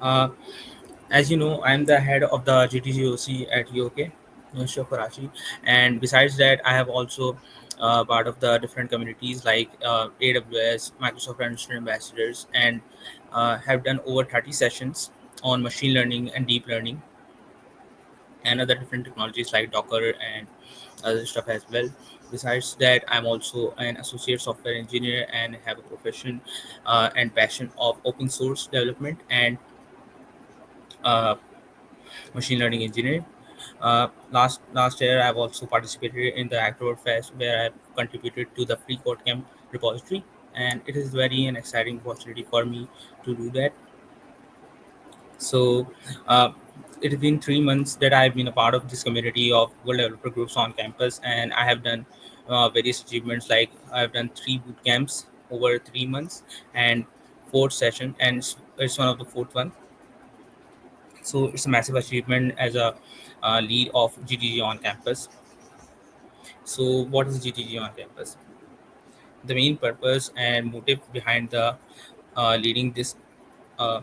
Uh, as you know, I'm the head of the GTGOC at UK, University of Karachi, and besides that, I have also part of the different communities like AWS, Microsoft Industry Ambassadors, and have done over 30 sessions on machine learning and deep learning and other different technologies like Docker and other stuff as well. Besides that, I'm also an associate software engineer and have a profession and passion of open source development and uh, machine learning engineering. Last year, I've also participated in the Acrobat Fest, where I've contributed to the Free Code Camp repository, and it is very an exciting opportunity for me to do that. So, uh, it has been 3 months that I've been a part of this community of Google developer groups on campus, and I have done various achievements. Like I've done 3 boot camps over 3 months and 4 session, and it's one of the fourth one. So it's a massive achievement as a lead of GTG on campus. So what is GTG on campus? The main purpose and motive behind the leading this uh,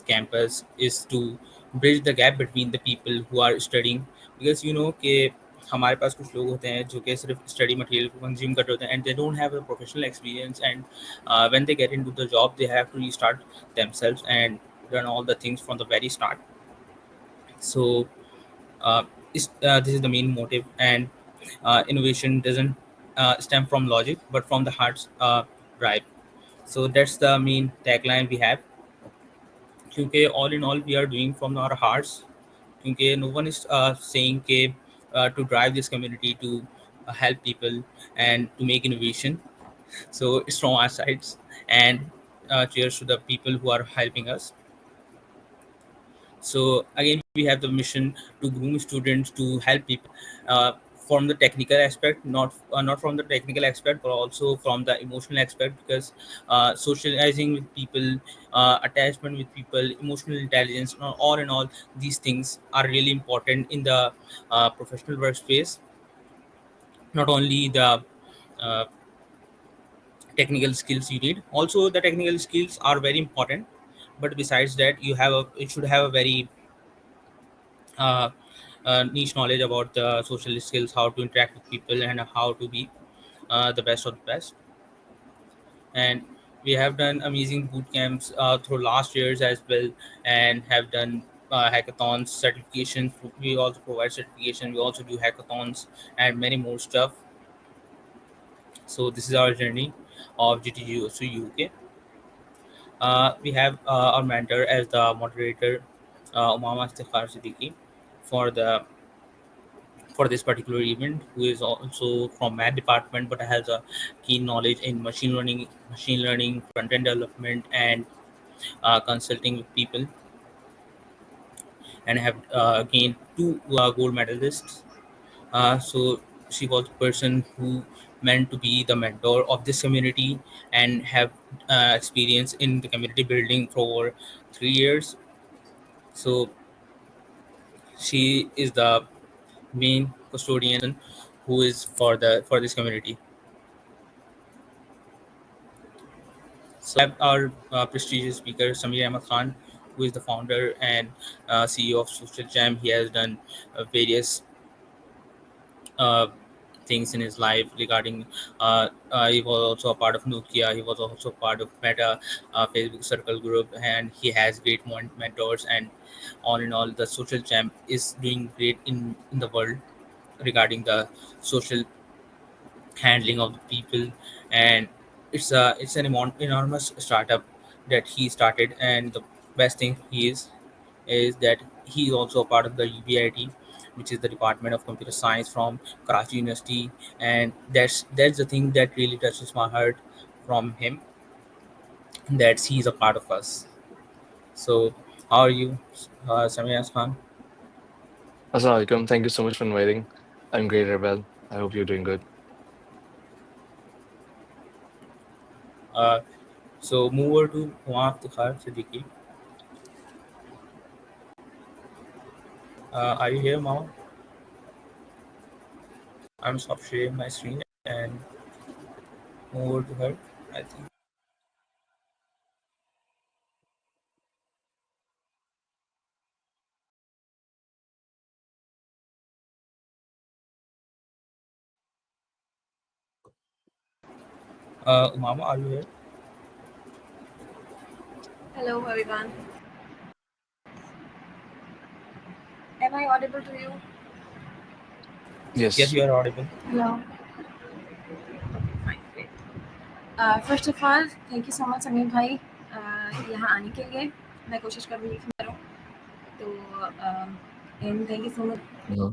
campus is to bridge the gap between the people who are studying, because you know कि हमारे पास कुछ लोग होते हैं जो कि सिर्फ study material को कंज्यूम कर रहे होते हैं and they don't have a professional experience and when they get into the job they have to restart themselves and learn all the things from the very start. So this is the main motive, and innovation doesn't stem from logic but from the heart's drive. So that's the main tagline we have, क्योंकि all in all we are doing from our hearts, क्योंकि no one is saying कि to drive this community to help people and to make innovation. So it's from our sides, and cheers to the people who are helping us. So again, we have the mission to groom students to help people from the technical aspect, not from the technical aspect, but also from the emotional aspect. Because socializing with people, attachment with people, emotional intelligence, all in all, these things are really important in the professional workspace. Not only the uh, technical skills you need, also the technical skills are very important. But besides that, it should have a very uh, niche knowledge about the social skills, how to interact with people, and how to be the best of the best. And we have done amazing boot camps through last years as well, and have done hackathons, certifications. We also provide certification. We also do hackathons and many more stuff. So this is our journey of GTGOC UK. We have our mentor as the moderator, Umama Istikhar Siddiqui, for the for this particular event, who is also from math department but has a keen knowledge in machine learning, front end development, and consulting with people, and have gained two gold medalists. So she was the person who meant to be the mentor of this community and have experience in the community building for over 3 years. So she is the main custodian who is for this community. So we have our prestigious speaker Samir Ahmed Khan, who is the founder and CEO of Social Jam. He has done various uh, things in his life regarding. He was also a part of Nokia. He was also part of Meta, Facebook Circle Group, and he has great mentors. And all in all, the Social Jam is doing great in the world regarding the social handling of the people. And it's an enormous startup that he started, and the best thing he is that he is also a part of the UBIT, which is the Department of Computer Science from Karachi University. And that's the thing that really touches my heart from him, that he's a part of us. So how are you, Samir Khan? Assalamualaikum. Thank you so much for inviting. I'm great, Rebel. I hope you're doing good. uh, so move over to Muaf Tukhar Siddiqui. Are you here, Mama? I'm stop sharing my screen and move over to her. I think Umama, are you here? Hello, everyone. Am I audible to you? Yes, Yes. you are audible. Hello. Fine, great. First of all, thank you so much, Sameer भाई, यहाँ आने के लिए. मैं कोशिश करूँगी कि मैं करूँ. तो and thank you so much. Mhm.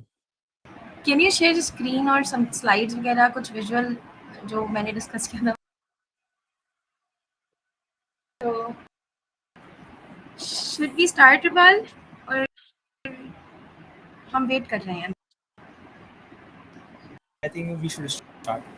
Can you share the screen or some slides वगैरह कुछ visual जो मैंने discuss किया था? तो should we start Rubal और हम wait कर रहे हैं? I think we should start.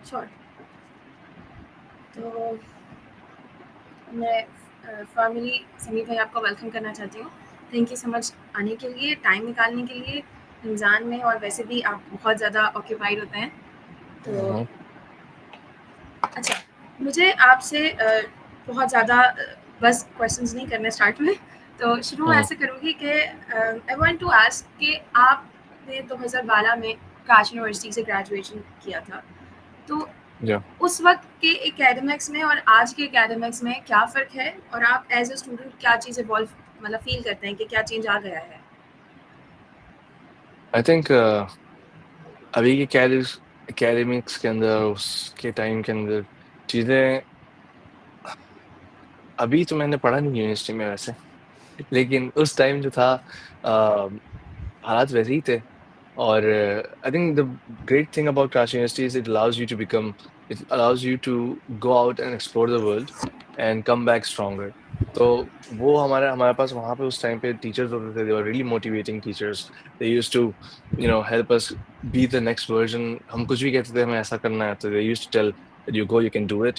Sure. तो मैं फॉर्मली समीर भाई आपका वेलकम करना चाहती हूँ. थैंक यू सो मच आने के लिए, टाइम निकालने के लिए रमज़ान में, और वैसे भी आप बहुत ज़्यादा ऑक्यूपाइड होते हैं. तो Mhm. अच्छा, मुझे आपसे बहुत ज़्यादा बस क्वेश्चंस नहीं करने स्टार्ट में. तो शुरू मैं Mhm. ऐसे करूँगी कि आई वांट टू आस्क कि आपने 2012 में काश यूनिवर्सिटी से ग्रेजुएशन किया था. तो Yeah. उस वक्त के एकेडमिक्स में और आज के एकेडमिक्स में क्या फ़र्क है, और आप एज अ स्टूडेंट क्या चीज़ इवॉल्व मतलब फील करते हैं कि क्या चेंज आ गया है? I think अभी के एकेडमिक्स के अंदर उसके टाइम के अंदर चीजें अभी तो मैंने पढ़ा नहीं यूनिवर्सिटी में वैसे, लेकिन उस टाइम जो था हालात वैसे ही थे. और I think the great thing about Kashi university is it allows you to go out and explore the world and come back stronger. तो वो हमारे हमारे पास वहाँ पे उस टाइम पे टीचर्स होते थे, they were really motivating teachers. They used to help us be the next version. हम कुछ भी कहते थे हमें ऐसा करना है, तो they used to tell you go, you can do it.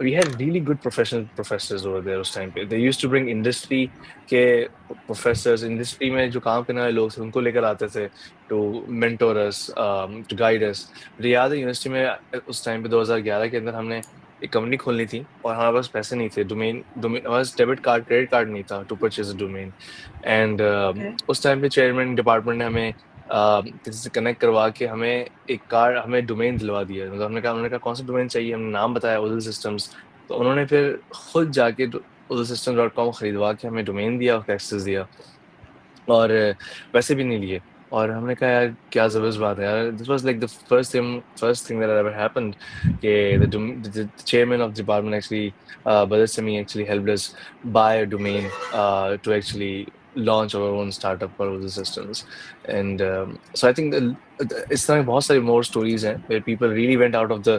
We had really good professional professors over there उस टाइम पे. They used to bring industry के प्रोफेसर्स, इंडस्ट्री में जो काम करने वाले लोग थे उनको लेकर आते थे to mentor us, to guide us. मुझे याद है यूनिवर्सिटी में उस टाइम पे 2011 के अंदर हमने एक कंपनी खोलनी थी और हमारे पास पैसे नहीं थे. डोमेन डोमेन हमारे पास डेबिट कार्ड क्रेडिट कार्ड नहीं था to purchase a domain. And okay. उस टाइम पे चेयरमैन डिपार्टमेंट ने हमें किसी से कनेक्ट करवा के हमें डोमेन दिलवा दिया. मतलब हमने कहा कौन सा डोमेन चाहिए, हमने नाम बताया ओडल सिस्टम्स. तो उन्होंने फिर खुद जाके oodalsystem.com खरीदवा के हमें डोमेन दिया, उसका एक्सेस दिया. और पैसे भी नहीं लिए. और हमने कहा यार क्या ज़बरदस्त बात है यार. This was like the first thing that ever happened कि the chairman of the department actually Badr Sami actually helped us buy a domain to actually launch our own startup for Oodal Systems. And so I think इस तरह की बहुत सारी more stories हैं where people really went out of the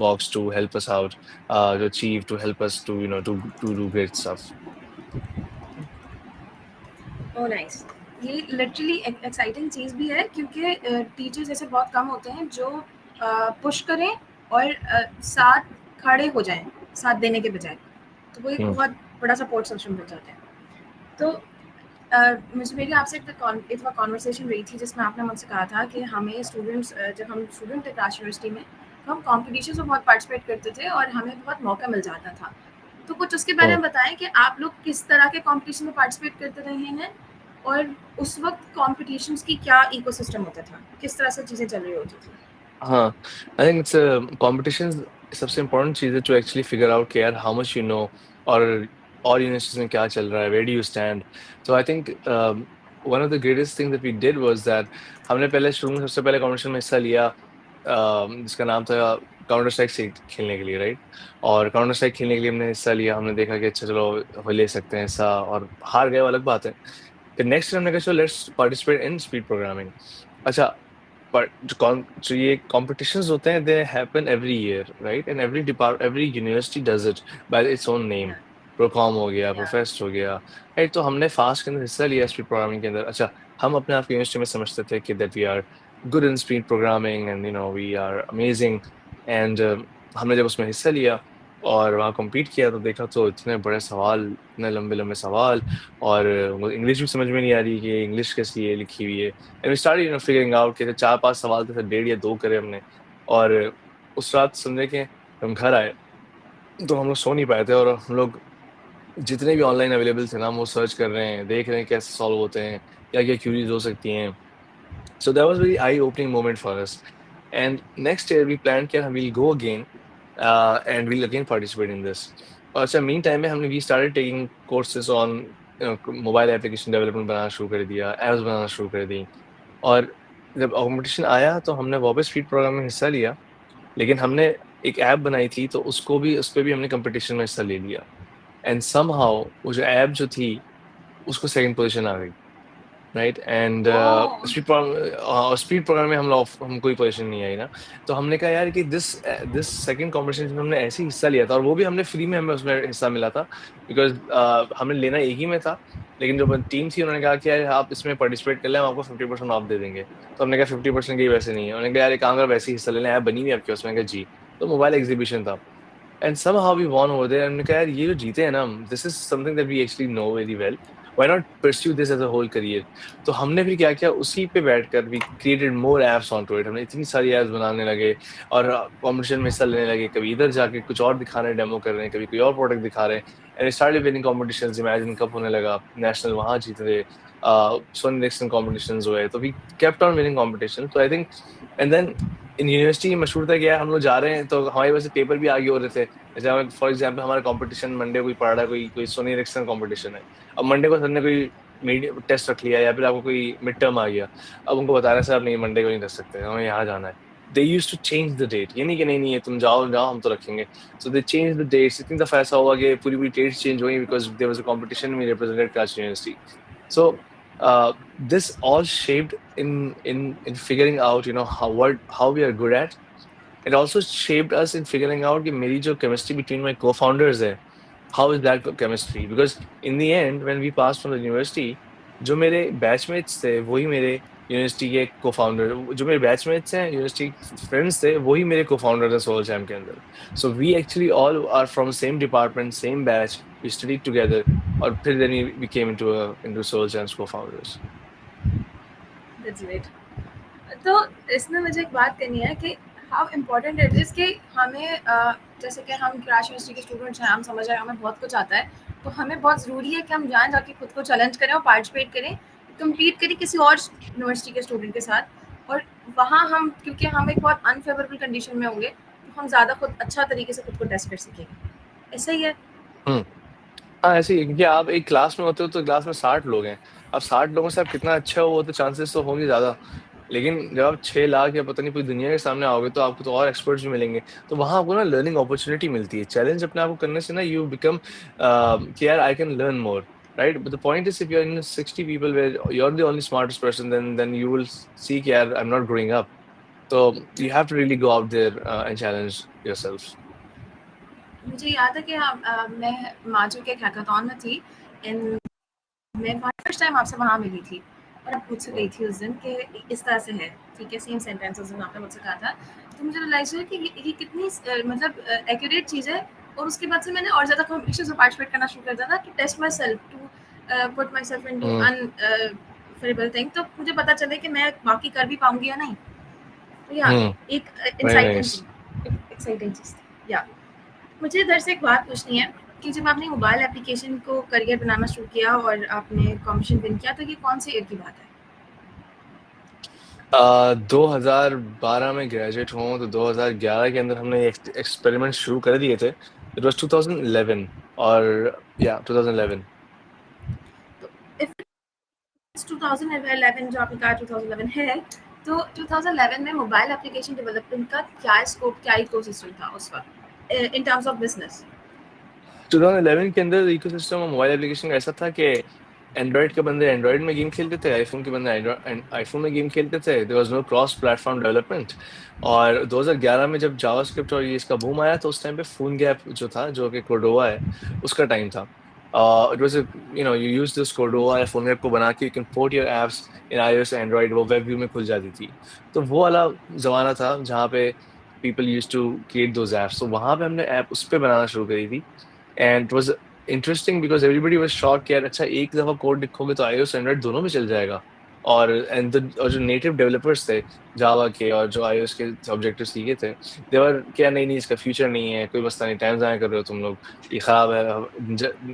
box to help us out, to achieve, to help us to to do great stuff. Oh nice. ये literally exciting चीज़ भी है क्योंकि टीचर्स ऐसे बहुत कम होते हैं जो पुश करें और साथ खड़े हो जाएं साथ देने के बजाय. तो वो एक Hmm. बहुत बड़ा सपोर्ट सिस्टम बन जाता है. तो मुझे मेरी आपसे एक दफ़ा कॉन्वर्सेशन रही थी जिसमें आपने मुझसे कहा था कि हमें स्टूडेंट्स जब हम स्टूडेंट थे काश यूनिवर्सिटी में, तो हम कॉम्पिटिशन में बहुत पार्टिसिपेट करते थे और हमें बहुत मौका मिल जाता था. तो कुछ उसके बारे Hmm. में बताएं कि आप लोग किस तरह के कॉम्पिटिशन में पार्टिसिपेट करते रहे हैं, और उस वक्त कॉम्पिटिशन्स की क्या इकोसिस्टम होता था, किस तरह से चीज़ें चल रही होती थी? हाँ, आई थिंक इट्स कॉम्पिटिशन्स सबसे इम्पोर्टेंट चीज़ है टू एक्चुअली फिगर आउट कि यार हाउ मच यू नो, और यूनिवर्सिटीज़ में क्या चल रहा है, वेयर डू यू स्टैंड. तो I think one of the greatest thing that we did was that हमने पहले शुरू में सबसे पहले कॉम्पिटिशन में हिस्सा लिया, जिसका नाम था काउंटर स्ट्राइक से खेलने के लिए, राइट? और काउंटर स्ट्राइक खेलने के लिए हमने हिस्सा लिया. हमने देखा कि अच्छा चलो हो ले सकते हैं हिस्सा, और हार गए वो अलग बात है. फिर नेक्स्ट हमने कहा चलो let's participate in speed programming. अच्छा, but जो ये competitions होते हैं, they happen every year, right? And every university does it by its own name. या Procom हो गया, या Profest हो गया, राइट? तो हमने फास्ट के अंदर हिस्सा लिया स्पीड प्रोग्रामिंग के अंदर. अच्छा, हम अपने आप की यूनिवर्सिटी में समझते थे कि that we are good in speed programming and we are amazing. And हमने जब उसमें हिस्सा लिया और वहाँ कम्पीट किया तो देखा तो इतने बड़े सवाल, इतने लंबे-लंबे सवाल और वो इंग्लिश भी समझ में नहीं आ रही कि इंग्लिश कैसी है लिखी हुई है। And we started figuring out कि 4-5 सवाल थे, फिर 1.5 या 2 करे हमने और उस रात समझे कि हम घर आए, तो हम लोग सो नहीं पाए थे और हम लोग जितने भी ऑनलाइन अवेलेबल थे ना, हम वो सर्च कर रहे हैं, देख रहे हैं कैसे सॉल्व होते हैं, क्या-क्या क्वेरीज़ हो सकती हैं। So that was a very eye-opening moment for us. And next year we planned कि we'll go again and we'll again participate in this. और अच्छा मीन टाइम में हमने we started taking courses on mobile application development बनाना शुरू कर दिया, apps बनाना शुरू कर दी और जब कॉम्पिटिशन आया तो हमने वापस फीड प्रोग्राम में हिस्सा लिया, लेकिन हमने एक ऐप बनाई थी तो उस पे भी हमने कॉम्पिटिशन में हिस्सा ले लिया एंड समहाउ वो जो ऐप जो थी उसको सेकंड पोजीशन आ गई। Right and oh! Speed program में हम कोई पोजीशन नहीं आई ना, तो हमने कहा यार कि दिस दिस सेकंड कॉम्पिटिशन में हमने ऐसे ही हिस्सा लिया था और वो भी हमने फ्री में हमें उसमें हिस्सा मिला था बिकॉज हमें लेना एक ही में था, लेकिन जो टीम थी उन्होंने कहा कि यार आप इसमें पार्टिसिपेट कर लें, हम आपको 50% ऑफ दे देंगे। तो हमने कहा 50% की वैसे नहीं है, उन्होंने कहा यार एक काम कर वैसे ही हिस्सा ले लें, ऐप बनी हुई है आपके उसमें, कहा जी। तो मोबाइल एग्जीबिशन था and somehow we won over there and यार ये जो जीते हैं ना हम, this is something that we actually know very well, why not pursue this as a whole career। तो हमने फिर क्या किया, उसी पे बैठकर we created more apps onto it, हमने इतनी सारी apps बनाने लगे और कॉम्पिटिशन में हिस्सा लेने लगे, कभी इधर जाके कुछ और दिखा रहे हैं, डेमो कर रहे हैं, कभी कोई और प्रोडक्ट दिखा रहे हैं and started winning competitions, imagine cup होने लगा, नेशनल वहाँ जीत रहे, सोनी डिक्सन कॉम्पिटिशंस हुए, तो we kept on winning competition। तो I think and then in university मशहूर था क्या, हम लोग जा रहे हैं तो हमारे वजह से पेपर भी आगे हो रहे थे। जैसे हमें फॉर एग्जांपल हमारा कंपटीशन मंडे कोई पढ़ रहा है, कोई कोई सोनी एरिक्सन कंपटीशन है, अब मंडे को सर ने कोई मीडियम टेस्ट रख लिया या फिर आपको कोई मिड टर्म आ गया, अब उनको बता रहे हैं सर आप नहीं मंडे को नहीं रख सकते, हमें यहाँ जाना है। They used to change the date, ये नहीं कि नहीं नहीं है तुम जाओ जाओ हम तो रखेंगे। So they change the dates, इतनी दफा ऐसा हुआ कि पूरी पूरी डेट्स चेंज हुई because there was a competition में रिप्रेजेंटेड कराची यूनिवर्सिटी। सो this all shaped in figuring out how we are good at। It also shaped us in figuring out कि मेरी जो chemistry between my co-founders है, how is that chemistry, because in the end when we passed from the university, जो मेरे batchmates थे वही मेरे university के को-फाउंडर, जो मेरे बैचमेट्स हैं यूनिवर्सिटी फ्रेंड्स थे वही मेरे को-फाउंडर हैं सोल जैम के अंदर। So we actually all are from same department, same batch, we studied together और फिर then we came into Soul Jams cofounders. That's great. तो इसमें मुझे एक बात करनी है कि हाउ इम्पोर्टेंट इट इज़ कि हमें जैसे कि हम कराची यूनिवर्सिटी के स्टूडेंट्स हैं, हम समझ रहे हैं हमें बहुत कुछ आता है, तो हमें बहुत ज़रूरी है कि हम जाएँ जाके खुद को चैलेंज करें और पार्टिसिपेट करें, कम्पीट करें किसी और यूनिवर्सिटी के स्टूडेंट के साथ, और वहाँ हम क्योंकि हम एक बहुत अनफेवरेबल कंडीशन में होंगे तो हम ज़्यादा खुद अच्छा तरीके से खुद को टेस्ट कर सकेंगे। ऐसा ही है। हम्म हाँ ऐसे ही, क्योंकि आप एक क्लास में होते हो तो क्लास में 60 लोग हैं, अब 60 लोगों से आप कितना अच्छे हो वो तो चांसेस तो होंगे ज्यादा, लेकिन जब आप 6 लाख या पता नहीं पूरी दुनिया के सामने आओगे तो आपको तो और एक्सपर्ट्स भी मिलेंगे, तो वहां आपको ना लर्निंग अपॉर्चुनिटी मिलती है, चैलेंज अपने आप को करने से ना यू बिकम कि यार I can learn more, right. But the point is if you are in 60 people where you are the only smartest person, then you will see कि यार I am not growing up, तो you have to really go out there and challenge yourself. मुझे याद है कि मैं माजू के hackathon में थी एंड मैं फर्स्ट टाइम आपसे वहाँ मिली थी और आप मुझसे गई थी उस दिन कि इस तरह से है, ठीक है, सेम सेंटेंस उस दिन आपने मुझसे कहा था, तो मुझे रियलाइज हुआ कि ये कितनी मतलब एक्यूरेट चीज़ है, और उसके बाद से मैंने और ज़्यादा कॉम्पिटिशन में पार्टिसिपेट करना शुरू कर दिया था to test my self, to put my self in to unfavourable thing, तो मुझे पता चले कि मैं बाकी कर भी पाऊंगी या नहीं। तो या एक वेरी नाइस। एक्साइटिंग चीज़ थी। या मुझे इधर से एक बात पूछनी है कि जब आपने मोबाइल एप्लीकेशन को करियर बनाना शुरू किया और आपने कॉम्पिटिशन विन किया, तो ये कौन से ईयर की बात है? 2012 में ग्रेजुएट हूँ तो 2011 के अंदर हमने एक्सपेरिमेंट शुरू कर दिए थे, इट वाज 2011 और या 2011। तो इफ 2011 जो आपने कहा 2011 है, तो 2011 में मोबाइल एप्लीकेशन डेवलपमेंट का क्या स्कोप, क्या इकोसिस्टम था उस वक्त इन टर्म्स ऑफ बिजनेस? 2011 के अंदर इकोसिस्टम और मोबाइल एप्लीकेशन ऐसा था कि एंड्रॉइड के बंदे एंड्रॉइड में गेम खेलते थे, आईफोन के बंदे आईफोन में गेम खेलते थे, there was no cross platform development. और 2011 में जब जावास्क्रिप्ट और ये इसका बूम आया तो उस टाइम पे फोन गैप जो था, जो कि कोर्डोवा है, उसका टाइम था। It was you use this Cordoba या फोन गैप को बना के you can port your apps in iOS Android, वो वेब व्यू में खुल जाती थी। तो वो वाला जमाना था जहाँ पे people used to create those apps. So वहाँ पे हमने ऐप उस पे बनाना शुरू करी थी, and it was interesting because everybody was shocked कि यार अच्छा एक दफ़ा कोड लिखोगे तो iOS एंड्रॉइड दोनों में चल जाएगा। और और जो नेटिव डेवलपर्स थे जावा के और जो iOS के ऑब्जेक्टिव सीखे थे, दे वर क्या नहीं इसका फ्यूचर नहीं है, कोई मसला नहीं, टाइम ज़ाया कर रहे हो तुम लोग, ये खराब है,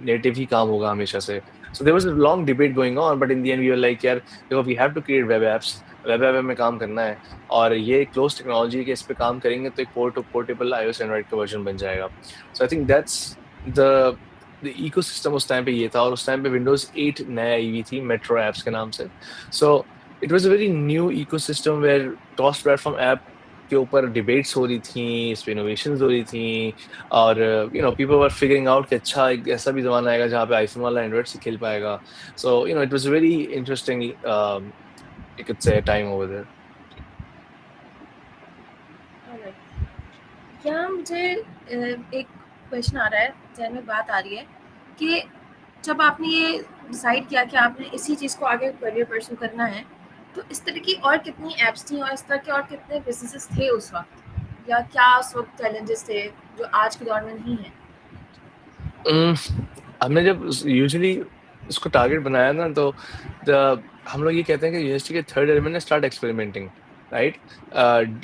नेटिव ही काम होगा हमेशा से। So there was a long debate going on, but in the end we were like यार देखो we have to create web apps, web app में काम करना है और ये क्लोज टेक्नोलॉजी के इस पे काम करेंगे तो एक पोर्टेबल iOS एंड्रॉइड का वर्जन बन जाएगा। So I think that's the ecosystem उस टाइम पे ये था, और उस टाइम पे विंडोज 8 नया आई हुई थी मेट्रो एप्स के नाम से। So it was a very new ecosystem where cross platform app के ऊपर डिबेट्स हो रही थी, इस पे इनोवेशंस हो रही थी, और पीपल वर फिगरिंग आउट कि अच्छा एक ऐसा भी जमाना आएगा जहाँ पे आईफोन वाला एंड्रॉइड से खेल पाएगा। सो it was very interesting you could say time over there. क्या मुझे एक क्वेश्चन आ रहा है, जहन में बात आ रही है कि जब आपने ये डिसाइड किया कि आपने इसी चीज़ को आगे करियर परस्यू करना है, तो इस तरह की और कितनी ऐप्स थी और इस तरह के और कितने बिजनेसेस थे उस वक्त, या क्या उस वक्त चैलेंजेस थे जो आज के दौर में नहीं है? हमने जब यूजुअली इसको टारगेट बनाया ना, तो हम लोग ये कहते हैं कि यूनिवर्सिटी के थर्ड ईयर में ना start experimenting, right,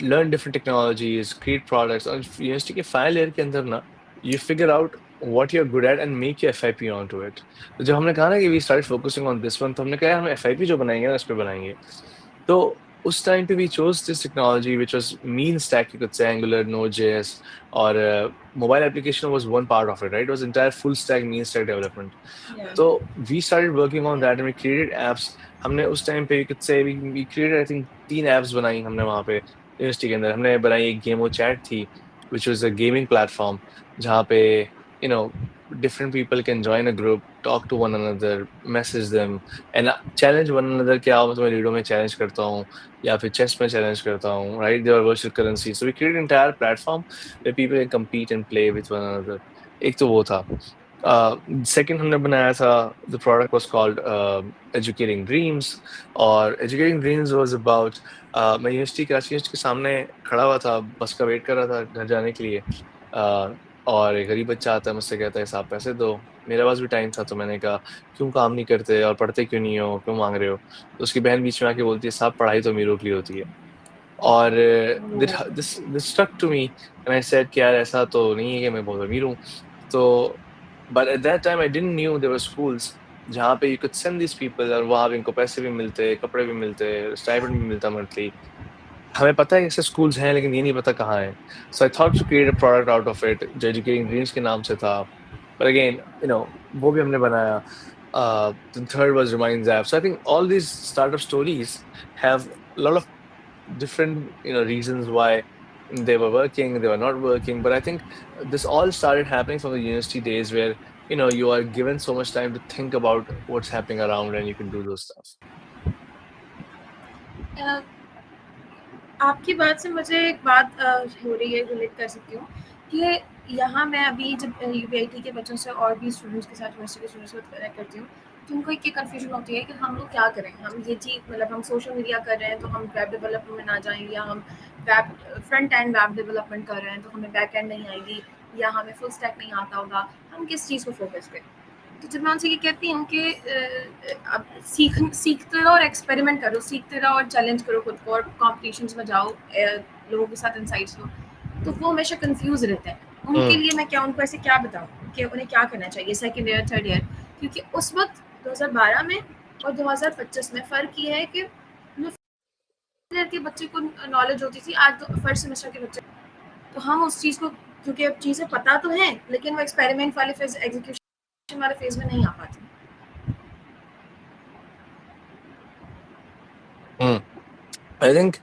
learn different technologies, create products, और यूनिवर्सिटी के फाइनल ईयर के अंदर ना you figure out what you are good at and make your FIP on to it. तो जब हमने कहा ना कि we start focusing on this one, तो हमने कहा यार हम एफआईपी जो बनाएंगे ना इस पे बनाएंगे। तो उस टाइम पे we chose this technology which was MEAN stack, you could say Angular, Node, और mobile application was one part of it, right, was entire full stack MEAN stack development. तो we started working on that and we created apps. हमने उस time पे कुछ से we created I think 3 apps बनाई हमने वहाँ पे यूनिवर्सिटी के अंदर। हमने बनाई एक गेमो चैट थी which was a gaming platform, जहाँ पे different people can join a group, talk to one another, message them and challenge one another कि आओ मैं तुम्हें लूडो में चैलेंज करता हूँ या फिर चेस में चैलेंज करता हूँ, right, there are virtual currency, so we created an entire platform where people can compete and play with one another। एक तो वो था। सेकंड हमने बनाया था, the product was called educating dreams, और एजुकेटिंग ड्रीम्स वाज अबाउट मैं university Karachi university के सामने खड़ा हुआ था, बस का वेट कर रहा था घर जाने के लिए, और एक गरीब बच्चा आता है मुझसे कहता है साहब पैसे दो। मेरे पास भी टाइम था तो मैंने कहा क्यों काम नहीं करते और पढ़ते क्यों नहीं हो, क्यों मांग रहे हो? तो उसकी बहन बीच में आके बोलती है साहब पढ़ाई तो अमीरों के लिए होती है। और this stuck to me and I said कि यार ऐसा तो नहीं है कि मैं बहुत अमीर हूँ। तो but at that time I didn't knew there were schools जहाँ पे you could send this people, और वहाँ पे इनको पैसे भी मिलते, कपड़े भी मिलते, स्टाइपेंड भी मिलता मंथली। हमें पता है ऐसे स्कूल्स हैं लेकिन ये नहीं पता कहाँ है। So I thought to create a product out of it जो एजुकेटिंग ड्रीम्स के नाम से था, बट अगेन वो भी हमने बनाया। The third was Reminds app. So I think all these startup stories have a lot of different reasons why they were working, they were not working, but I think this all started happening from the university days where you are given so much time to think about what's happening around and you can do those stuff. आपकी बात से मुझे एक बात हो रही है, relate कर सकती हूँ कि यहाँ मैं अभी जब यूपीआईटी के बच्चों से और भी स्टूडेंट्स के साथ, यूनिवर्सिटी के स्टूडेंट्स के साथ कनेक्ट करती हूँ, तो उनको एक कन्फ्यूजन होती है कि हम लोग क्या करें। हम ये चीज़ मतलब हम सोशल मीडिया कर रहे हैं तो हम वेब डेवलपमेंट में ना जाएँ, या हम web front end web development कर रहे हैं तो हमें बैक एंड नहीं आएगी, या हमें फुल स्टैक नहीं आता होगा, हम किस चीज़ को फोकस करें। तो जब मैं उनसे ये कहती हूँ कि अब सीखते रहो और एक्सपेरिमेंट करो, सीखते रहो और चैलेंज करो खुद को, और कॉम्पिटिशन्स में जाओ, लोगों के साथ इनसाइट्स लो, तो वो हमेशा कंफ्यूज रहते हैं। उनके लिए मैं उनको ऐसे क्या बताऊँ कि उन्हें क्या करना चाहिए सेकेंड ईयर, थर्ड ईयर, क्योंकि उस वक्त 2012 में और 2025 में फ़र्क ये है कि बच्चे को नॉलेज होती थी, आज तो फर्स्ट सेमेस्टर के बच्चे, तो हम उस चीज़ को, क्योंकि अब चीज़ें पता तो हैं लेकिन वो एक्सपेरिमेंट वाले फेज, एग्जीक्यूशन वाले फेज में नहीं आ पाती। I think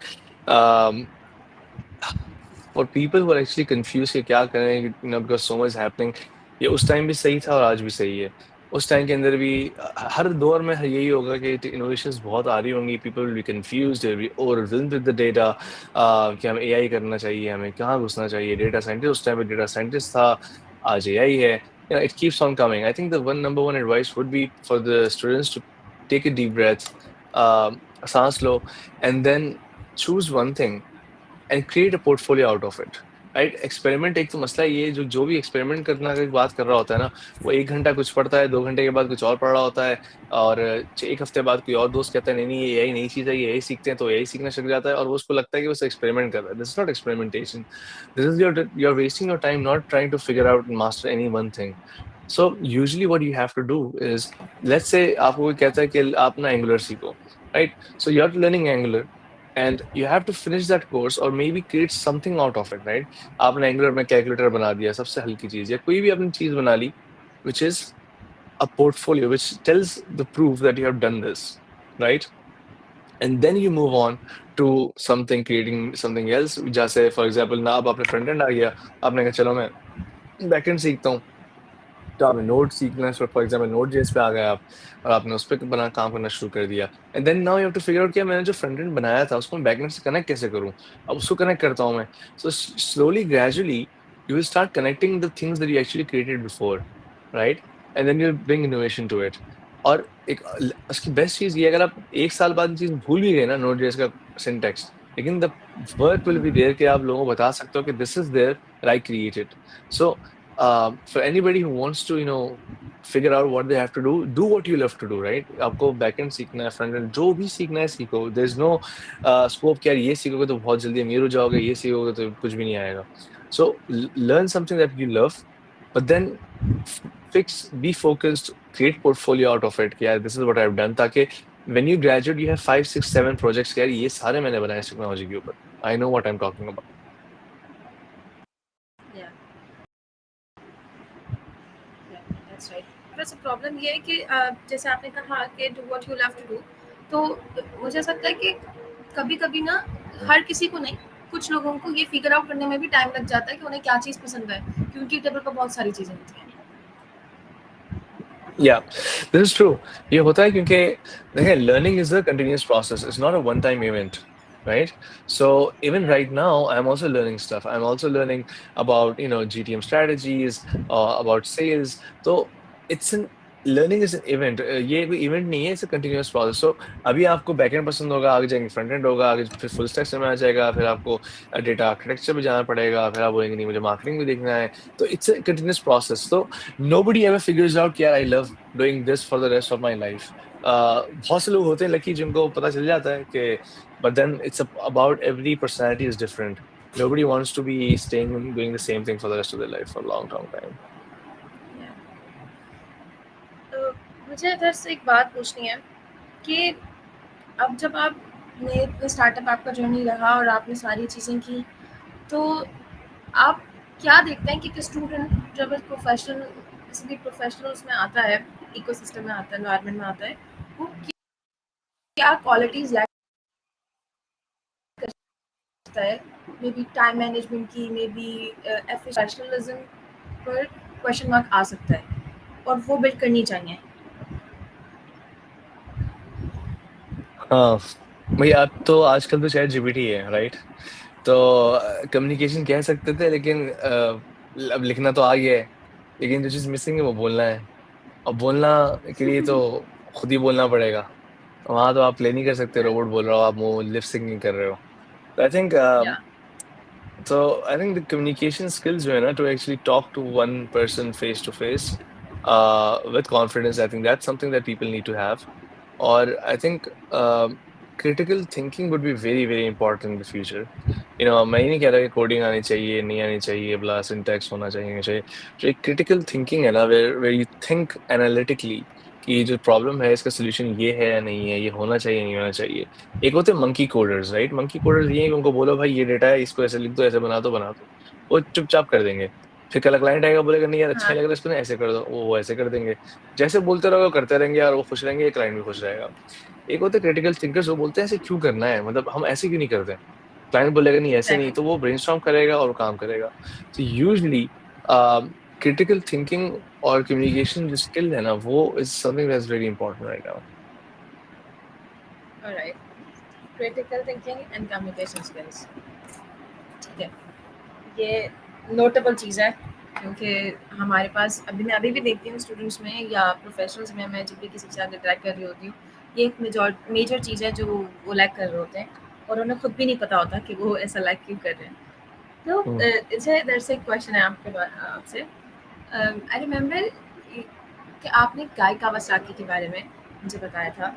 for people who are actually confused कि क्या करें, because so much is happening, ये उस टाइम भी सही था और आज भी सही है। उस टाइम के अंदर भी हर दौर में यही होगा कि इनोवेशंस बहुत आ रही होंगी, people will be confused, will be overwhelmed with the data कि हमें एआई करना चाहिए, हमें कहाँ घुसना चाहिए, डेटा साइंटिस्ट, उस टाइम पे डेटा साइंटिस्ट था, आज एआई है। It keeps on coming. I think the number one advice would be for the students to take a deep breath, सांस लो, and then choose one thing and create a portfolio out of it. Right, experiment एक तो मसला ये है, जो भी experiment करना की बात कर रहा होता है ना, वो 1 घंटा कुछ पढ़ता है, 2 घंटे के बाद कुछ और पढ़ रहा होता है, और 1 हफ्ते बाद कोई और दोस्त कहता है नहीं, नहीं ये यही नई चीज़ है, ये यही सीखते हैं, तो यही सीखना सीख जाता है, और वो उसको लगता है कि वो एक्सपेरिमेंट कर रहा है। This is not experimentation. This is you are wasting your time not trying to figure out and master any one thing. So usually what you have to do is, let's say आपको कोई कहता है कि आप ना Angular सीखो, right? So you are learning Angular and you have to finish that course or maybe create something out of it, right? आपने angular में कैलकुलेटर बना दिया, सबसे हल्की चीज, या कोई भी आपने चीज बना ली which is a portfolio which tells the proof that you have done this, right? And then you move on to something, creating something else. जैसे for example ना, अब आपने फ्रंट एंड आ गया, आपने कहा चलो मैं बैकएंड सीखता हूँ, तो आपने नोड सीखना है, फॉर एग्जाम्पल नोड जेएस पे आ गए आप, और आपने उस पर बना काम करना शुरू कर दिया, and then now you have to figure out कि मैंने जो फ्रंट एंड बनाया था उसको मैं बैक एंड से कनेक्ट कैसे करूं। अब उसको कनेक्ट करता हूं मैं। So slowly gradually you will start connecting the things that you actually created before, right? And then you bring innovation to it. और एक उसकी बेस्ट चीज ये, अगर आप 1 साल बाद चीज भूल भी गए ना नोड जेएस का सिंटेक्स, लेकिन the work will be there कि आप लोगों को बता सकते हो कि this is there I created. So for anybody who wants to figure out what they have to do what you love to do, right? आपको backend सीखना है, front end जो भी सीखना है सीखो। there's no scope कि यार ये सीखोगे तो बहुत जल्दी अमीर हो जाओगे, ये सीखोगे तो कुछ भी नहीं आएगा। so learn something that you love, but then be focused, create portfolio out of it कि यार this is what I've done, ताकि when you graduate you have 5 6 7 projects कि यार ये सारे मैंने बनाए टेक्नोलॉजी के ऊपर। I know what I'm talking about. That's right. वैसे प्रॉब्लम ये है कि जैसे आपने कहा कि do what you love to do, तो मुझे ऐसा लगता है कि कभी-कभी ना हर किसी को नहीं, कुछ लोगों को ये फिगर आउट करने में भी टाइम लग जाता है कि उन्हें क्या चीज़ पसंद है, क्योंकि उनकी टेबल पर बहुत सारी चीज़ें होती हैं। Yeah, this is true. ये होता है क्योंकि देखिए, learning is a continuous process. It's not a one-time event, right? So even right now, I'm also learning stuff. I'm also learning about GTM strategies, about sales. So it's an learning is an event. ये कोई event नहीं है, it's a continuous process. So अभी आपको backend पसंद होगा, आगे जाएंगे front end होगा, आगे फिर full stack में आ जाएगा, फिर आपको data architecture भी जाना पड़ेगा, फिर आप बोलेंगे नहीं मुझे marketing भी देखना है। तो it's a continuous process. So nobody ever figures out कि यार I love doing this for the rest of my life. बहुत से लोग होते हैं लकी जिनको पता चल जाता है कि, but then about every personality is different. Nobody wants to be staying doing the same thing for the rest of their life for a long time. तो मुझे इधर से एक बात पूछनी है कि अब जब आपने स्टार्टअप आपका जर्नी रहा और आपने सारी चीज़ें की, तो आप क्या देखते हैं कि स्टूडेंट जब एक प्रोफेशनल किसी भी प्रोफेशनल उसमें आता है, इकोसिस्टम में आता है, एनवायरनमेंट में आता है, वो क्या क्वालिटीज लैक करता है? मे बी टाइम मैनेजमेंट की, मे बी प्रोफेशनलिज्म पर क्वेश्चन मार्क आ सकता है और वो बिल्ड करनी चाहिए। हाँ भाई, आप तो आजकल तो शायद जीपीटी है, राइट? तो कम्युनिकेशन कह सकते थे, लेकिन अब लिखना तो आ गया है, लेकिन जो चीज़ मिसिंग है वो बोलना है। और बोलना के लिए तो खुद ही बोलना पड़ेगा। वहाँ तो आप प्ले नहीं कर सकते, रोबोट बोल रहा हो, आप वो लिप सिंकिंग कर रहे हो। तो आई थिंक या द कम्युनिकेशन स्किल्स जो है ना, to actually talk to one person face to face with confidence, I think that's something that people need to have. Or I think critical thinking would be very, very important in the future. मैं ये नहीं कह रहा कि coding आनी चाहिए, नहीं आनी चाहिए, बला सिंटैक्स होना चाहिए, नहीं चाहिए। जो एक क्रिटिकल थिंकिंग है ना, वेयर यू थिंक एनालिटिकली कि ये जो प्रॉब्लम है इसका सोल्यूशन ये है या नहीं है, ये होना चाहिए नहीं होना चाहिए। एक होते हैं monkey coders, right? Monkey coders ये है कि उनको बोलो भाई ये डेटा है, इसको ऐसे लिख दो, ऐसे बना दो, वो चुपचाप कर देंगे। फिर कल क्लाइंट आएगा, बोलेगा नहीं यार अच्छा नहीं लग रहा, इसको ना ऐसे कर दो, वो ऐसे कर देंगे। जैसे बोलते रहोगे करते रहेंगे यार, वो खुश रहेंगे, क्लाइंट भी खुश रहेगा। एक होते क्रिटिकल थिंकर्स, वो बोलते हैं ऐसे क्यों करना है, मतलब हम ऐसे क्यों नहीं करते। क्लाइंट बोलेगा नहीं ऐसे नहीं, एग्जैक्टली। तो वो ब्रेनस्टॉर्म करेगा और वो काम करेगा। तो यूजुअली क्रिटिकल थिंकिंग और कम्युनिकेशन जो स्किल है ना, वो is something that's very important right now. Alright, critical thinking and communication skills, ठीक है, ये नोटेबल चीज़ है, क्योंकि हमारे पास मैं अभी भी देखती हूँ स्टूडेंट्स में या प्रोफेशनल्स में, मैं जब भी किसी के साथ इंटरेक्ट कर रही होती हूँ, ये एक मेजर चीज़ है जो वो लैक कर रहे होते हैं। और उन्हें खुद भी नहीं पता होता कि वो ऐसा लाइक क्यों कर रहे हैं। तो हम्म there's a question है आपसे। आई रिमेम्बर कि आपने गाय कावासाकी के बारे में मुझे बताया था,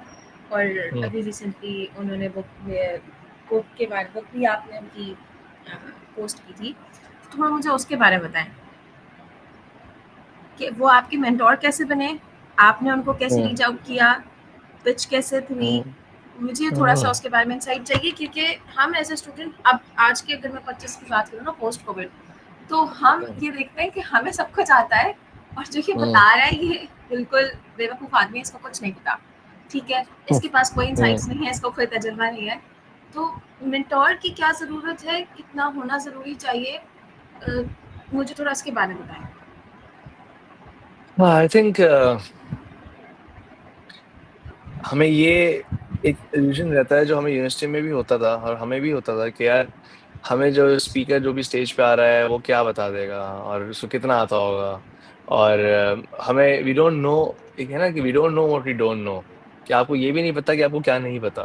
और हम्म अभी रिसेंटली उन्होंने बुक के बारे बुक भी आपने उनकी पोस्ट की थी, तो थोड़ा मुझे उसके बारे में बताएं कि वो आपके मेंटोर कैसे बने, आपने उनको कैसे हम्म रीच आउट किया, पिच कैसे हुई। हम्म मुझे थोड़ा सा हम्म उसके बारे में इंसाइट चाहिए, क्योंकि हम एज ए स्टूडेंट, अब आज के अगर मैं 25 की बात करूँ ना, पोस्ट कोविड, तो हम ये देखते हैं कि हमें सब कुछ आता है, और जो ये हम्म बता रहा है ये बिल्कुल बेवकूफ़ आदमी है, इसको कुछ नहीं पता, ठीक है, इसके पास कोई हम्म इंसाइट्स नहीं है, इसको कोई तजुर्बा नहीं है। तो मेंटोर की क्या ज़रूरत है, कितना होना ज़रूरी चाहिए, मुझे थोड़ा इसके बारे में बताएं। आई थिंक हमें ये एक इल्यूजन रहता है जो हमें यूनिवर्सिटी में भी होता था और हमें भी होता था कि यार हमें जो स्पीकर जो भी स्टेज पे आ रहा है वो क्या बता देगा और उसको कितना आता होगा। और हमें वी डोंट नो, एक है ना कि we don't know what we don't know, कि आपको ये भी नहीं पता कि आपको क्या नहीं पता।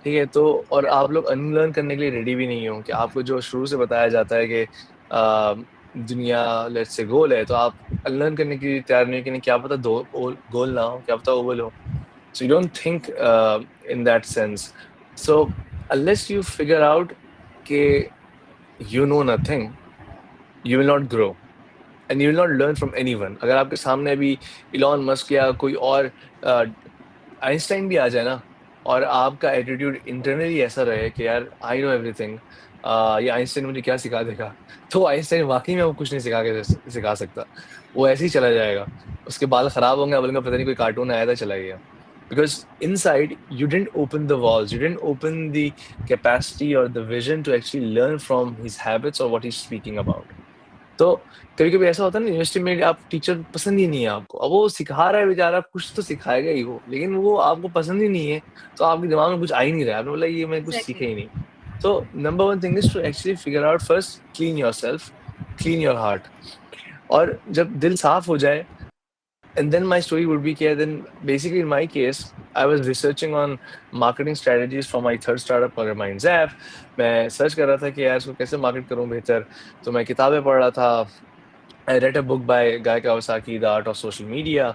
ठीक है, तो और आप लोग अनलर्न करने के लिए रेडी भी नहीं हो कि आपको जो शुरू से बताया जाता है कि दुनिया लेट्स से गोल है, तो आप अनलर्न करने के लिए तैयार नहीं हो कि नहीं, क्या पता दो गोल ना हो, क्या पता ओवल हो। So you don't think in that sense. So unless you figure out that you know nothing, you will not grow and you will not learn from anyone. अगर आपके सामने अभी इलॉन मस्क या कोई और आइंस्टाइन भी आ जाए ना, और आपका एटीट्यूड इंटरनली ऐसा रहे कि यार आई नो एवरीथिंग, ये आइंस्टाइन मुझे क्या सिखा देगा, तो आइंस्टाइन वाकई में वो कुछ नहीं सिखा सकता। वो ऐसे ही चला जाएगा, उसके बाल खराब होंगे, बोलेंगे पता नहीं कोई कार्टून आया था चला गया। Because inside you didn't open the walls, you didn't open the capacity or the vision to actually learn from his habits or what he's speaking about. तो कभी-कभी ऐसा होता है ना, यूनिवर्सिटी में आप टीचर पसंद ही नहीं है आपको। अब वो सिखा रहा है बेचारा, कुछ तो सिखाएगा ही वो, लेकिन वो आपको पसंद ही नहीं है, तो आपके दिमाग में कुछ आ ही नहीं रहा है। आपने बोला ये मैं कुछ सीखा एग्जैक्टली। ही नहीं। तो number 1 thing is to actually figure out first, clean yourself, clean your heart. और जब दिल साफ हो जाए, and then my story would be कि then basically in my case, I was researching on marketing strategies for my third startup Color Minds app. मैं search कर रहा था कि यार इसको कैसे मार्केट करूँ बेहतर, तो मैं किताबें पढ़ रहा था। I read a book by Guy Kawasaki, The Art of Social Media.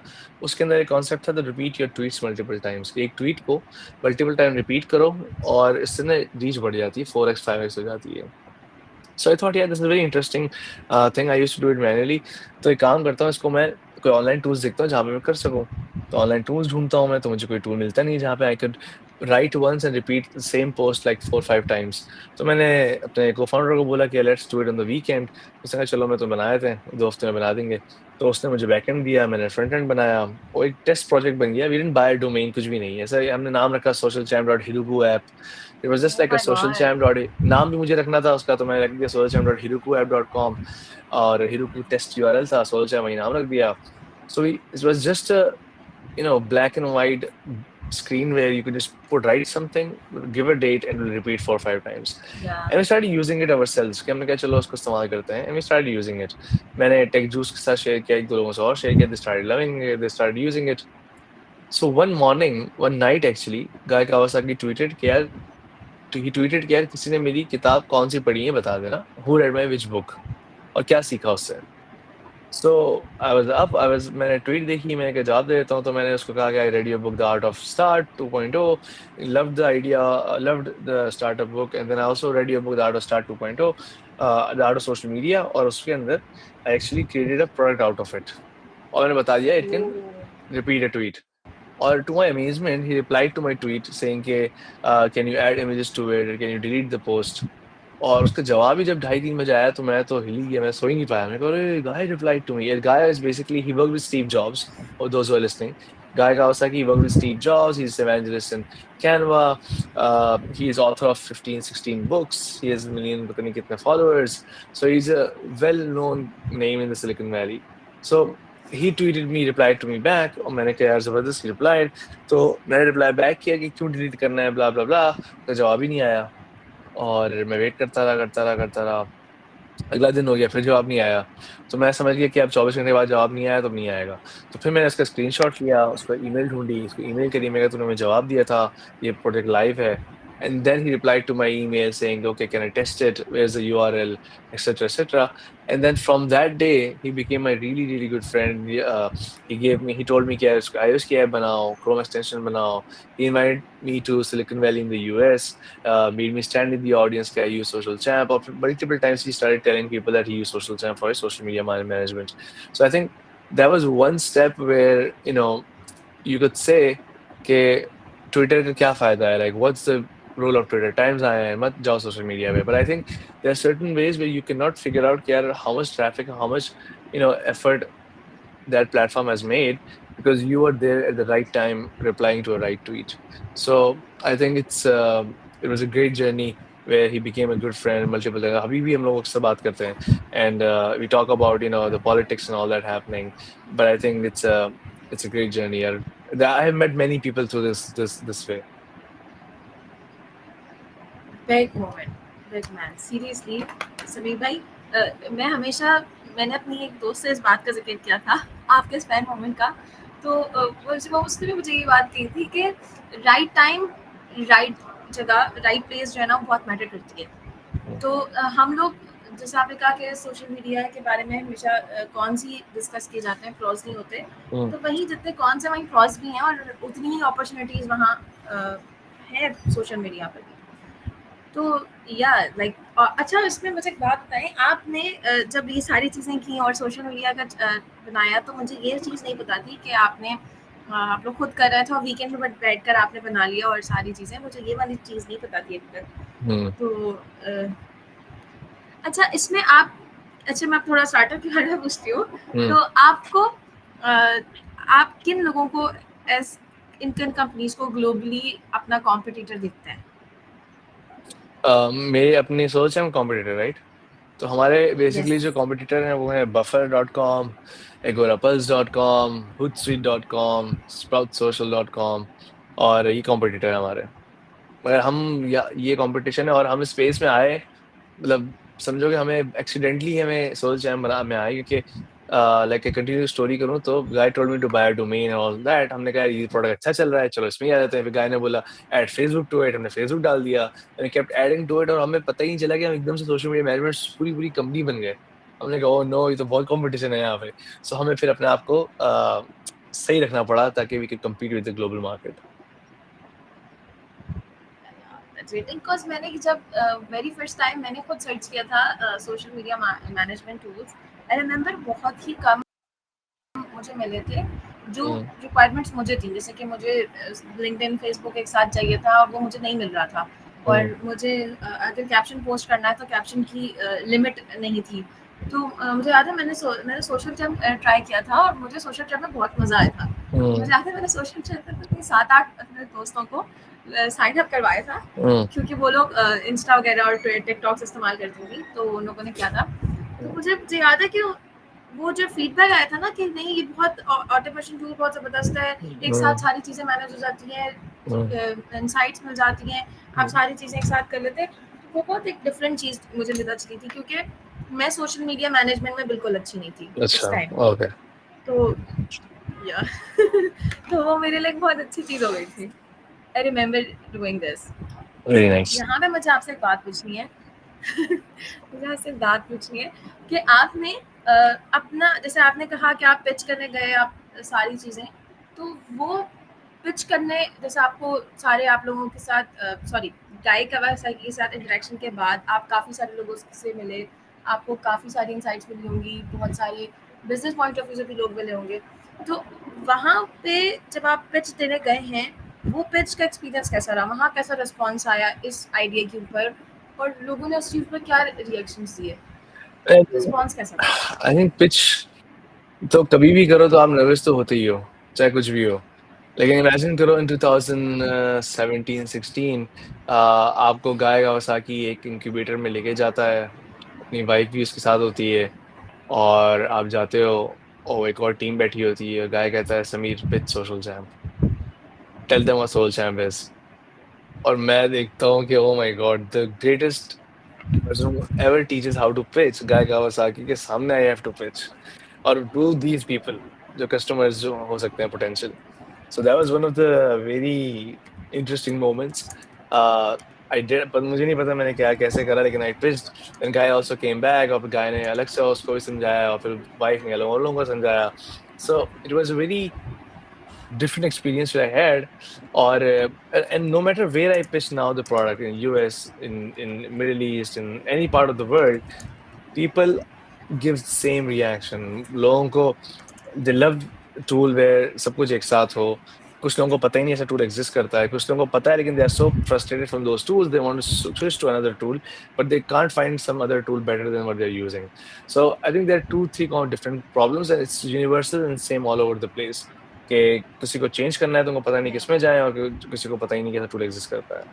उसके अंदर एक कॉन्सेप्ट था, तो repeat your tweets multiple times. एक ट्वीट को मल्टीपल टाइम रिपीट करो और इससे ना रीच बढ़ जाती है, 4x 5x हो जाती है। सो आई थॉट यार this is very interesting thing, I used to do it manually. तो एक काम करता हूँ, इसको मैं कोई ऑनलाइन टूल्स देखता हूँ जहाँ पे मैं कर सकूँ। तो ऑनलाइन टूल्स ढूँढता हूँ मैं, तो मुझे कोई टूल मिलता नहीं है जहाँ पे I could write once and repeat the same post like 4-5 times. तो मैंने अपने को-फाउंडर को बोला कि let's do it on the weekend. उसने कहा चलो मैं तो बना देते हैं, 2 हफ्ते में बना देंगे। तो उसने मुझे बैकएंड दिया, मैंने फ्रंट एंड बनाया। वो एक टेस्ट प्रोजेक्ट बन गया। वी डिडंट बाय डोमेन, कुछ भी नहीं। ऐसा ही हमने नाम रखा socialchamp.heroku app. It was just oh like a my God. socialchamp. नाम भी मुझे रखना था उसका, तो मैंने रख दिया socialchamp.herokuapp.com, और हेरोकू टेस्ट यूआरएल था, socialchamp वही नाम रख दिया। So it was just a, black and white screen where you could just write something, give a date, and we'll repeat 4 or 5 times. या And we started using it ourselves कि हमने कहा चलो उसको इस्तेमाल करते हैं, and we started using it. मैंने टेक जूस के साथ शेयर किया, एक दो लोगों से और शेयर किया, they started loving it, they started using it. So one night actually, Guy Kawasaki tweeted कि यार, किसी ने मेरी किताब कौन सी पढ़ी है बता देना, who read my which book, और क्या सीखा उससे। सो मैंने ट्वीट देखी, मैंने कहा जवाब दे देता हूँ। तो मैंने उसको कहा कि I read your book the art of start 2.0, loved the idea, loved the startup book, and then I also read your book the art of start 2.0, the art of social media. और उसके अंदर I actually created a product out of it, और मैंने बता दिया it can repeat a tweet. और to my amazement he replied to my tweet saying कि can you add images to it, can you delete the post. और उसका जवाब ही जब 2:30-3 बजे आया, तो मैं तो हिल ही गया, मैं सो ही नहीं पाया। मैं कहा अरे गाय रिप्लाइड टू मी। ये Guy is basically he work with Steve Jobs, और those who are listening, Guy Kawasaki he work with Steve Jobs, he is evangelist in Canva, he is author of 15-16 books, he has million पता नहीं कितने followers, so he's a well known name in the Silicon Valley. So he tweeted me, replied to me back, और मैंने कहा यार जबरदस्त replied. तो मैंने रिप्लाई बैक किया कि क्यों डिलीट करना है, ब्ला ब्ला ब्ला। तो जवाब ही नहीं आया, और मैं वेट करता रहा। अगला दिन हो गया, फिर जवाब नहीं आया। तो मैं समझ गया कि अब 24 घंटे बाद जवाब नहीं आया तो अब नहीं आएगा। तो फिर मैंने इसका स्क्रीनशॉट लिया, उसको ईमेल ढूँढी, उसको ईमेल करी, मैं कहा तूने मुझे जवाब दिया था, ये प्रोजेक्ट लाइव है। And then he replied to my email saying, okay, can I test it? Where's the URL, etc., etc. And then from that day, he became my really, really good friend. He told me, कि iOS की app बनाओ, Chrome extension बनाओ. He invited me to Silicon Valley in the US, made me stand in the audience. I use Social Champ. Or multiple times he started telling people that he used Social Champ for his social media management. So I think that was one step where, you could say कि Twitter का क्या फायदा है, like what's the role of Twitter? Times आए हैं, मत जाओ social media पे. But I think there are certain ways where you cannot figure out कि यार how much traffic, how much effort that platform has made because you were there at the right time replying to a right tweet. So I think it was a great journey where he became a good friend multiple times. अभी भी हम लोग उससे बात करते हैं and we talk about the politics and all that happening. But I think it's a great journey. I have met many people through this way. Big moment, big man, seriously Sameer भाई। मैंने अपनी एक दोस्त से इस बात का जिक्र किया था आपके इस फैन मोमेंट का, तो उसने भी मुझे ये बात कही थी कि राइट टाइम, राइट जगह, राइट प्लेस जो है ना वो बहुत मैटर करती है। तो हम लोग, जैसे आपने कहा कि सोशल मीडिया के बारे में हमेशा कौन सी डिस्कस किए जाते हैं, फ्लॉज नहीं होते, तो वहीं जितने कौन से वहीं फ्लॉज भी हैं और उतनी ही अपॉर्चुनिटीज़ वहाँ है सोशल मीडिया पर भी। तो या लाइक अच्छा, इसमें मुझे एक बात बताएं, आपने जब ये सारी चीज़ें की और सोशल मीडिया का बनाया, तो मुझे ये चीज़ नहीं पता थी कि आप लोग खुद कर रहे थे और वीकेंड में बैठ कर आपने बना लिया और सारी चीज़ें, मुझे ये वाली चीज़ नहीं पता थी अभी तक। तो अच्छा, इसमें मैं थोड़ा स्टार्टअप के बारे में पूछती हूँ। तो आपको आप किन लोगों को इन कंपनीज को ग्लोबली अपना कॉम्पिटिटर दिखता है? मेरे अपनी सोच है, हम कॉम्पिटिटर, राइट? तो हमारे बेसिकली Yes. जो कॉम्पिटिटर हैं वो है buffer.com, agorapulse.com, hootsuite.com, sproutsocial.com, और ये कॉम्पिटिटर है हमारे। मगर ये कंपटीशन है और हम इस स्पेस में आए, मतलब समझो कि हमें एक्सीडेंटली हमें सोच चैम बना में आए, क्योंकि लाइक कंटिन्यू स्टोरी करूं तो Guy told me to buy a domain all that. हमने कहा ये प्रोडक्ट अच्छा चल रहा है, चलो इसमें ही आ जाते हैं। फिर गाय ने बोला ऐड फेसबुक टू इट, हमने फेसबुक डाल दिया, केप्ट एडिंग टू इट, और हमें पता ही नहीं चला कि हम एकदम से सोशल मीडिया मैनेजमेंट पूरी पूरी कंपनी बन गए। हमने कहा ओ नो, ये तो बहुत कंपटीशन है यहाँ पे। सो हमें फिर अपने आप को सही रखना पड़ा ताकि we can compete with the global market. Because मैंने जब वेरी फर्स्ट टाइम मैंने खुद सर्च किया था social media management tools, I remember बहुत ही कम मुझे मिले थे जो रिक्वायरमेंट्स मुझे थी। जैसे कि मुझे लिंक्डइन, फेसबुक एक साथ चाहिए था और वो मुझे नहीं मिल रहा था, और मुझे अगर कैप्शन पोस्ट करना है तो कैप्शन की लिमिट नहीं थी। तो मुझे याद है मैंने सोशल जैम ट्राई किया था और मुझे सोशल जैम में बहुत मज़ा आया था। मुझे याद है मैंने सोशल जैम में अपने 7-8 अपने दोस्तों को साइन अप करवाया था, क्योंकि वो लोग इंस्टा वगैरह और टिकटॉक इस्तेमाल करती थी, तो उन लोगों ने किया था। तो मुझे याद है कि वो जो फीडबैक आया था ना कि नहीं ये बहुत ऑटोमेशन टूल बहुत ज़बरदस्त है, एक साथ सारी चीज़ें मैनेज हो जाती हैं, इनसाइट्स मिल जाती हैं, आप सारी चीज़ें एक साथ कर लेते हैं। वो बहुत एक डिफरेंट चीज़ मुझे पता चली थी, क्योंकि मैं सोशल मीडिया मैनेजमेंट में बिल्कुल अच्छी नहीं थी उस टाइम। ओके। तो या तो वो मेरे लिए बहुत अच्छी चीज़ हो गई थी। I remember doing this. Very nice. यहाँ पे मुझे आपसे एक बात पूछनी है मुझे आपसे एक बात पूछनी है कि आपने अपना, जैसे आपने कहा कि आप पिच करने गए, आप सारी चीज़ें, तो वो पिच करने, जैसे आपको सारे आप लोगों के साथ गाय कवासाकी के साथ इंटरेक्शन के बाद आप काफ़ी सारे लोगों से मिले, आपको काफ़ी सारी इंसाइट्स मिली होंगी, बहुत सारे बिजनेस पॉइंट ऑफ व्यू से भी लोग मिले होंगे। तो वहाँ पे जब आप पिच देने गए हैं, वो पिच का एक्सपीरियंस कैसा रहा? वहाँ कैसा रिस्पॉन्स आया इस आइडिया के ऊपर, और लोगों ने उस चीज़ पर क्या रिएक्शंस दिए? रिस्पॉन्स कैसा था? आई थिंक पिच तो कभी भी करो तो आप नर्वस तो होते ही हो, चाहे कुछ भी हो। लेकिन इमेजिन करो इन 2017-16 आपको गाय कावासाकी एक इंक्यूबेटर में लेके जाता है, अपनी वाइफ भी उसके साथ होती है, और आप जाते हो और एक और टीम बैठी होती है, और गाय कहता है Sameer pitch Social Champ, tell them what Social Champ is. और मैं देखता हूँ कि oh my god, the greatest person who ever teaches how to pitch, Guy Kawasaki के सामने I have to pitch, और to these people जो customers जो हो सकते हैं potential. So that was one of the very interesting moments. I did, पर मुझे नहीं पता मैंने क्या कैसे करा, लेकिन I pitched, then Guy also came back, और फिर गाय ने अलग से उसको भी समझाया, और फिर वाइफ ने अलग और लोगों को समझाया। सो it was a very different experience that I had, or and no matter where I pitch now the product in US, in Middle East, in any part of the world, people give same reaction. लोगों को they love tool where सब कुछ एक साथ हो. कुछ लोगों को पता ही नहीं ऐसा टूल एग्जिस्ट करता है, कुछ लोगों को पता है लेकिन they are so frustrated from those tools they want to switch to another tool, but they can't find some other tool better than what they're using. So I think there are 2-3 kind of different problems and it's universal and same all over the place. कि किसी को change करना है तुमको पता नहीं किसमें जाए, और किसी को पता ही नहीं कैसा टूल एग्जिस्ट करता है.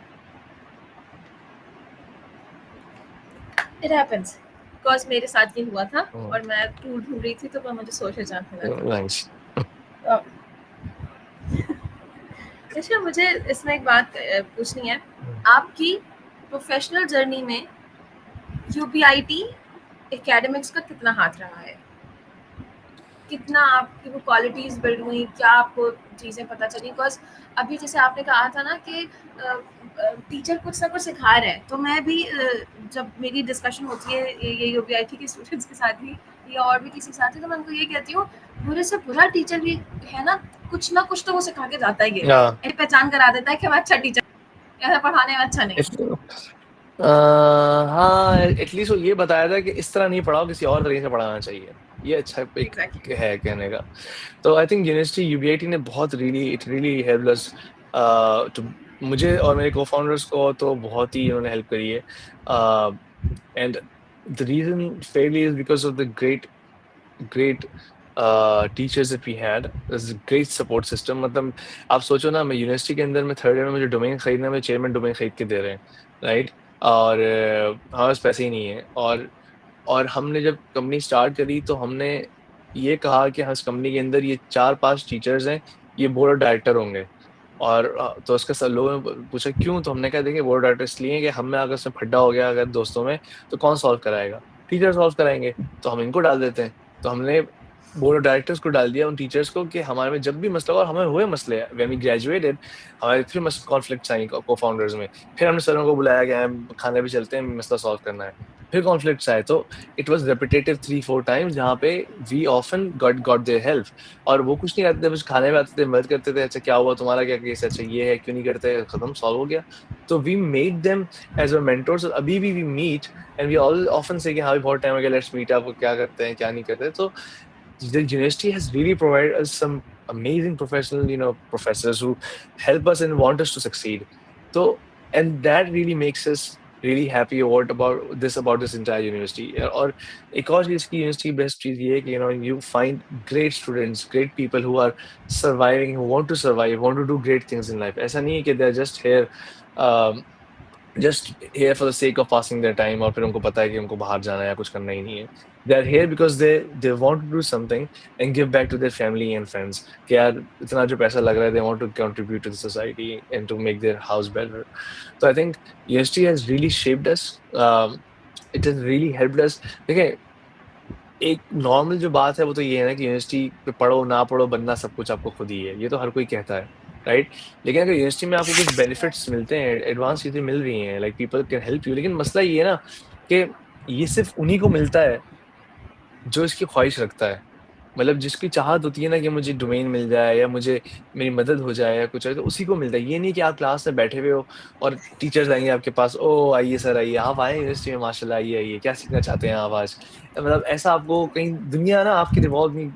It happens. Because मेरे साथ ये हुआ था हम्म. और मैं टूल ढूंढ रही थी तो मैं मुझे सोशल जान मिला. Nice. अच्छा, मुझे इसमें एक बात पूछनी है. आपकी प्रोफेशनल जर्नी में UPIT एकेडमिक्स का कितना हाथ रहा है? कितना आपकी वो क्वालिटीज बिल्ड हुई, क्या आपको चीज़ें पता चली? बिकॉज अभी जैसे आपने कहा था ना कि टीचर कुछ ना कुछ सिखा रहे हैं, तो मैं भी जब मेरी डिस्कशन होती है ये UPIT के स्टूडेंट्स के साथ भी या और भी किसी के साथ, तो मैं उनको ये कहती हूँ, बुरे से बुरा टीचर भी है ना कुछ तो वो सिखा के जाता है, ये पहचान करा देता है कि मैं अच्छा टीचर या पढ़ाने में अच्छा नहीं. हाँ, एटलीस्ट वो ये बताया था कि इस तरह नहीं पढ़ाओ, किसी और तरीके से पढ़ाना चाहिए. ये अच्छा एक है कहने का. तो आई थिंक यूनिवर्सिटी UBIT ने बहुत रियली हेल्प अस, मुझे और मेरे को-फाउंडर्स को तो बहुत ही इन्होंने हेल्प करी है. And the reason fairly is because of the great teachers that we had. This great support system. मतलब आप सोचो ना, मैं यूनिवर्सिटी के अंदर में थर्ड ईयर में मुझे डोमेन खरीदना है, मेरे चेयरमैन डोमेन खरीद के दे रहे हैं, राइट? और हमारे पास पैसे ही नहीं है. और हमने जब कंपनी स्टार्ट करी तो हमने ये कहा कि इस कंपनी के अंदर ये 4-5 टीचर्स हैं, ये बोर्ड ऑफ डायरेक्टर होंगे. और तो उसका सब लोगों ने पूछा क्यों, तो हमने कहा देखिए बोर्ड ऑफ डायरेक्टर इसलिए कि हमें अगर उसमें फड्डा हो गया अगर दोस्तों में, तो कौन सॉल्व कराएगा? टीचर सॉल्व कराएंगे, तो हम इनको डाल देते हैं. तो हमने बोर्ड ऑफ डायरेक्टर्स को डाल दिया, उन टीचर्स को, कि हमारे में जब भी मसला हो, और हमें हुए मसले, व्हेन वी ग्रेजुएटेड हमारे फिर कॉन्फ्लिक्ट्स आई को-फाउंडर्स में. फिर हमने सरों को बुलाया कि हम खाने भी चलते हैं, मसला सॉल्व करना है. फिर कॉन्फ्लिक्ट्स आए, तो इट वाज रेपिटेटिव 3-4 टाइम्स, जहाँ पे we often got their help. और वो कुछ नहीं करते थे, बस खाने में आते थे, मदद करते थे, अच्छा क्या हुआ तुम्हारा, क्या केस है, अच्छा ये है, क्यों नहीं करते, खत्म, सॉल्व हो गया. तो we made them as our mentors. अभी भी we meet and we all often say कि हाँ बहुत टाइम हो गया, लेट्स मीट अप, क्या करते हैं क्या नहीं करते. तो the university has really provided us some amazing professional, professors who help us and want us to succeed. So, and that really makes us really happy about this entire university. और एक और चीज़ की यूनिवर्सिटी बेस्ट चीज़ ये है कि you find great students, great people who are surviving, who want to survive, want to do great things in life. ऐसा नहीं है कि they're just here for the sake of passing their time, और फिर उनको पता है कि उनको बाहर जाना है या कुछ करना ही नहीं है. They are here because they want to do something and give back to their family and friends. कि यार इतना जो पैसा लग रहा है, they want to contribute to the society and to make their house better. So I think university has really shaped us. It has really helped us. देखिए, एक नॉर्मल जो बात है वो तो ये है ना कि यूनिवर्सिटी पे पढ़ो ना पढ़ो, बनना सब कुछ आपको खुद ही है. ये तो हर कोई कहता है, राइट? लेकिन अगर यूनिवर्सिटी में आपको कुछ बेनिफिट्स मिलते हैं, एडवांस चीज़ें मिल रही हैं, like people can help you, लेकिन मसला ये है ना कि ये सिर्फ उन्हीं को मिलता है जो इसकी ख्वाहिश रखता है. मतलब जिसकी चाहत होती है ना कि मुझे डोमेन मिल जाए या मुझे मेरी मदद हो जाए या कुछ है, तो उसी को मिलता है. ये नहीं कि आप क्लास में बैठे हुए हो और टीचर्स आएंगे आपके पास, ओ आइए सर आइए, आप आए यूनिवर्सिटी में, माशाल्लाह आइए, क्या सीखना चाहते हैं आप आज. मतलब ऐसा आपको कहीं दुनिया ना आपकी रिवॉल्व नहीं,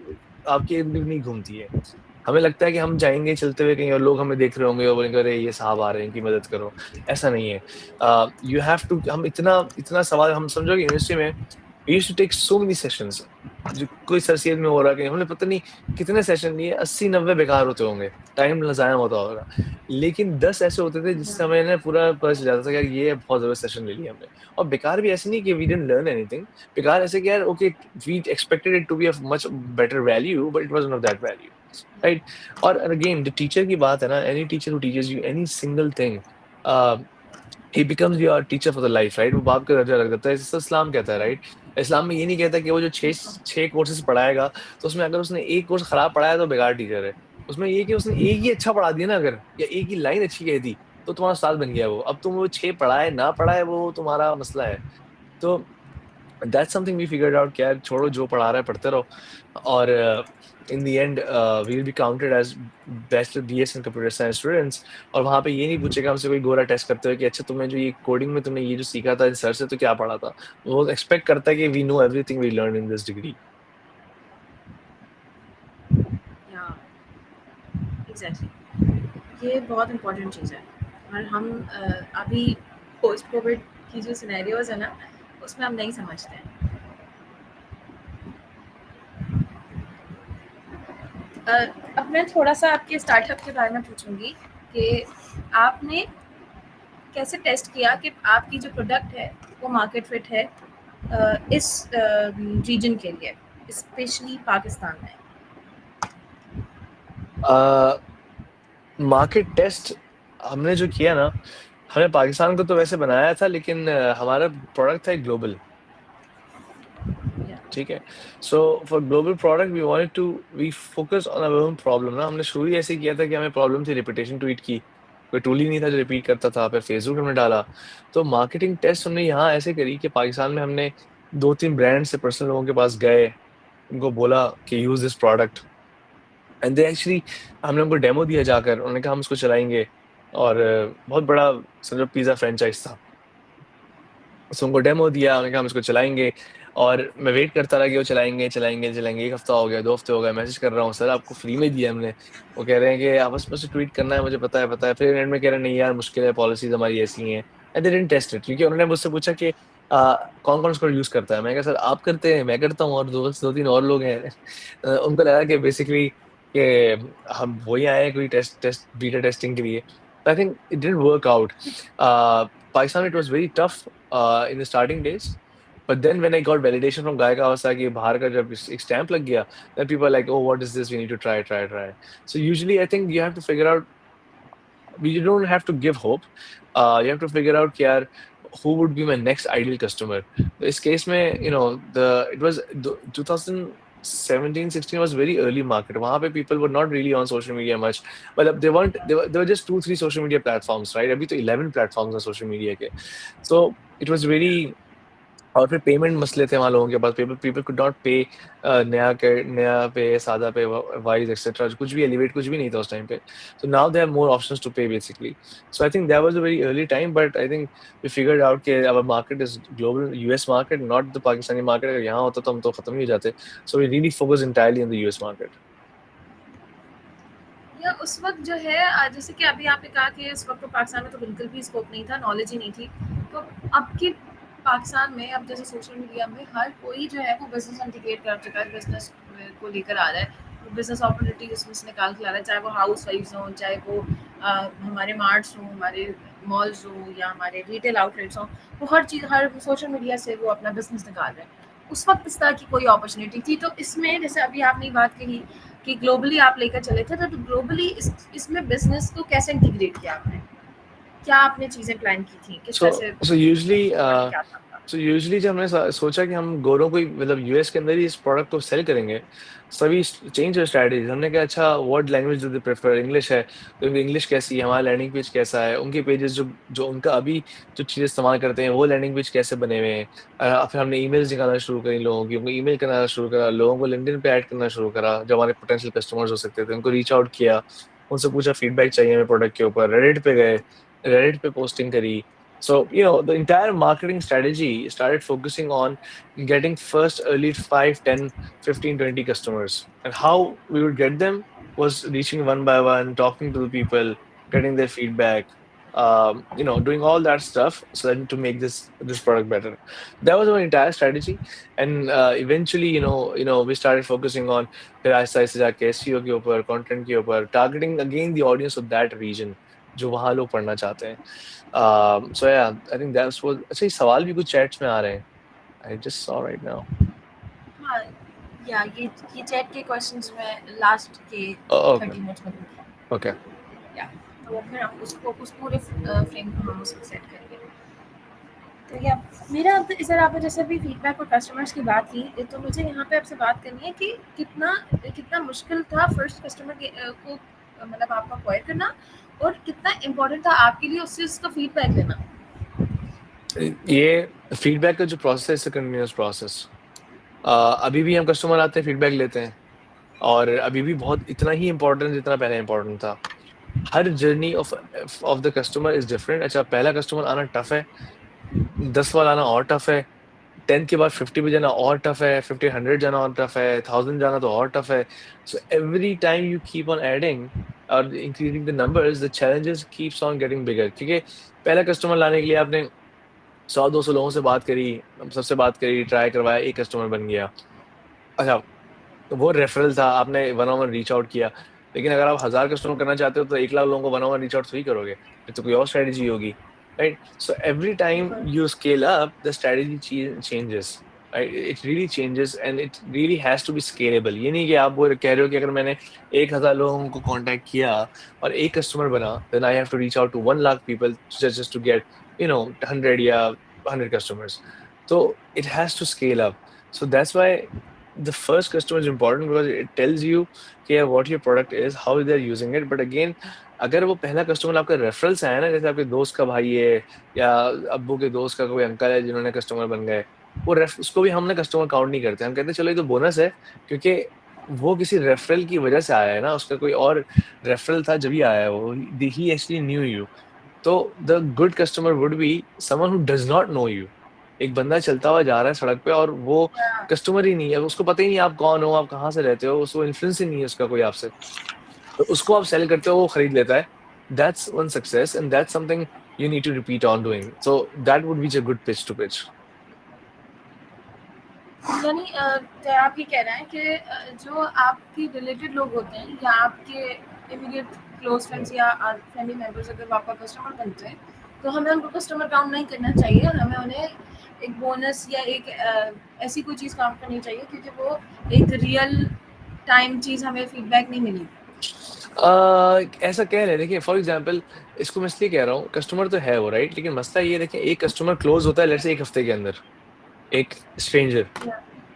आपके इर्द गिर्द नहीं घूमती है. हमें लगता है कि हम जाएंगे चलते हुए कहीं और लोग हमें देख रहे होंगे और बोलेंगे अरे ये साहब आ रहे हैं, इनकी मदद करो. ऐसा नहीं है. यू हैव टू, हम इतना सवाल, हम समझो कि यूनिवर्सिटी में we used to take so many sessions. जो कोई सरसियत में हो रहा है, हमने पता नहीं कितने सेशन लिए, 80-90 बेकार होते होंगे, टाइम ज़ाया होता होगा. लेकिन 10 ऐसे होते थे जिससे हमें पूरा पता चल जाता था कि ये बहुत ज़्यादा सेशन ले लिया हमने. और बेकार भी ऐसे नहीं कि we didn't learn anything. बेकार ऐसे कि यार okay, we expected it to be of much better value, but it wasn't of that value, right? और again, the teacher की बात है ना, any teacher who teaches you any single thing, he becomes your teacher for the life, right? वो बाप का दर्जा रख देता है. जैसे इस्लाम कहता है, राइट? इस्लाम में ये नहीं कहता कि वो जो 6 कोर्सेज पढ़ाएगा, तो उसमें अगर उसने एक कोर्स खराब पढ़ाया तो बेकार टीचर है. उसमें ये कि उसने एक ही अच्छा पढ़ा दिया ना अगर, या एक ही लाइन अच्छी कह दी, तो तुम्हारा उस्ताद बन गया वो। अब तुम वो 6 पढ़ाए ना पढ़ाए वो तुम्हारा मसला है। तो that's something we figured out कि यार छोड़ो, जो पढ़ा रहा है पढ़ते रहो, और in the end we will be counted as best BS in computer science students. और वहाँ पे ये नहीं पूछेगा हमसे कोई गोरा टेस्ट करते हुए कि अच्छा तुम्हें जो ये कोडिंग में तुमने ये जो सीखा था सर से तो क्या पढ़ा था। वो एक्सपेक्ट करता है कि we know everything we learn in this degree. या एग्जैक्टली, ये बहुत इम्पोर्टेंट चीज़ है। और हम अभी पोस्ट कोविड की जो सिनेरियोज है ना, उसमें हम नहीं समझते हैं। अब मैं थोड़ा सा आपके स्टार्टअप के बारे में पूछूंगी कि आपने कैसे टेस्ट किया कि आपकी जो प्रोडक्ट है वो मार्केट फिट है इस रीजन के लिए, स्पेशली पाकिस्तान में। मार्केट टेस्ट हमने जो किया ना, हमने पाकिस्तान को तो वैसे बनाया था, लेकिन हमारा प्रोडक्ट था ग्लोबल। ठीक है, so for global product we focus on our own problem ना। हमने शुरू ही ऐसे किया था कि हमें प्रॉब्लम थी रिपीटेशन ट्वीट की, कोई टूल ही नहीं था जो रिपीट करता था। फिर फेसबुक हमने डाला, तो मार्केटिंग टेस्ट हमने यहाँ ऐसे करी कि पाकिस्तान में हमने 2-3 ब्रांड से पर्सनल लोगों के पास गए, उनको बोला कि use this product, and they actually, हमने उनको डेमो दिया जाकर, उन्होंने कहा हम इसको चलाएंगे। और बहुत बड़ा समझो पिज्जा फ्रेंचाइज था, सो उनको डेमो दिया, उन्होंने कहा हम इसको चलाएंगे। और मैं वेट करता रहा कि वो चलाएंगे चलाएंगे चलाएंगे। 1 हफ्ता हो गया, 2 हफ्ते हो गए, मैसेज कर रहा हूँ सर आपको फ्री में दिया हमने। वो कह रहे हैं कि आपस में से ट्वीट करना है, मुझे पता है पता है। फिर एंड में कह रहे हैं नहीं यार मुश्किल है, पॉलिसीज हमारी ऐसी हैं, and they didn't test it. क्योंकि उन्होंने मुझसे पूछा कि कौन कौन उसको यूज करता है। मैं कहा सर आप करते हैं, मैं करता हूँ, और 2-3 और लोग हैं। उनको लगा कि बेसिकली कि हम वही आए हैं कोई टेस्ट टेस्ट बीटा टेस्टिंग के लिए। आई think it didn't work out. Pakistan it was very tough in the starting days, but then when I got validation from Guy Kawasaki, बाहर का जब एक स्टैंप लग गया, then people are like, oh what is this, we need to try. So usually I think you have to figure out, you don't have to give hope, you have to figure out कि यार who would be my next ideal customer. तो इस case में it was 2017-16 was very early market. वहाँ पे people were not really on social media much, but they were just 2-3 social media platforms, right? अभी तो 11 platforms हैं social media के, so it was very। और फिर पेमेंट मसले थे वहाँ लोगों के पास, पीपल कुड नॉट पे नया पे, सादा पे, वाइज एक्सेट्रा, कुछ भी एलिवेट कुछ भी नहीं था उस टाइम पे। So now they have more options to pay basically. So I think that was a very early time, but I think we figured out कि our market is global, US market, not the Pakistani market. अगर यहाँ होता तो हम तो खत्म ही हो जाते। So we really focus entirely on the US market. या उस वक्त जो है जैसे कि अभी आपने कहा कि उस वक्त तो पाकिस्तान में तो बिल्कुल भी स्कोप नहीं था, नॉलेज ही नहीं थी। तो अब के पाकिस्तान में अब जैसे सोशल मीडिया में हर कोई जो है वो बिजनेस इंटीग्रेट कर चुका है, बिजनेस को लेकर आ रहा है, बिजनेस अपॉर्चुनिटी उसमें से निकाल के ला रहा है, चाहे वो हाउस वाइफ्स हों, चाहे वो हमारे मार्ट्स हों, हमारे मॉल्स हों, या हमारे रिटेल आउटलेट्स हों, वो हर चीज़ हर सोशल मीडिया से वो अपना बिजनेस निकाल रहे हैं। उस वक्त इस तरह की कोई अपॉर्चुनिटी थी, तो इसमें जैसे अभी आपने बात कही कि ग्लोबली आप लेकर चले थे, तो ग्लोबली इसमें बिजनेस को कैसे इंटीग्रेट किया आपने? क्या आपने चीज़ें प्लान की थी? किस तरह से सो यूजुअली क्या था आपका? सो यूजुअली जब हमने सोचा कि हम गोरों को मतलब यूएस के अंदर ही इस प्रोडक्ट को सेल करेंगे, सभी चेंज स्ट्रेटजीज। हमने कहा अच्छा what language do they prefer, English है तो इंग्लिश कैसी है, हमारा लैंडिंग पेज कैसा है, उनके पेजेस जो जो उनका अभी जो चीज़ें इस्तेमाल करते हैं वो लैंडिंग पेज कैसे बने हुए हैं। फिर हमने ईमेल्स निकालना शुरू करी लोगों की, उनको ईमेल करना शुरू करा, लोगों को लिंक्डइन पे ऐड करना शुरू करा जो हमारे पोटेंशियल कस्टमर्स हो सकते थे, उनको रीच आउट किया, उनसे पूछा फीडबैक चाहिए हमें प्रोडक्ट के ऊपर, रेडिट पे गए, रेडिट पे पोस्टिंग करी। So, the entire marketing strategy started focusing on getting first early 5, 10, 15, 20 customers. And how we would get them was reaching one by one, talking to the people, getting their feedback, doing all that stuff so that to make this product better. That was our entire strategy. And eventually, we started focusing on फिर आहिस्ता आहिस्ता जाके SEO के ऊपर, content के ऊपर, targeting again the audience of that region जो वहाँ लोग पढ़ना चाहते हैं। So yeah, I think that's what। अच्छा ये सवाल भी कुछ चैट्स में आ रहे हैं। I just saw right now। हाँ, या ये चैट के क्वेश्चंस में लास्ट के Oh, okay, 30 मिनट्स में दूंगी। okay। या तो फिर हम उसको उस पूरे फ्रेम को हम उसमें सेट करेंगे। तो या मेरा अब इधर आपने जैसे भी फीडबैक और कस्टमर्स की बात की, तो मुझे यहाँ पे आपसे बात करनी है कि कितना कितना मुश्किल था फर्स्ट कस्टमर को मतलब आपको एक्वायर करना, और कितना इम्पोर्टेंट था आपके लिए उससे उसका फीडबैक लेना? ये फीडबैक का जो प्रोसेस है, कंटिन्यूअस प्रोसेस। अभी भी हम कस्टमर आते हैं, फीडबैक लेते हैं, और अभी भी बहुत इतना ही इम्पोर्टेंट जितना पहले इम्पोर्टेंट था। हर journey of the customer is different. अच्छा, पहला कस्टमर आना टफ है, 10 बार आना और टफ है, 10 के बाद 50 पे जाना और टफ है, 50 100 जाना और टफ है, 1000 जाना तो और टफ है। So every time you keep on adding और increasing the numbers, the challenges keeps on getting bigger. क्योंकि पहला कस्टमर लाने के लिए आपने 100-200 लोगों से बात करी, सबसे बात करी, ट्राई करवाया, एक कस्टमर बन गया। अच्छा, वो रेफरल था, आपने one on one reach out किया। लेकिन अगर आप 1000 कस्टमर करना चाहते हो तो 1 लाख लोगों को one on one reach out थोड़ी करोगे, फिर तो कोई और स्ट्रेटजी होगी, राइट? सो एवरी टाइम बिल्कुल। You scale up, the strategy changes, right? It really changes and it really has to be scalable. ये नहीं कि आप वो कह रहे हो कि अगर मैंने 1000 लोगों को कांटेक्ट किया और एक कस्टमर बना, then I have to reach out to 1 lakh people just to get 100 या 100 कस्टमर्स। तो it has to scale up. So that's why the first customer is important, because it tells you कि what your product is, how they're using it. But again, अगर वो पहला customer आपका referral से आया ना, जैसे आपके दोस्त का भाई है या अब्बू के दोस्त का कोई अंकल है जिन्होंने कस्टमर बन गए, वो उसको भी हमने कस्टमर काउंट नहीं करते। हम कहते हैं चलो ये तो बोनस है, क्योंकि वो किसी रेफरल की वजह से आया है ना, उसका कोई और रेफरल था जब ही आया है वो, ही एक्चुअली न्यू यू। तो the good customer would be someone who does not know you. एक बंदा चलता हुआ जा रहा है सड़क पे और वो कस्टमर ही नहीं है, उसको पता ही नहीं आप कौन हो, आप कहाँ से रहते हो, उसको इन्फ्लुएंस ही नहीं है उसका कोई आपसे, तो उसको आप सेल करते हो, वो खरीद लेता है। That's one success and that's something you need to repeat on doing. So that would be a good pitch to pitch. यानी तो आप ये कह रहे हैं कि जो आपके रिलेटेड लोग होते हैं या आपके इमीडिएट क्लोज फ्रेंड्स या फैमिली मेंबर्स अगर वो आपका कस्टमर बनते हैं, तो हमें उनको कस्टमर काउंट नहीं करना चाहिए, हमें उन्हें एक बोनस या एक ऐसी कोई चीज़ काउंट करनी चाहिए, क्योंकि वो एक रियल टाइम चीज़ हमें फीडबैक नहीं मिली। ऐसा कह रहे हैं, देखिए फॉर एग्जांपल, इसको मैं इसलिए कह रहा हूँ, कस्टमर तो है वो, राइट? लेकिन मसला ये देखिए, एक कस्टमर क्लोज होता है लेट्स से 1 हफ्ते के अंदर, एक स्ट्रेंजर।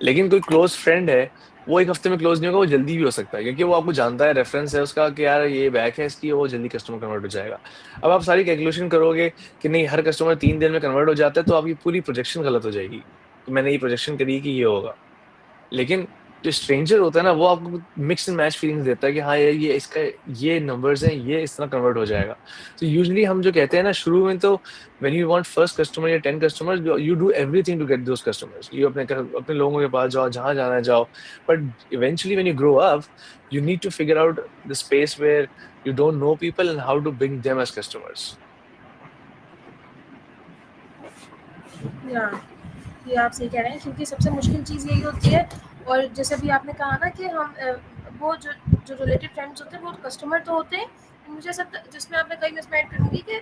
लेकिन कोई क्लोज फ्रेंड है, वो 1 हफ्ते में क्लोज नहीं होगा, वो जल्दी भी हो सकता है, क्योंकि वो आपको जानता है, रेफरेंस है उसका कि यार ये बैक है इसकी, वो जल्दी कस्टमर कन्वर्ट हो जाएगा। अब आप सारी कैलकुलेशन करोगे कि नहीं हर कस्टमर 3 दिन में कन्वर्ट हो जाता है, तो आपकी पूरी प्रोजेक्शन गलत हो जाएगी। तो मैंने ये प्रोजेक्शन करी कि ये होगा। लेकिन जो स्ट्रेंजर होता है ना, वो आपको मिक्स एंड मैच फीलिंग्स देता है कि हाँ यार ये इसका ये नंबर्स हैं, ये इस तरह कन्वर्ट हो जाएगा। तो यूजुअली हम जो कहते हैं ना शुरू में, तो when you want first customer या 10 customers, you do everything to get those customers. You अपने लोगों के पास जाओ, जहाँ जाना है जाओ। But eventually when you grow up, you need to figure out the space where you don't know people and how to bring them as customers. या ये आप सही कह रहे हैं, क्योंकि सबसे मुश्किल चीज़ यही होती है। और जैसे अभी आपने कहा ना कि हम वो जो जो रिलेटेड फ्रेंड्स होते हैं वो कस्टमर तो होते हैं, मुझे ऐसा जिसमें आपने कहीं मैं ऐड करूँगी कि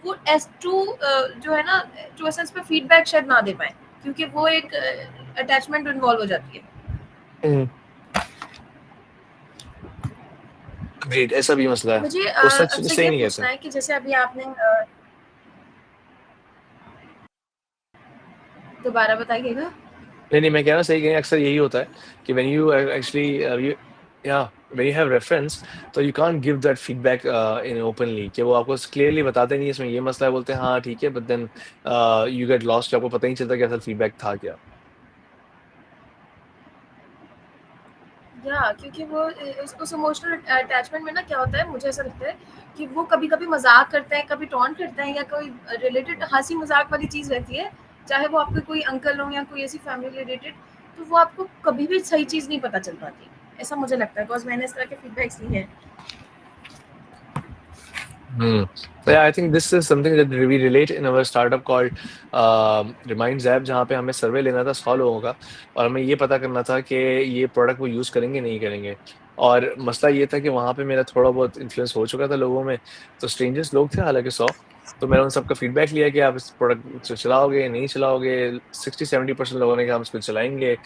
वो एस टू जो है ना टू एसेंस पे फीडबैक शायद ना दे पाए, क्योंकि वो एक अटैचमेंट इन्वॉल्व हो जाती है। ग्रेट, ऐसा भी मसला है, मुझे वो सच आपसे सही ये नहीं पूछना कहते। है कि जैसे अभी आपने दोबारा बताइएगा। नहीं, मैं कह रहा हूँ सही कहें, अक्सर यही होता है कि व्हेन यू एक्चुअली या व्हेन यू हैव रेफरेंस, तो you can't give that feedback in openly, कि वो आपको क्लियरली बताते नहीं है इसमें ये मसला है, बोलते हैं हाँ ठीक है, but then you get lost, आपको पता ही नहीं चलता कि असल फीडबैक था क्या। या क्योंकि वो उस इमोशनल अटैचमेंट में ना क्या होता है, मुझे ऐसा लगता है कि वो कभी-कभी मज़ाक करते हैं, कभी टॉन्ट करते हैं, या कोई रिलेटेड हँसी मज़ाक वाली चीज़ रहती है, चाहे वो आपके कोई अंकल हो या कोई ऐसी फैमिली रिलेटेड, तो वो आपको कभी भी सही चीज़ नहीं पता चल पाती। ऐसा मुझे लगता है, बिकॉज़ मैंने इस तरह के फीडबैक्स लिए हैं। So yeah, I think this is something that we relate in our startup called Reminds app, जहाँ पे हमें सर्वे लेना था 100 लोगों का, और हमें ये पता करना था कि ये प्रोडक्ट वो यूज़ करेंगे नहीं करेंगे। और मसला ये था कि वहाँ पे मेरा थोड़ा बहुत इन्फ्लुएंस हो चुका था लोगों में, तो स्ट्रेंजर्स लोग थे हालांकि 100। तो मैंने उन सबका फीडबैक लिया कि आप इस प्रोडक्ट चलाओगे नहीं चलाओगे। 60-70% लोगों ने कहा हम इसको चलाएंगे,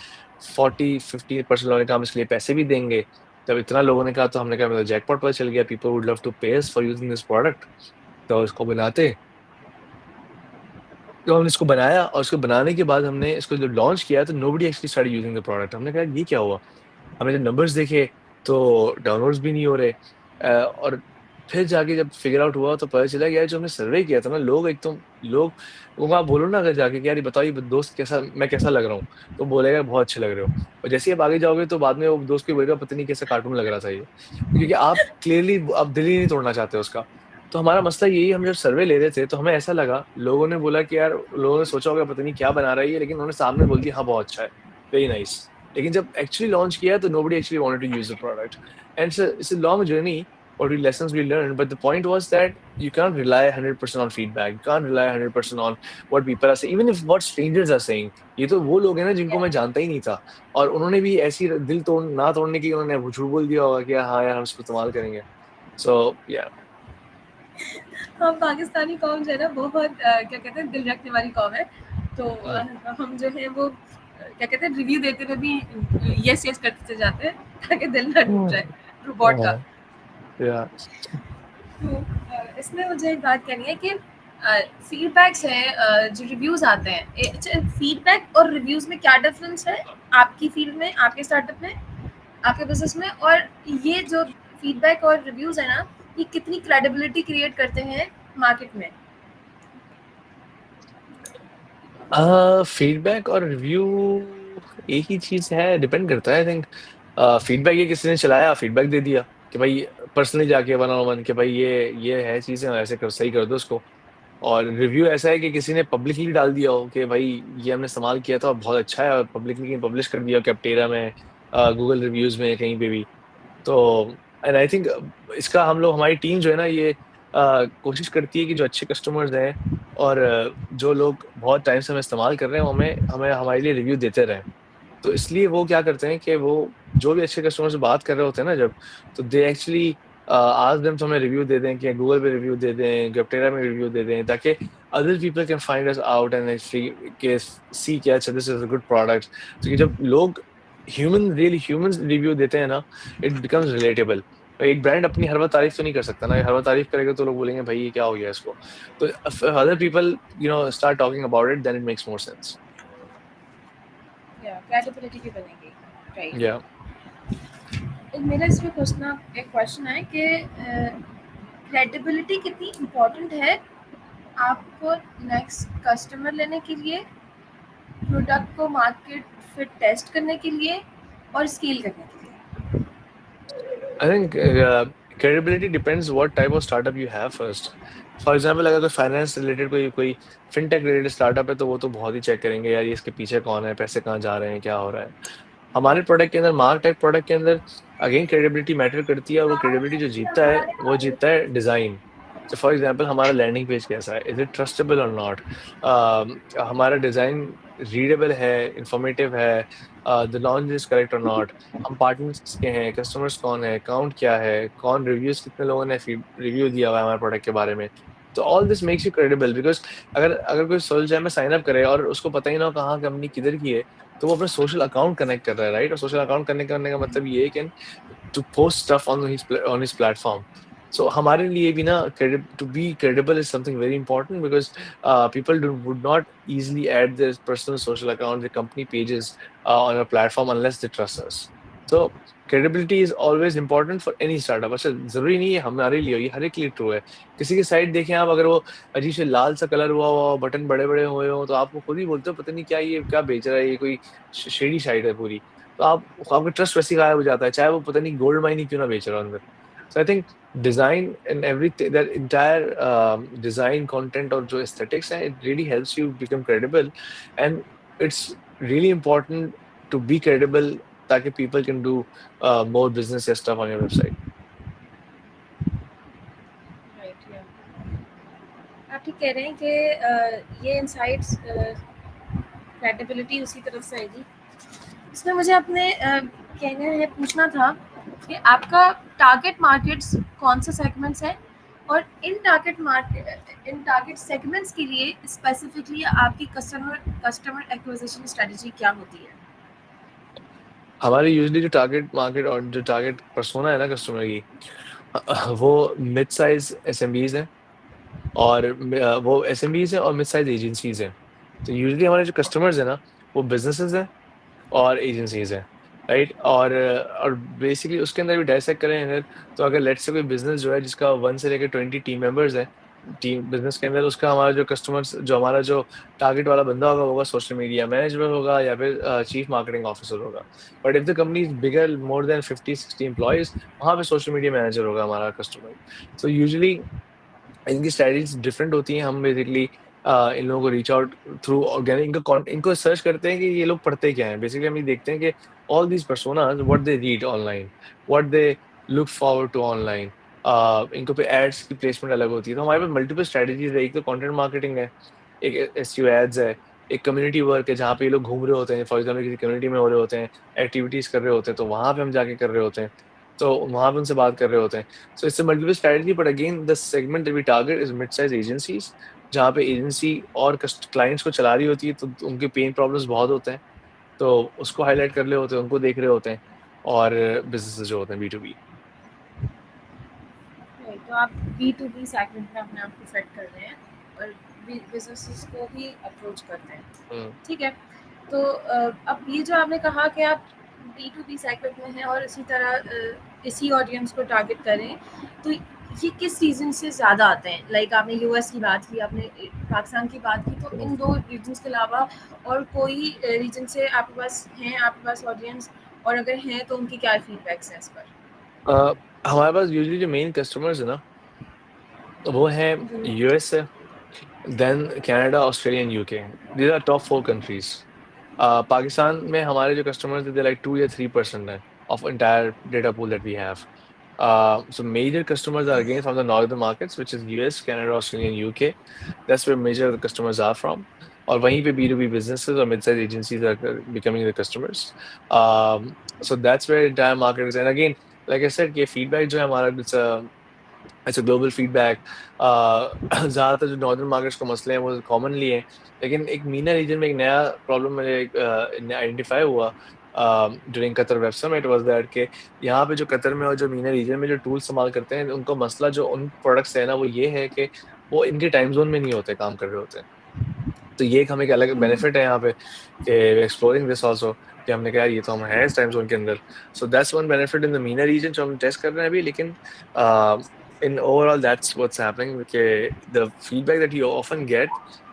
40-50% लोगों ने कहा हम इसके लिए पैसे भी देंगे। जब इतना लोगों ने कहा तो हमने कहा मतलब जैकपॉट पता चल गया, पीपल वुड लव टू पे us for using this product. तो इसको बनाते, तो हमने इसको बनाया, और इसको बनाने के बाद हमने इसको जब लॉन्च किया तो nobody actually started using the product. हमने कहा ये क्या हुआ? हमने जब नंबर्स देखे तो डाउनलोड्स भी नहीं हो रहे, और फिर जाके जब फिगर आउट हुआ तो पता चला कि यार जो हमने सर्वे किया था ना, लोग उनको आप बोलो ना अगर जाके कि यार ये बताओ ये दोस्त कैसा लग रहा हूँ? तो बोलेगा बहुत अच्छे लग रहे हो। और जैसे ही आप आगे जाओगे तो बाद में वो दोस्त को बोलेगा पता नहीं कैसा कार्टून लग रहा था ये। क्योंकि आप क्लियरली आप दिल ही नहीं तोड़ना चाहते उसका। तो हमारा मसला यही, हम जब सर्वे ले रहे थे तो हमें ऐसा लगा, लोगों ने बोला कि यार लोगों ने सोचा होगा पता नहीं क्या बना रहा है ये, लेकिन उन्होंने सामने बोल दिया हाँ बहुत अच्छा है, वेरी नाइस। लेकिन जब एक्चुअली लॉन्च किया तो nobody actually wanted to use the product and it's a long journey or the lessons we learned. But the point was that you can't rely 100% on feedback. You can't rely 100% on what people are saying, even if what strangers are saying. ये तो वो लोग हैं ना जिनको मैं जानता ही नहीं था, और उन्होंने भी ऐसी दिल तोड़ ना तोड़ने की उन्होंने झूठ बोल दिया होगा कि हाँ यार हम इसको इस्तेमाल करेंगे। So yeah. हम पाकिस्तानी कौम जो है ना बहुत क्या कहते हैं दिल रखने वाली कौम है, तो हम जो है वो क्या कहते हैं रिव्यू देते हुए भी यस यस करते जाते हैं ताकि दिल ना टूट जाए रोबोट का। Yeah. तो इसमें मुझे एक बात करनी है कि फीडबैक्स हैं जो रिव्यूज़ आते हैं, फीडबैक और रिव्यूज़ में क्या डिफरेंस है आपकी फील्ड में, आपके स्टार्टअप में, आपके बिजनेस में, और ये जो फीडबैक और रिव्यूज़ है ना ये कितनी क्रेडिबिलिटी क्रिएट करते हैं मार्केट में? फीडबैक और रिव्यू एक ही चीज है, डिपेंड करता है आई थिंक। फीडबैक ये किसी ने चलाया, फीडबैक दे दिया कि भाई पर्सनली जाके 1 on 1 कि भाई ये है चीजें ऐसे कर, सही कर दो उसको। और रिव्यू ऐसा है कि किसी ने पब्लिकली डाल दिया हो कि भाई ये हमने इस्तेमाल किया था और बहुत अच्छा है, और पब्लिकली पब्लिश कर दिया हो कैप्टेरा में, गूगल रिव्यूज में, कहीं पे भी। तो एंड आई थिंक इसका हम लोग, हमारी टीम जो है ना ये कोशिश करती है कि जो अच्छे कस्टमर्स हैं और जो लोग बहुत टाइम से हमें इस्तेमाल कर रहे हैं वो हमें हमें हमारे लिए रिव्यू देते रहें। तो इसलिए वो क्या करते हैं कि वो जो भी अच्छे कस्टमर से बात कर रहे होते हैं ना जब, तो दे एक्चुअली आस्क देम तो हमें रिव्यू दे दें, कि गूगल पे रिव्यू दे दें, गेप्टेरा में रिव्यू दे दें, ताकि other people can find us out and actually के सी कि अच्छा this is a good product. तो कि जब लोग रियली ह्यूमन रिव्यू देते हैं ना, इट बिकम्स रिलेटेबल। एक ब्रांड अपनी हर बार तारीफ तो नहीं कर सकता ना, हर बार तारीफ करेगा तो लोग बोलेंगे भाई ये क्या हो गया इसको। तो other people start talking about it, then it makes more sense. या क्रेडिबिलिटी भी बनेगी, राइट? या मेरा इसमें एक क्वेश्चन है कि क्रेडिबिलिटी कितनी इम्पोर्टेंट है आपको नेक्स्ट कस्टमर लेने के लिए, प्रोडक्ट को मार्केट फिट टेस्ट करने के लिए और स्केल करने के लिए? I think credibility depends what type of startup you have first. For example अगर कोई फाइनेंस रिलेटेड कोई फिनटेक रिलेटेड स्टार्टअप है तो वो तो बहुत ही चेक करेंगे यार ये इसके पीछे कौन है, पैसे कहाँ जा रहे हैं, क्या हो रहा है। हमारे प्रोडक्ट के अंदर, मार्क टाइप प्रोडक्ट के अंदर अगेन क्रेडिबिलिटी मैटर करती है, और वो क्रेडिबिलिटी जो जीतता है वो जीतता है डिज़ाइन। तो फॉर एग्जाम्पल हमारा लैंडिंग पेज कैसा है, इज इट ट्रस्टेबल और नॉट, हमारा डिज़ाइन रीडेबल है, इंफॉर्मेटिव है, द लॉन्च इज करेक्ट और नॉट, हम पार्टनर्स किसके हैं, कस्टमर्स कौन है, अकाउंट क्या है, कौन रिव्यूज, कितने लोगों ने रिव्यू दिया हुआ है हमारे प्रोडक्ट के बारे में। तो all this makes you credible, because अगर अगर कोई सोशल जैम में साइन अप करे और उसको पता ही ना हो कहाँ कंपनी किधर की है, तो वो अपना सोशल अकाउंट कनेक्ट कर रहा है, राइट। और सोशल अकाउंट कनेक्ट करने का मतलब ये है कि to post stuff on his platform. So हमारे लिए भी ना to be credible is something very important, because people would not easily add their personal social account, their company pages on a platform unless they trust us. So credibility is always important for any startup. अच्छा जरूरी नहीं है हमारे लिए, ये हर एक लिए true है। किसी की साइट देखें आप, अगर वो अजीब से लाल सा कलर हुआ हुआ, बटन बड़े बड़े हुए हो, तो आपको खुद ही बोलते हो पता नहीं क्या ये क्या बेच रहा है, ये कोई शेडी साइट है पूरी। तो आपका ट्रस्ट वैसे गायब हो जाता है, चाहे वो पता नहीं गोल्ड माइन ही क्यों ना बेच रहा हो अंदर। So I think design and everything, that entire design content और जो aesthetics है, it really helps you become credible, and it's really important to be credible ताकि people can do more business या stuff on your website. Right, या आप ठीक कह रहे हैं कि ये इनसाइट्स क्रेडिबिलिटी उसी तरफ से आएगी। इसमें मुझे अपने कहना है, पूछना था कि आपका टारगेट मार्केट्स कौन से सेगमेंट्स हैं, और इन टारगेट सेगमेंट्स के लिए स्पेसिफिकली आपकी कस्टमर एक्विजिशन स्ट्रेटजी क्या होती है? हमारे यूजली जो टारगेट मार्केट और जो टारगेट पर्सोना है ना कस्टमर की, वो मिड साइज एसएमबीज हैं, और वो एसएमबीज हैं और मिड साइज एजेंसीज हैं। तो यूजली हमारे जो कस्टमर्स हैं ना वो बिजनेसेस हैं और एजेंसीज हैं। राइट? और बेसिकली उसके अंदर भी डाइसेक्ट करें अगर, तो अगर लेट्स से कोई बिज़नेस जो है जिसका 1 से लेकर 20 टीम मेंबर्स हैं, टीम बिज़नेस के अंदर उसका हमारा जो कस्टमर्स जो हमारा जो टारगेट वाला बंदा होगा, वो होगा सोशल मीडिया मैनेजर होगा या फिर चीफ मार्केटिंग ऑफिसर होगा। But if the company is bigger more than 50-60 employees, वहाँ पे सोशल मीडिया मैनेजर होगा हमारा कस्टमर। सो यूजुअली इनकी स्ट्रैटेजीज़ डिफरेंट होती हैं। हम बेसिकली इन लोगों को रीच आउट थ्रू ऑर्गेनिक इनको सर्च करते हैं कि ये लोग पढ़ते क्या हैं। बेसिकली हम ये देखते हैं कि all these personas what they read online, what they look forward to online. इनको पे एड्स की प्लेसमेंट अलग होती है। तो हमारे पास मल्टीपल स्ट्रैटेजीज़ है। एक तो कंटेंट मार्केटिंग है, एक एसईओ एड्स है, एक कम्युनिटी वर्क है जहाँ पे ये लोग घूम रहे होते हैं। फॉर एग्ज़ाम्पल किसी कम्युनिटी में हो रहे होते हैं, एक्टिविटीज़ कर रहे होते हैं, तो वहाँ पे हम जाके कर रहे होते हैं। तो वहाँ पे उनसे बात कर रहे होते हैं। So it's a multiple strategy, but again, the segment that we target is mid-size agencies, जहाँ पे एजेंसी और क्लाइंट्स को चला रही होती है, तो उनके पेन प्रॉब्लम्स बहुत होते हैं, तो उसको हाईलाइट कर रहे होते हैं, उनको देख रहे होते हैं, और बिजनेसेस जो होते हैं B2B। राइट, तो आप B2B सेगमेंट में अपने आप को फिट कर रहे हैं और बिजनेसेस को ही अप्रोच करते हैं। हम्म। ठीक है, तो अब ये जो आपने कहा कि आप B2B सेगमेंट में हैं और इसी तरह इसी ऑडियंस को टारगेट करें, तो ये किस रीजन से ज़्यादा आते हैं? लाइक आपने यूएस की बात की, आपने पाकिस्तान की बात की, तो इन दो रीजन्स के अलावा और कोई रीजन से आपके पास ऑडियंस, और अगर हैं तो उनकी क्या फीडबैक्स हैं इस पर? हमारे पास यूजुअली जो मेन कस्टमर्स है ना, वो है जी। यूएस है, then Canada, Australia and UK. These are top 4 countries. Pakistan में हमारे जो कस्टमर्स हैं, दे लाइक 2 या 3% है of entire data pool that we have. So major customers are again from the northern markets, which is US, Canada, Australia, and UK. That's where major the customers are from. और वहीं पे B2B businesses और mid-sized agencies are becoming the customers. So that's where entire market is. And again, like I said, ये feedback जो है हमारा, it's a global feedback. ज़्यादातर जो नॉर्दर्न मार्केट्स को मसले हैं वो कॉमनली हैं, लेकिन एक मीना रीजन में एक नया प्रॉब्लम मुझे आइडेंटिफाई हुआ during Qatar web summit, was that कि यहाँ पे जो कतर में और जो मीना रीजन में जो टूल इस्तेमाल करते हैं, उनको मसला जो उन प्रोडक्ट्स है ना, वो ये है कि वो इनके टाइम जोन में नहीं होते, काम कर रहे होते हैं। तो ये एक हमें एक अलग बेनिफिट है यहाँ पे कि एक्सप्लोरिंग दिस आल्सो, कि हमने कहा ये तो हम हैं इस टाइम जोन के अंदर। So that's one benefit in the MENA region जो हम टेस्ट कर रहे हैं अभी। लेकिन in overall, that's what's happening. Okay, the feedback that you often get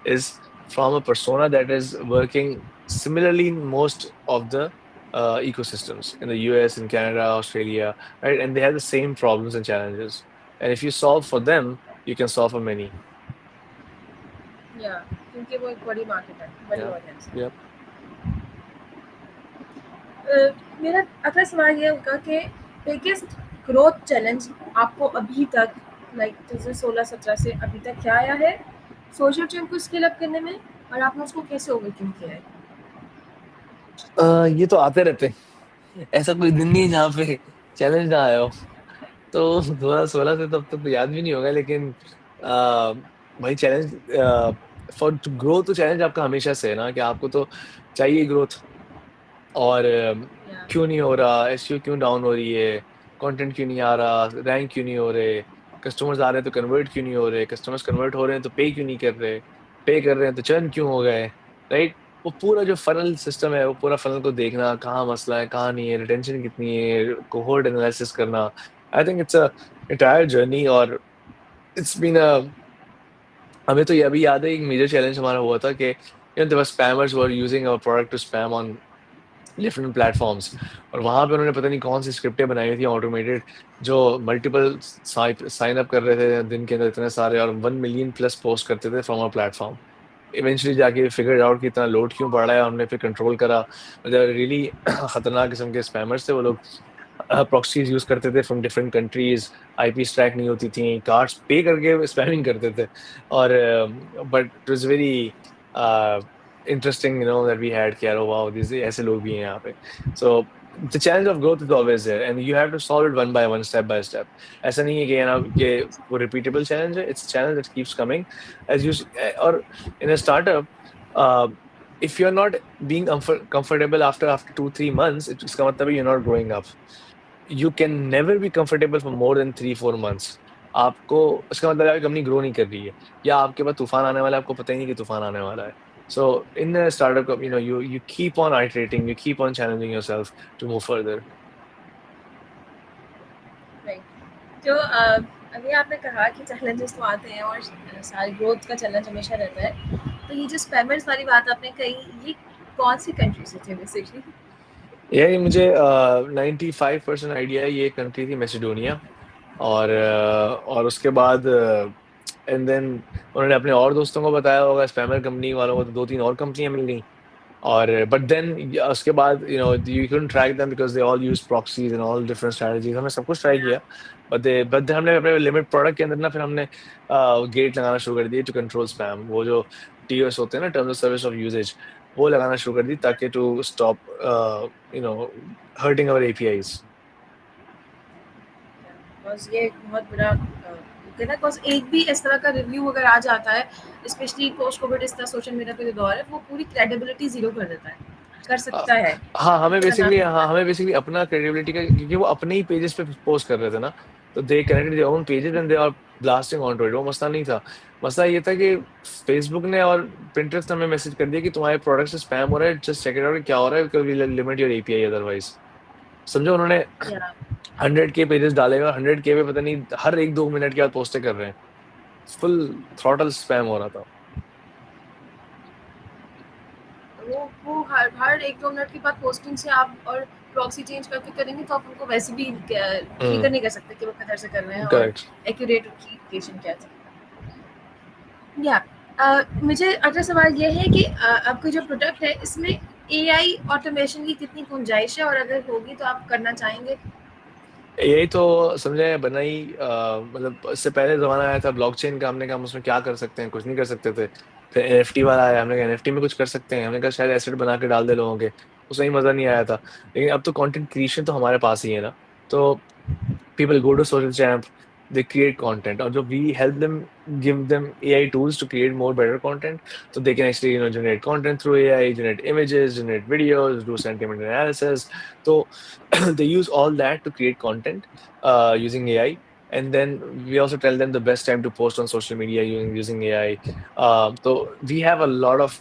is from a persona that is working similarly in most of the ecosystems in the US, in Canada, Australia, right? And they have the same problems and challenges. And if you solve for them, you can solve for many. या क्योंकि वो एक बड़ी market है, बड़ी Yeah. Audience है। Yep. मेरा अगला सवाल ये होगा कि बिगेस्ट ग्रोथ चैलेंज आपको अभी तक, लाइक 2016-17 से अभी तक क्या आया है सोशल चेन को स्केल अप करने में, और आपने उसको कैसे ओवरकम किया है? ये तो आते रहते हैं। ऐसा कोई दिन नहीं है जहाँ पे चैलेंज ना आया हो। तो 2016 से तब तक तो याद भी नहीं होगा, लेकिन भाई चैलेंज फॉर टू ग्रो, तो चैलेंज आपका हमेशा से है ना कि आपको तो चाहिए ग्रोथ। और या क्यों नहीं हो रहा, एसईओ क्यों डाउन हो रही है, कंटेंट क्यों नहीं आ रहा, रैंक क्यों नहीं हो रहे, कस्टमर्स आ रहे हैं तो कन्वर्ट क्यों नहीं हो रहे, कस्टमर्स कन्वर्ट हो रहे हैं तो पे क्यों नहीं कर रहे, पे कर रहे हैं तो चर्न क्यों हो गए, राइट? वो पूरा जो फनल सिस्टम है, वो पूरा फनल को देखना, कहाँ मसला है, कहाँ नहीं है, रिटेंशन कितनी है, कोहोर्ट एनालिसिस करना। आई think it's a entire journey, और इट्स बीन अ हमें तो ये अभी याद है, एक मेजर चैलेंज हमारा हुआ था कि there were spammers were using our product to spam on different platforms. और वहां पे उन्होंने पता नहीं कौन सी स्क्रिप्टें बनाई हुई थी ऑटोमेटेड, जो मल्टीपल साइन अप कर रहे थे दिन के अंदर इतने सारे, और 1 मिलियन प्लस पोस्ट करते थे फ्रॉम अ प्लेटफॉर्म। इवेंचुअली जाके फिगर आउट कि इतना लोड क्यों बढ़ रहा है, हमने फिर कंट्रोल करा। रियली खतरनाक किस्म के स्पैमर्स थे वो लोग। प्रॉक्सीज यूज करते थे from different countries, eyepiece track नहीं होती थी, कार्ड्स पे करके स्पैमिंग करते थे। और but it was very interesting, that we had कि यार वाओ, दिस ऐसे लोग भी हैं यहाँ पे। So the challenge of growth is always there and you have to solve it one by one, step by step. ऐसा नहीं है कि कि वो रिपीटेबल चैलेंज है, it's challenge that keeps coming as you. और in a startup, if you're not being comfortable after 2-3 months, इसका मतलब है you're not growing up. You can never be comfortable for more than 3-4 months. आपको इसका मतलब है company grow नहीं कर रही है, या आपके पास तूफान आने वाला है, आपको पता ही नहीं कि तूफान आने वाला है। So in the startup, you keep on iterating, you keep on challenging yourself to move further. Right. तो अभी आपने कहा कि चैलेंजेस तो आते हैं और सारी ग्रोथ का चैलेंज हमेशा रहता है, तो ये जो स्पैमर्स वाली बात आपने कही, ये कौन सी कंट्री से थे बेसिकली? ये मुझे 95% आइडिया है, ये कंट्री थी मैसेडोनिया। और उसके बाद एंड देन उन्होंने अपने और दोस्तों को बताया होगा, स्पैमर कंपनी वालों को तो 2-3 और कंपनियां मिल गई। और बट देन उसके बाद you can track them because they all use proxies and all different strategies. हमने सब कुछ ट्राई किया, बट हमने अपने लिमिट प्रोडक्ट के अंदर ना फिर हमने गेट लगाना शुरू कर दिए टू कंट्रोल स्पैम। वो जो टीओएस होते हैं ना, terms of service of usage, वो लगाना शुरू कर दी ताकि to stop hurting our APIs. Because ये एक बहुत बड़ा कहना है, बिकॉज एक भी इस तरह का रिव्यू अगर आ जाता है, स्पेशली पोस्ट कोविड इस तरह सोशल मीडिया पे जो दौर है, वो पूरी क्रेडिबिलिटी जीरो कर देता है, कर सकता है। हाँ इतना हमें बेसिकली अपना क्रेडिबिलिटी का, क्योंकि वो अपने ही पेजेस पे पोस्ट कर रहे थे ना, तो they connected their own pages and they are blasting on to it. वो मसला नहीं था। मसला ये था कि फेसबुक ने और पिंटरेस्ट ने हमें मैसेज कर दिया कि तुम्हारे प्रोडक्ट से स्पैम हो रहा है, जस्ट चेक इट आउट क्या हो रहा है, because we will limit your API otherwise. समझो उन्होंने या 100K पेजेस डाले हुए और 100K पे पता नहीं हर 1-2 मिनट के बाद पोस्टें कर रहे हैं। फुल थ्रॉटल स्पैम हो रहा था। वो हर 1-2 मिनट के बाद पोस्टिंग से आप और प्रॉक्सी चेंज करके करेंगे, तो आप उनको वैसे भी फिगर नहीं कर सकते कि वो किधर से कर रहे हैं और करेक्ट। एक्यूरेट उनकी लोकेशन क्या है। या मुझे अगला सवाल ये है कि आपका जो प्रोडक्ट है, इसमें एआई ऑटोमेशन की कितनी गुंजाइश है, और अगर होगी तो आप करना चाहेंगे? यही तो समझे बनाई, मतलब इससे पहले जमाना आया था ब्लॉकचेन का, हमने कहा हम उसमें क्या कर सकते हैं, कुछ नहीं कर सकते थे। फिर एनएफटी वाला आया, हमने कहा एनएफटी में कुछ कर सकते हैं, हमने कहा शायद एसेट बना के डाल दे लोगों के, उसमें ही मजा नहीं आया था। लेकिन अब तो कंटेंट क्रिएशन तो हमारे पास ही है ना, तो people go to social champ, they create content, or we help them, give them AI tools to create more better content, so they can actually generate content through AI, generate images, generate videos, do sentiment analysis. So they use all that to create content using AI. And then we also tell them the best time to post on social media using AI. So we have a lot of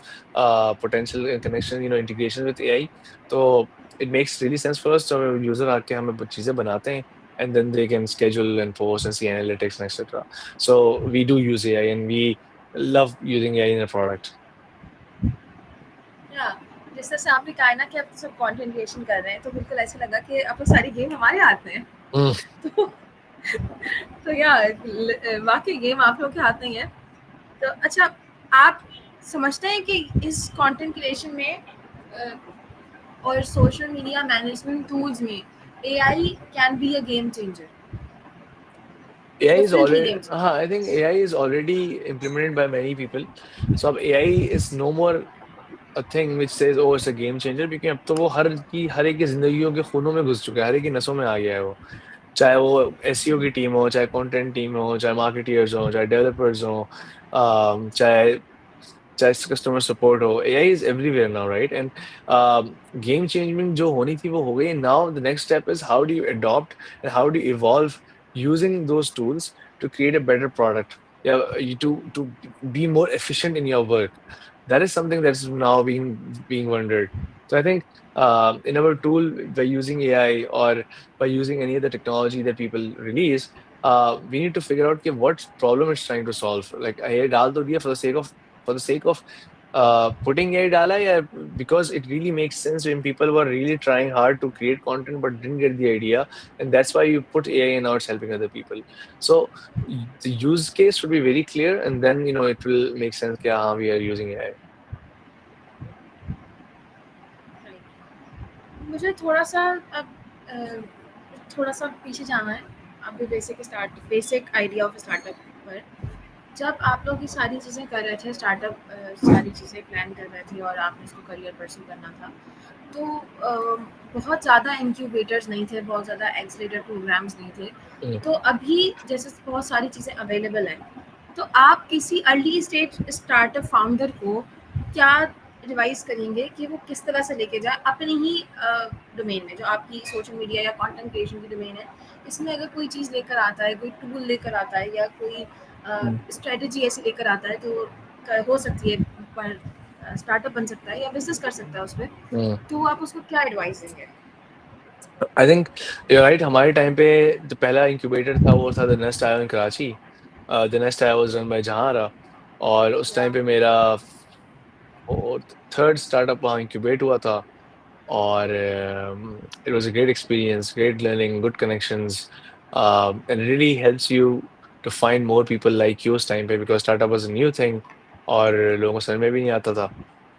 potential and connection, integration with AI. So it makes really sense for us. So user आके हमें चीजें बनाते हैं, and then they can schedule and post and see analytics and etc. So we do use AI and we love using AI in a product. या जिस तरह से आपने कहा ना कि आप सब कंटेंट क्रिएशन कर रहे हैं, तो बिल्कुल ऐसा लगा कि अब तो सारी गेम हमारे हाथ में है। Mm. तो तो या वाकई गेम आप लोग के हाथ में ही है। तो अच्छा, आप समझते हैं कि इस कंटेंट क्रिएशन में और सोशल मीडिया मैनेजमेंट टूल्स में AI can be a game changer, AI is definitely already, game changer? I think AI is already implemented by many people. So अब AI is no more a thing which says oh it's a game changer, क्योंकि अब तो वो हर एक की जिंदगियों के खूनों में घुस चुका है, हर एक की नसों में आ गया है वो। चाहे वो एसईओ की टीम हो, चाहे कंटेंट टीम हो, चाहे मार्केटियर्स हो, चाहे डेवलपर्स हो, चाहे चाहे कस्टमर सपोर्ट हो, AI is everywhere now, right? End game changing जो होनी थी वो हो गई। Now the next step is how do you adopt and how do evolve using those tools to create a better product, yeah, to be more efficient in your work. That is something that's now being wondered. So I think in our tool, by using AI or by using any other technology that people release, we need to figure out what problem it's trying to solve. Like AI डाल तो दिया for the sake of putting AI डाला, या because it really makes sense when people were really trying hard to create content but didn't get the idea, and that's why you put AI and now it's helping other people. So the use case should be very clear, and then it will make sense कि हाँ we are using AI. मुझे थोड़ा सा अब थोड़ा सा पीछे जाना है, अभी बेसिक आइडिया ऑफ स्टार्टअप पर। जब आप लोग ये सारी चीज़ें कर रहे थे, स्टार्टअप सारी चीज़ें प्लान कर रहे थे और आपने इसको करियर परस्यू करना था, तो बहुत ज़्यादा इंक्यूबेटर्स नहीं थे, बहुत ज़्यादा एक्सीलरेटर प्रोग्राम्स नहीं थे। Mm. तो अभी जैसे बहुत सारी चीज़ें अवेलेबल हैं, तो आप किसी अर्ली स्टेज स्टार्टअप फाउंडर को क्या एडवाइस करेंगे कि वो किस तरह से लेके जाए अपनी ही डोमेन में, जो आपकी सोशल मीडिया या कंटेंट क्रिएशन की डोमेन है, इसमें अगर कोई चीज़ लेकर आता है, कोई टूल लेकर आता है या कोई Mm. स्ट्रेटजी ऐसी लेकर आता है, तो हो सकती है पर स्टार्टअप बन सकता है या बिजनेस कर सकता है उस पे, हम्म तो आप उसको क्या एडवाइस देंगे? I think you right. हमारे टाइम पे जो पहला इंक्यूबेटर था वो था द नेस्ट आयो इन कराची। द नेस्ट आयो वाज रन बाय जहारा, और उस टाइम या पे मेरा फोर्थ थर्ड स्टार्टअप वहाँ इंक्यूबेट हुआ था। और it was a great experience, great learning, good connections, and it really helps you to find more people like you उस time पे, because startup was a new thing और लोगों को समझ में भी नहीं आता था.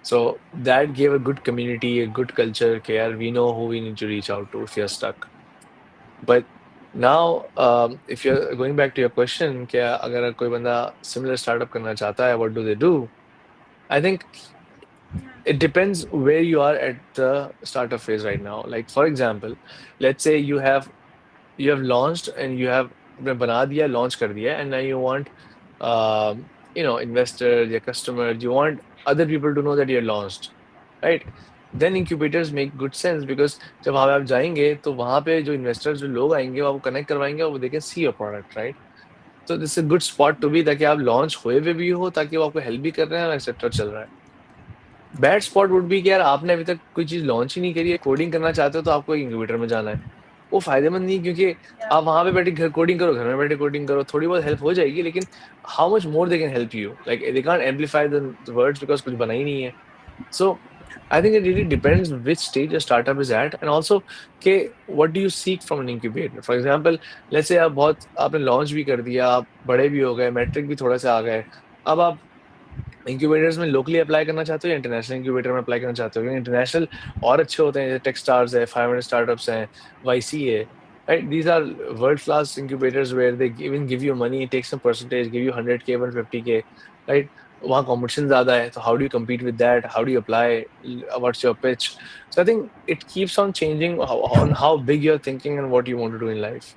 So that gave a good community, a good culture कि यार we know who we need to reach out to if you're stuck. But now if you're going back to your question क्या अगर कोई बंदा similar startup करना चाहता है, what do they do? I think it depends where you are at the startup phase right now. Like for example, let's say you have launched and you have आपने बना दिया, launch कर दिया, and now you want investors, your customers, you want other people to know that you're launched, right? Then incubators make good sense because जब वहाँ पे आप जाएंगे तो वहाँ पे जो investors जो लोग आएंगे वो आपको connect करवाएंगे और they can see your product, right? So this is a good spot to be ताकि आप launch हुए हुए भी हो, ताकि वो आपको help भी कर रहे हैं और etc चल रहा है. बैड स्पॉट वुड बी कि यार आपने अभी तक कोई चीज़ लॉन्च ही नहीं करी है, कोडिंग करना चाहते हो तो आपको एक इंक्यूबेटर में जाना है। वो फ़ायदेमंद नहीं है, क्योंकि या आप वहाँ पे बैठे घर कोडिंग करो, घर में बैठे कोडिंग करो, थोड़ी बहुत हेल्प हो जाएगी, लेकिन how much more they can help you? Like they can't amplify the words because कुछ बना ही नहीं है। So I think it really depends which stage your startup is at, and also के what do you seek from an incubator? For example, let's say आप बहुत आपने launch भी कर दिया, आप बड़े भी हो गए, मैट्रिक भी थोड़ा-सा आ गए। अब आप इंक्यूबेटर्स में लोकली अप्लाई करना चाहते हो या इंटरनेशनल इंक्यूबेटर में अप्लाई करना चाहते हो? क्योंकि इंटरनेशनल और अच्छे होते हैं, जैसे टेक्स्टार्स है, 500 स्टार्टअप्स हैं, वाईसी है, right? These are world class incubators where they even give you money, take some percentage, give you 100K 150K, right? वहाँ कॉम्पिटिशन ज्यादा है, तो how do you compete with that? How do you apply? What's your pitch? So I think it keeps on changing on how big you're thinking and what you want to do in life.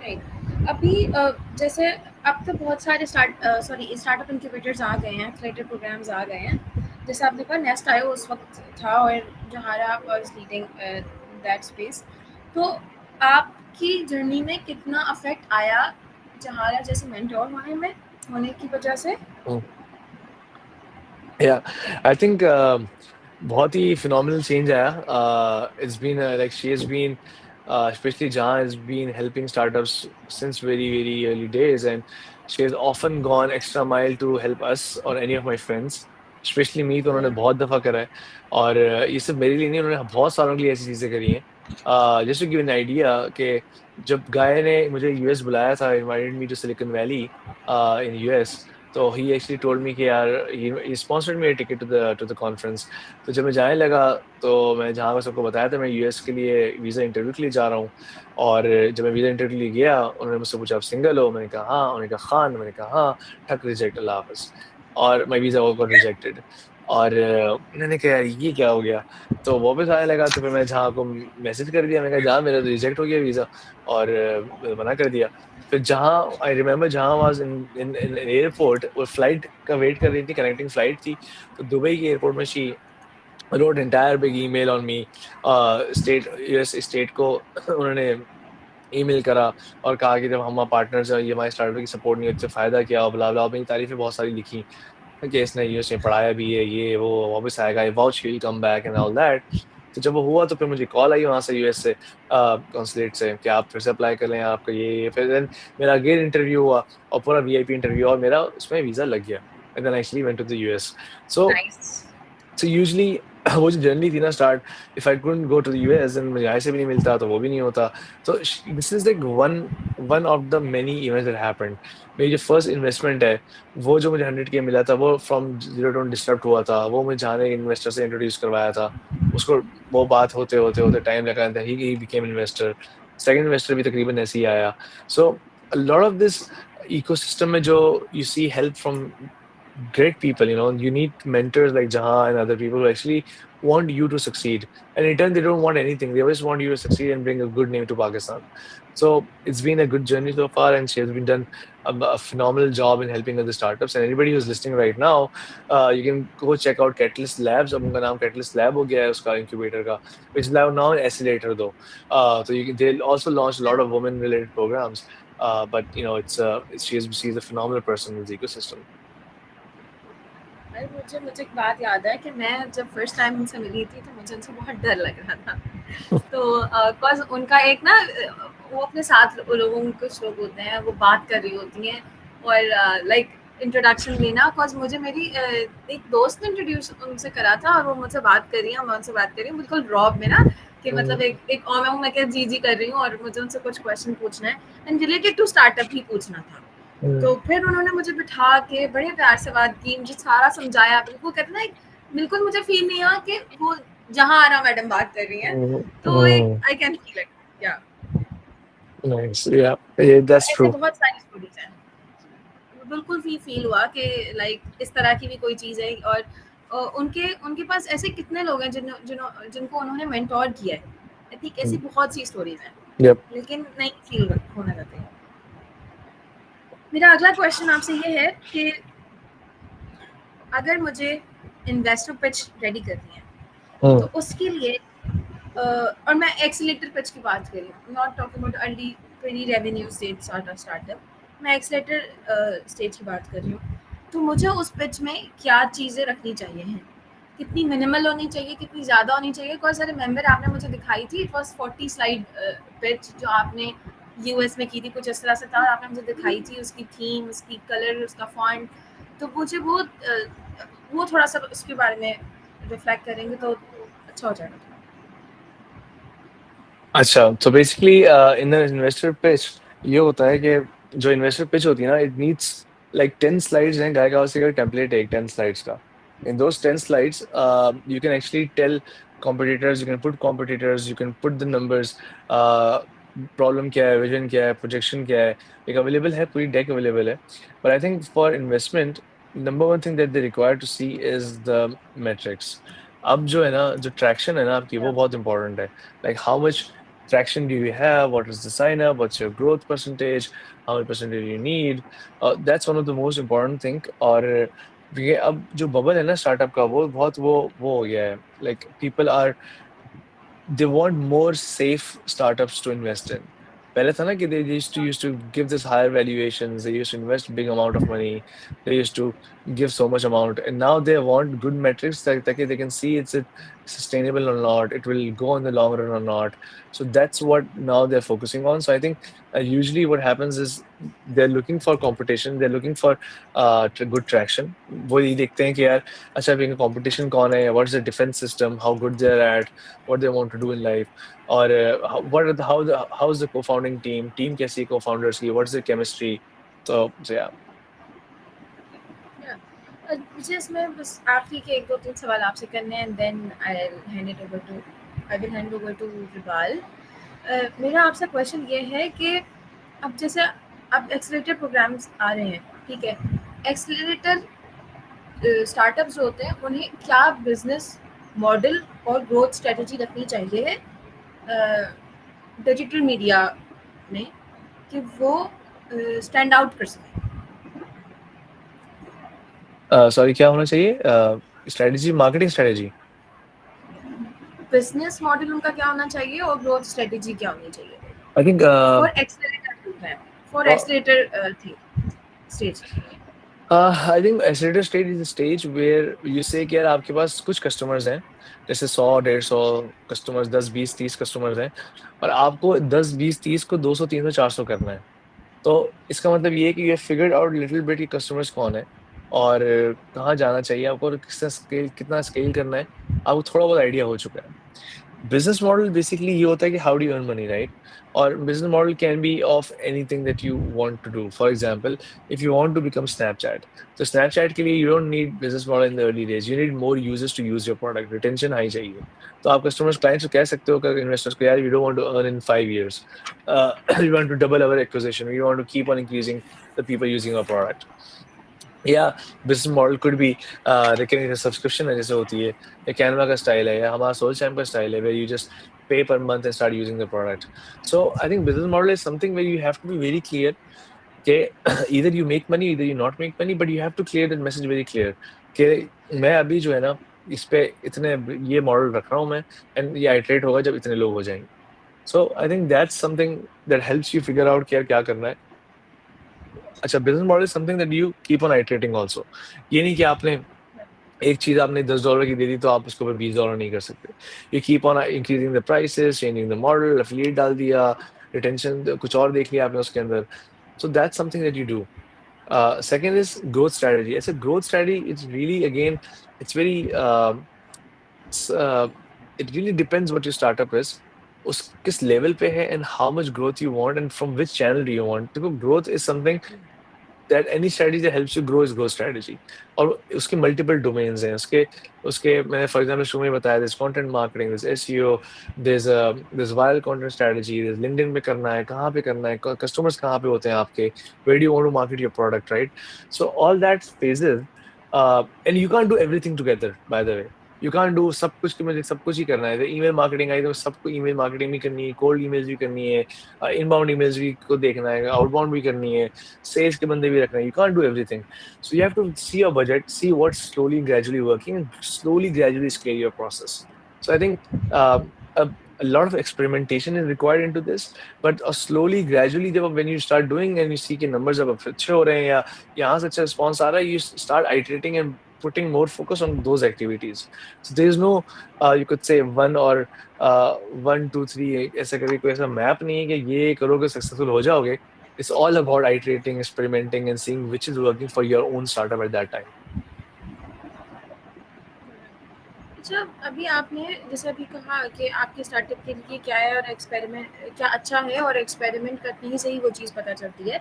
Right. अभी जैसे अब तो बहुत सारे startup incubators आ गए हैं, accelerator programmes आ गए हैं। जैसे आपने कहा नेस्ट आयो उस वक्त था और जहारा वाज लीडिंग दैट स्पेस। तो आपकी जर्नी में कितना अफेक्ट आया जहारा जैसे मेंटोर होने की वजह से? Hmm. Yeah, I think बहुत ही phenomenal change आया. It's been like she has been, especially Jahan has been helping startups since very very early days, and she has often gone extra mile to help us or any of my friends, especially me. तो उन्होंने या बहुत दफा करा है, और ये सब मेरे लिए नहीं, उन्होंने बहुत सारों के लिए ऐसी चीजें करी हैं. Just to give an idea कि जब गाय ने मुझे यूएस बुलाया था, invited me to Silicon Valley in US. तो ही एक्चुअली टोल्ड मी कि यार he sponsored me ticket to the conference. तो जब मैं जाने लगा तो मैं जहाँ को सबको बताया था मैं यूएस के लिए वीज़ा इंटरव्यू के लिए जा रहा हूँ. और जब मैं वीज़ा इंटरव्यू के लिए गया, उन्होंने मुझसे पूछा आप सिंगल हो? मैंने कहा हाँ. उन्होंने कहा खान? मैंने कहा हाँ. ठक रिजेक्ट, अल्लाह हाफ़िज़. और माय वीज़ा गॉट रिजेक्टेड. और मैंने कहा यार ये क्या हो गया? तो वापस आने लगा तो फिर मैं जहाँ को मैसेज कर दिया, मैंने कहा जहाँ मेरा तो रिजेक्ट हो गया वीज़ा, और मना कर दिया. फिर जहाँ आई रिमेंबर जहाँ was in in in airport, वो फ्लाइट का वेट कर रही थी, कनेक्टिंग फ्लाइट थी. तो दुबई के एयरपोर्ट में she wrote entire big email on me. State US state को उन्होंने ईमेल करा और कहा कि जब हम पार्टनर्स हैं, ये हमारे स्टार्टअप की सपोर्ट नहीं, इससे फायदा क्या हो, ब्ला ब्ला. अपनी तारीफें बहुत सारी लिखी कि इसने यूएस में पढ़ाया भी है, ये वो, वापस आएगा, vouch he will come back and all that. तो जब वो हुआ तो फिर मुझे कॉल आई वहाँ से, यूएस से, कॉन्सुलेट से, कि आप फिर से अप्लाई कर लें, आपका ये. फिर देन मेरा अगेन इंटरव्यू हुआ और पूरा वीआईपी इंटरव्यू, और मेरा उसमें वीज़ा लग गया. And then actually went to the US. So nice. Usually वो जो जर्नी थी ना start, if I couldn't go to the US and मुझे यहाँ से भी नहीं मिलता तो वो भी नहीं होता. तो this is like one one of the many events that happened. मेरी जो फर्स्ट इन्वेस्टमेंट है, वो जो मुझे 100K मिला था, वो फ्रॉम जीरो टू डिस्टर्ब हुआ था. वो मुझे जाने इन्वेस्टर से इंट्रोड्यूस करवाया था. उसको वो बात होते होते होते टाइम लगा था, he became investor. Second investor भी तकरीबन ऐसे ही आया. सो a lot of this ecosystem में जो you see help from great people, you need mentors like Jahan and other people who actually want you to succeed. And in turn, they don't want anything. They always want you to succeed and bring a good name to Pakistan. So it's been a good journey so far, and she has been done a phenomenal job in helping other startups. And anybody who's listening right now, you can go check out Catalyst Labs. अब उनका नाम Catalyst Lab हो गया है उसका incubator का, which is now an accelerator though. So they'll also launch a lot of women-related programs. But she's a phenomenal person in the ecosystem. अरे मुझे एक बात याद है कि मैं जब फर्स्ट टाइम उनसे मिली थी तो मुझे उनसे बहुत डर लग रहा था। तो बिकॉज उनका एक ना वो अपने साथ लोगों कुछ लोग होते हैं वो बात कर रही होती हैं और लाइक इंट्रोडक्शन लेना बिकॉज मुझे मेरी एक दोस्त ने इंट्रोड्यूस उनसे करा था और वो मुझसे बात कर रही है मैं उनसे बात कर रही हूँ बिल्कुल रॉब में ना कि मतलब एक और मैं क्या जी कर रही हूँ और मुझे उनसे कुछ क्वेश्चन पूछना है एंड रिलेटेड टू स्टार्टअप ही पूछना था। तो फिर उन्होंने मुझे बिठा के बड़े प्यार से बात की मुझे सारा समझाया बिल्कुल कहते ना बिल्कुल मुझे फील नहीं हुआ कि वो जहाँ आना मैडम बात कर रही हैं तो एक आई कैन फील इट या Nice. Yeah, yeah, that's ऐसे true. बहुत सारी स्टोरीज हैं बिल्कुल फील हुआ कि लाइक इस तरह की भी कोई चीज़ है और उनके उनके पास ऐसे कितने लोग हैं जिनको उन्होंने मेंटोर किया है आई थिंक ऐसी बहुत सी स्टोरीज हैं Yep. लेकिन नहीं फील होना चाहते। मेरा अगला क्वेश्चन आपसे ये है कि अगर मुझे इन्वेस्टर पिच रेडी करनी है तो उसके लिए और मैं एक्सीलेटर पिच की बात कर रही हूँ not talking about early pre revenue stage startup मैं एक्सीलेटर स्टेज की बात कर रही हूँ तो मुझे उस पिच में क्या चीज़ें रखनी चाहिए हैं कितनी मिनिमल होनी चाहिए कितनी ज़्यादा होनी चाहिए कौन सारे मेंबर आपने मुझे दिखाई थी इट वॉज 40 स्लाइड पिच जो आपने यूएस में की थी कुछ इस तरह से था आपने मुझे दिखाई थी उसकी थीम उसकी कलर उसका फॉन्ट तो मुझे वो थोड़ा सा उसके बारे में रिफ्लेक्ट करेंगे तो अच्छा हो जाएगा। अच्छा, तो basically in the investor pitch ये होता है कि जो इन्वेस्टर पिच होती है ना इट नीड्स लाइक 10 स्लाइड्स हैं गाय का का टेम्पलेट है 10 स्लाइड्स का in those 10 slides you can actually tell competitors you can put competitors you can put the numbers problem क्या है विजन क्या है प्रोजेक्शन क्या है एक अवेलेबल है पूरी डेक अवेलेबल है but I think for investment number one thing that they require to see is the metrics अब जो है ना जो ट्रैक्शन है ना आपकी वो बहुत इंपॉर्टेंट है like how much traction do you have? What is the sign up? What's your growth percentage? How much percentage you need? That's one of the most important thing. और ये अब जो बबल है ना स्टार्टअप का वो बहुत वो हो गया है like people are they want more safe startups to invest in. पहले था ना कि they used to give this higher valuations, they used to invest big amount of money, they used to give so much amount, and now they want good metrics that they can see it's sustainable or not, it will go in the long run or not. So that's what now they're focusing on. So I think usually what happens is they're looking for competition, they're looking for good traction. वो ये देखते हैं कि यार अच्छा अभी इनका competition कौन है, what's the defense system, how good they're at, what they want to do in life. और how's the co-founding team कैसी है co-founders की, what's the chemistry. So yeah. मुझे इसमें बस आखिरी के 1-2-3 सवाल आपसे करने हैं and then I will hand over to Ribal. मेरा आपसे क्वेश्चन ये है कि अब जैसे अब एक्सेलरेटर प्रोग्राम्स आ रहे हैं ठीक है एक्सेलरेटर स्टार्टअप्स जो होते हैं उन्हें क्या बिजनेस मॉडल और ग्रोथ स्ट्रेटजी रखनी चाहिए डिजिटल मीडिया में कि वो स्टैंड आउट कर सकें। सॉरी क्या होना चाहिए strategy marketing strategy business model उनका क्या होना चाहिए और ग्रोथ स्ट्रेटजी क्या होनी चाहिए आई think for accelerator stage. I think accelerator stage is a stage where you say कि यार आपके पास कुछ कस्टमर्स हैं जैसे 100-150 कस्टमर्स 10-20-30 कस्टमर्स हैं और आपको 10-20-30 को 200-300-400 करना है तो इसका मतलब ये है कि ये फिगर्ड आउट लिटिल बिट कि कस्टमर्स कौन है और कहाँ जाना चाहिए आपको और कितना स्केल करना है आपको थोड़ा बहुत आइडिया हो चुका है बिजनेस मॉडल बेसिकली ये होता है कि how do you earn money right और business model can be of anything that you want to do for example if you want to become Snapchat तो स्नैपचैट के लिए you don't need business model in the early days you need more users to use your product retention high चाहिए तो आप customers clients को कह सकते हो इन्वेस्टर्स को यार you don't want to earn in 5 years you want to double our acquisition you want to keep on increasing the people using our product या business model could be recurring subscription है जैसे होती है या Canva का style है या हमारा सोल चैम्प का स्टाइल है where you just pay per month and start using the product. So I think business model is something where you have to be very clear कि either you make money either you not make money but you have to clear that message very clear कि मैं अभी जो है ना इस पे इतने ये मॉडल रख रहा हूँ मैं एंड ये आइटरेट होगा जब इतने लोग हो जाएंगे so I think that's something that helps you figure out क्या करना है अच्छा business model is something that you keep on iterating also ये नहीं कि आपने एक चीज आपने $10 की दे दी तो आप उसके ऊपर $20 नहीं कर सकते। You keep on increasing the prices, changing the model, affiliate डाल दिया, रिटेंशन कुछ और देख लिया आपने उसके अंदर। So that's something that you do. Second is growth strategy. As a growth strategy, it's really again, it's very it's, it really depends what your startup is. उस किस लेवल पे है and how much growth you want and from which channel do you want. देखो growth is something that any strategy that helps you grow is growth strategy. और उसके multiple domains हैं उसके उसके मैंने for example शुरू में बताया there's content marketing, there's SEO, there's viral content strategy, there's LinkedIn पे करना है, कहाँ पे करना है, customers कहाँ पे होते हैं आपके, where do you want to market your product, right? So all that phases, and you can't do everything together, by the way. You can't do सब कुछ कि मुझे सब कुछ ही करना है। ईमेल मार्केटिंग आई तो सबको ईमेल मार्केटिंग भी करनी है, कोल्ड ईमेल्स भी करनी है, इनबाउंड ईमेल्स भी को देखना है, आउटबाउंड भी करनी है, सेल्स के बंदे भी रखना है। You can't do everything, so you have to see your budget, see what's slowly gradually working and slowly gradually scale your process. So I think a lot of experimentation is required into this, but slowly gradually जब when you start doing and you see कि numbers अब अच्छे हो रहे हैं या यहाँ से अच्छा response आ रहा है, you start iterating and putting more focus on those activities. So there is no you could say one or 1 2 3 ऐसा करके कोई ऐसा मैप नहीं है कि ये करोगे सक्सेसफुल हो जाओगे। It's all about iterating, experimenting and seeing which is working for your own startup at that time. अच्छा, अभी आपने जैसे अभी कहा कि आपके स्टार्टअप के लिए क्या है और एक्सपेरिमेंट क्या अच्छा है और एक्सपेरिमेंट करने ही से ही वो चीज़ पता चलती है।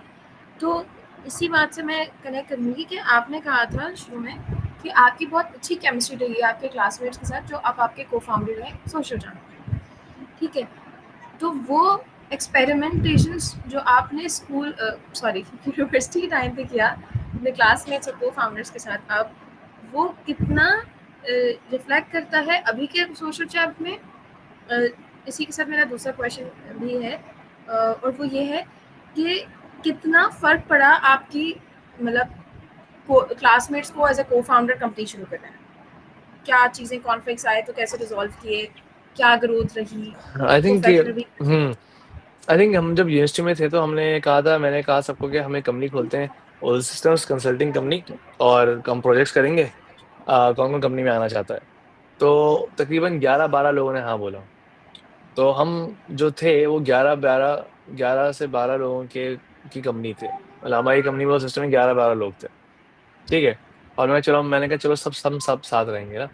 तो इसी बात से मैं कनेक्ट करूँगी कि आपने कहा था शुरू में कि आपकी बहुत अच्छी केमिस्ट्री रही है आपके क्लासमेट्स के साथ जो अब आपके को-फाउंडर हैं सोशल जर्नल, ठीक है? तो वो एक्सपेरिमेंटेशंस जो आपने स्कूल सॉरी यूनिवर्सिटी के टाइम पे किया अपने क्लासमेट्स और को-फाउंडर्स के साथ, अब वो कितना रिफ्लेक्ट करता है अभी के सोशल चैट में? इसी के साथ मेरा दूसरा क्वेश्चन भी है, और वो ये है कि कितना फ़र्क पड़ा आपकी मतलब क्लासमेट्स को एज ए को-फाउंडर कंपनी शुरू करने में? क्या चीज़ें कॉन्फ्लिक्ट्स आए तो कैसे रिजॉल्व किए? क्या ग्रोथ रही I think professionally? I think हम जब यूनिवर्सिटी में थे तो मैंने कहा सबको कि हमें कंपनी खोलते हैं, ओल सिस्टम्स कंसल्टिंग कंपनी, और हम प्रोजेक्ट्स करेंगे। कौन कौन कंपनी में आना चाहता है? तो तकरीबन 11-12 लोगों ने हाँ बोला। तो हम जो थे वो 11 से 12 लोगों के की कंपनी थे, मतलब हमारी कंपनी में सिस्टम में 11-12 लोग थे, ठीक है। और मैंने कहा चलो सब साथ रहेंगे ना।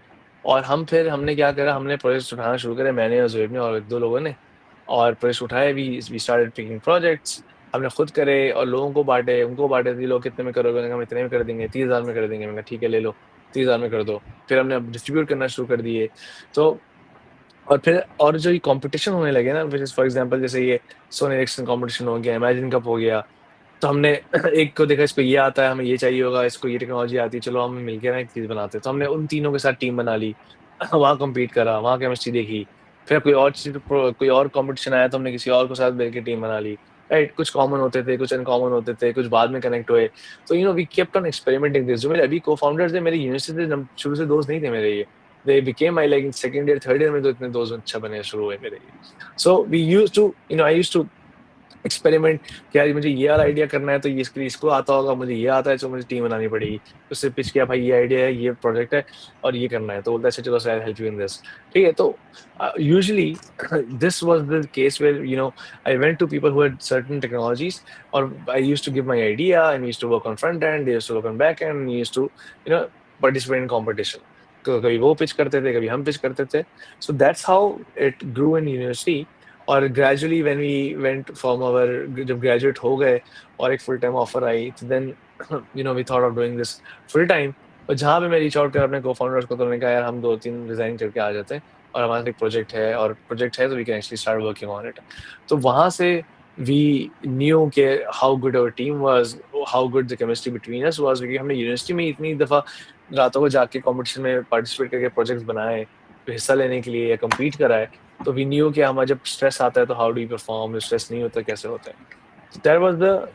और हमने क्या करा, हमने प्रोजेक्ट उठाना शुरू करे, मैंने और जुएब ने और 1-2 लोगों ने। और प्रोजेक्ट उठाए, वी स्टार्टेड पिकिंग प्रोजेक्ट्स। हमने खुद करे और लोगों को बांटे, उनको बांटे, ये लोग कितने में करोगे? मैंने कहा हम इतने में कर देंगे, 30,000 में कर देंगे। मैंने कहा ठीक है ले लो, 30,000 में कर दो। फिर हमने अब डिस्ट्रीब्यूट करना शुरू कर दिए। तो और जो ये कॉम्पिटिशन होने लगे ना, विच इज फॉर एग्जाम्पल जैसे ये सोनी इलेक्शन कॉम्पिटिशन हो गया, इमेजिन कप हो गया, तो हमने एक को देखा इसको ये आता है, हमें ये चाहिए होगा, इसको ये टेक्नोलॉजी आती है, चलो हम मिलकर ना एक चीज बनाते हैं। तो हमने उन तीनों के साथ टीम बना ली, वहाँ कम्पीट करा, वहाँ केमिस्ट्री देखी। फिर कोई और कॉम्पिटिशन आया तो हमने किसी और को साथ मिलकर टीम बना ली, राइट। कुछ कॉमन होते थे, कुछ अनकॉमन होते थे, कुछ बाद में कनेक्ट हुए। तो we kept on experimenting this. जो मेरे अभी को फाउंडर्स है मेरी यूनिवर्सिटी से, शुरू से दोस्त नहीं थे मेरे ये, they became my like second year third year में, तो इतने दोस्त अच्छा बने शुरू हुए मेरे ये। So we used to I used to experiment कि यार मुझे ये वाला आइडिया करना है तो ये इसके लिए इसको आता होगा, मुझे ये आता है तो मुझे टीम बनानी पड़ेगी। उससे पिच किया भाई ये आइडिया है, ये प्रोजेक्ट है और ये करना है, तो बोलता है अच्छा चलो sir help you in this, ठीक है। तो usually this was the case where I went to people who had certain technologies, और I used to give my idea and we used to work on front end, they used to work on back end, we used to participate in competition. कभी वो pitch करते थे, कभी हम pitch करते थे। So that's how it grew in university. और gradually when we went from our, जब ग्रेजुएट हो गए और एक फुल टाइम ऑफर आई, तो then we thought of doing this full time. और जहाँ पे मैं रीच आउट कर अपने को-फाउंडर्स को, तो मैंने कहा यार हम 2-3 रिजाइन करके आ जाते हैं, और हमारे पास एक प्रोजेक्ट है तो we can actually start working on it. तो वहाँ से वी न्यू के how good our team was, how good the chemistry between us was, क्योंकि हमने यूनिवर्सिटी में इतनी दफा रातों को जाके कॉम्पिटिशन में पार्टिसिपेट करके प्रोजेक्ट्स बनाए, हिस्सा लेने के लिए या कम्पीट कराए। तो वी न्यू कि हमारा जब स्ट्रेस आता है तो how do you perform, stress नहीं होता कैसे होता है। दैट वाज द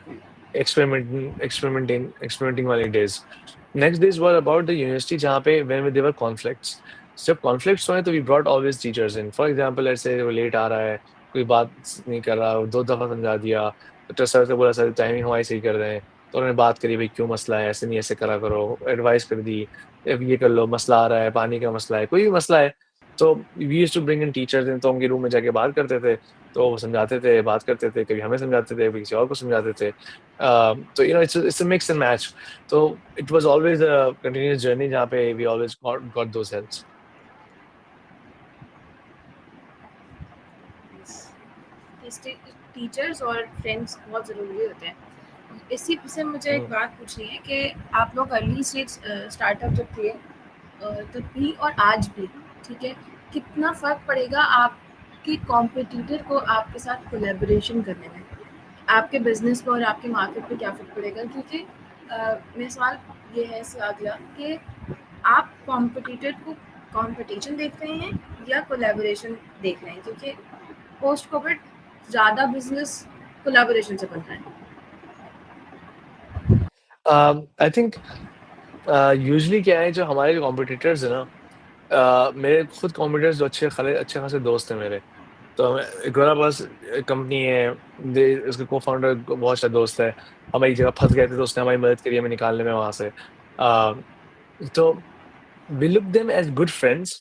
एक्सपेरिमेंटिंग वाले days. Next days were about the university, जहाँ पे व्हेन देयर वर कॉन्फ्लिक्ट्स। जब कॉन्फ्लिक्ट्स हुए तो we brought always teachers in. For example ऐसे वो लेट आ रहा है, कोई बात नहीं कर रहा, 2 दफा समझा दिया, तो सर से बोला सर टाइमिंग हमारी सही कर रहे हैं, तो उन्होंने बात करी, भाई क्यों मसला है, ऐसे नहीं ऐसे करा करो, एडवाइस कर दी, अब ये कर लो, मसला आ रहा है, पानी का मसला है, कोई भी मसला है, तो we used to bring in teachers in, तो उनके रूम में जाके बात करते थे, तो वो समझाते थे, बात करते थे, कभी हमें समझाते थे, कभी किसी और को समझाते थे। तो it's a mix and match. तो it was always a continuous journey जहाँ पे we always got those helps. Teachers और फ्रेंड्स बहुत ज़रूरी होते हैं। इसी से मुझे एक बात पूछनी है कि आप लोग अर्ली स्टेज स्टार्टअप जब थे तब भी और आज भी, ठीक है, कितना फ़र्क पड़ेगा आपके कॉम्पिटिटर को आपके साथ कोलैबोरेशन करने में? आपके बिजनेस पे और आपके मार्केट पे क्या फ़र्क पड़ेगा? क्योंकि मेरा सवाल ये है इससे अगला कि आप कॉम्पिटिटर को कॉम्पिटिशन देख रहे हैं या कोलैबोरेशन देख रहे हैं? क्योंकि पोस्ट कोविड ज़्यादा बिजनेस कोलैबोरेशन से बन रहा है। आई थिंक यूजुअली क्या है, जो हमारे कॉम्पिटिटर्स है ना, मेरे खुद कॉम्पिटिटर्स जो अच्छे खासे दोस्त हैं मेरे। तो एक मेरे पास कंपनी है, उसके को फाउंडर बहुत अच्छा दोस्त है। हम एक जगह फंस गए थे, तो उसने हमारी मदद करी हमें निकालने में वहां से। तो we look them as good friends.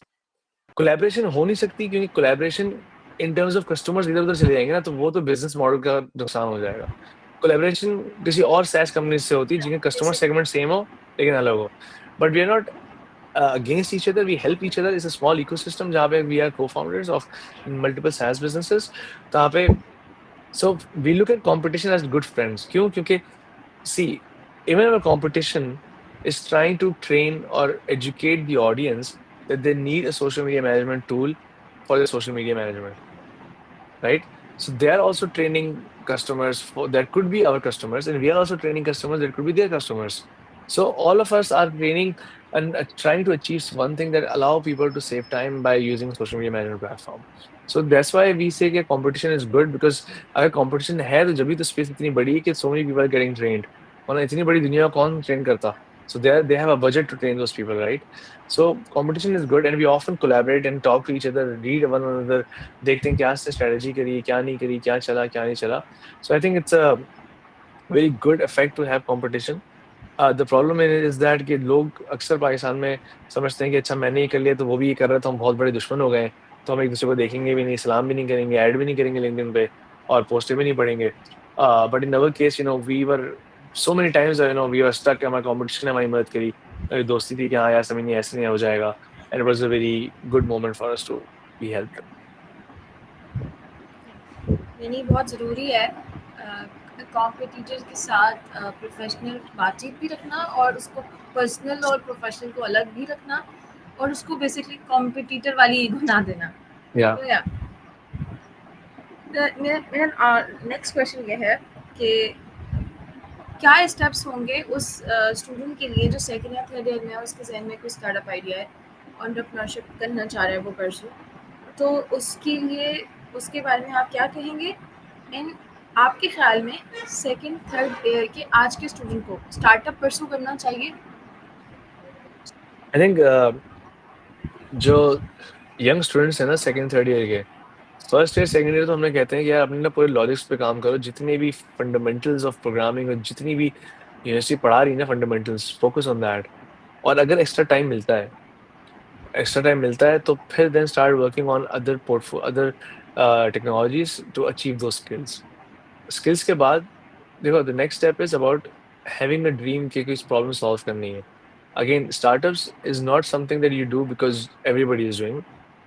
Collaboration हो नहीं सकती, क्योंकि collaboration in terms of customers इधर उधर चले जाएंगे ना, तो वो तो बिजनेस मॉडल का नुकसान हो जाएगा। कोलैबोरेशन किसी और सैस कंपनी से होती है जिनके कस्टमर सेगमेंट सेम हो लेकिन अलग हो। But we are not against each other, we help each other. It's a small ecosystem जहाँ पे we are co-founders of multiple SaaS businesses. तो यहाँ पे so we look at competition as good friends. क्यों? क्योंकि see, even if a competition is trying to train or educate the audience that they need a social media management tool for their social media management, right? So they are also training customers that could be our customers, and we are also training customers that could be their customers. So all of us are training and trying to achieve one thing, that allow people to save time by using social media management platform. So that's why we say that competition is good, because अगर competition है तो जब भी तो space इतनी बड़ी है कि so many people are getting trained, वरना इतनी बड़ी दुनिया को कौन train करता? So they have a budget to train those people, right? So competition is good, and we often collaborate and talk to each other, read one another, देखते हैं क्या से स्ट्रेटजी करी, क्या नहीं करी, क्या चला, क्या नहीं चला। So I think it's a very good effect to have competition. The problem is that कि लोग अक्सर पाकिस्तान में समझते हैं कि अच्छा मैंने ये कर लिया तो वो भी ये कर रहा है, तो हम बहुत बड़े दुश्मन हो गए हैं, तो हम एक दूसरे को देखेंगे भी नहीं, सलाम भी नहीं करेंगे, ऐड भी नहीं करेंगे लिंक्डइन पे, और पोस्टें भी नहीं पढ़ेंगे। But in our case we were so many times we were stuck. हमारा कॉम्पिटिशन ने हमारी मदद करी, हमारी दोस्ती थी कि हाँ यार समझ नहीं, ऐसे नहीं हो जाएगा, and it was a very good moment for us to be helped. यानी बहुत ज़रूरी है कॉम्पिटिटर के साथ प्रोफेशनल बातचीत भी रखना और उसको पर्सनल और प्रोफेशनल को अलग भी रखना और उसको बेसिकली कॉम्पिटिटर वाली ईगो ना देना। या तो या मेरा नेक्स्ट क्वेश्चन ये है कि क्या स्टेप्स होंगे उस स्टूडेंट के लिए जो सेकंड या थर्ड ईयर में है, उसके जहन में कोई स्टार्टअप आइडिया है, एंटरप्रेन्योरशिप करना चाह रहा है वो परसू, तो उसके लिए उसके बारे में आप क्या कहेंगे? एंड आपके ख्याल में सेकंड थर्ड ईयर के आज के स्टूडेंट को स्टार्टअप परसू करना चाहिए? आई थिंक जो यंग स्टूडेंट्स हैं ना सेकंड थर्ड ईयर के, फर्स्ट ईयर सेकंड ईयर तो हमने कहते हैं कि यार अपने ना पूरे लॉजिक्स पे काम करो, जितने भी फंडामेंटल्स ऑफ प्रोग्रामिंग और जितनी भी यूनिवर्सिटी पढ़ा रही है ना फंडामेंटल्स, फोकस ऑन दैट। और अगर एक्स्ट्रा टाइम मिलता है तो फिर then start working on other technologies to achieve दो स्किल्स के बाद देखो, the next step is about having a dream कि कोई प्रॉब्लम सॉल्व करनी है। Again, startups is not something that you do because everybody is doing.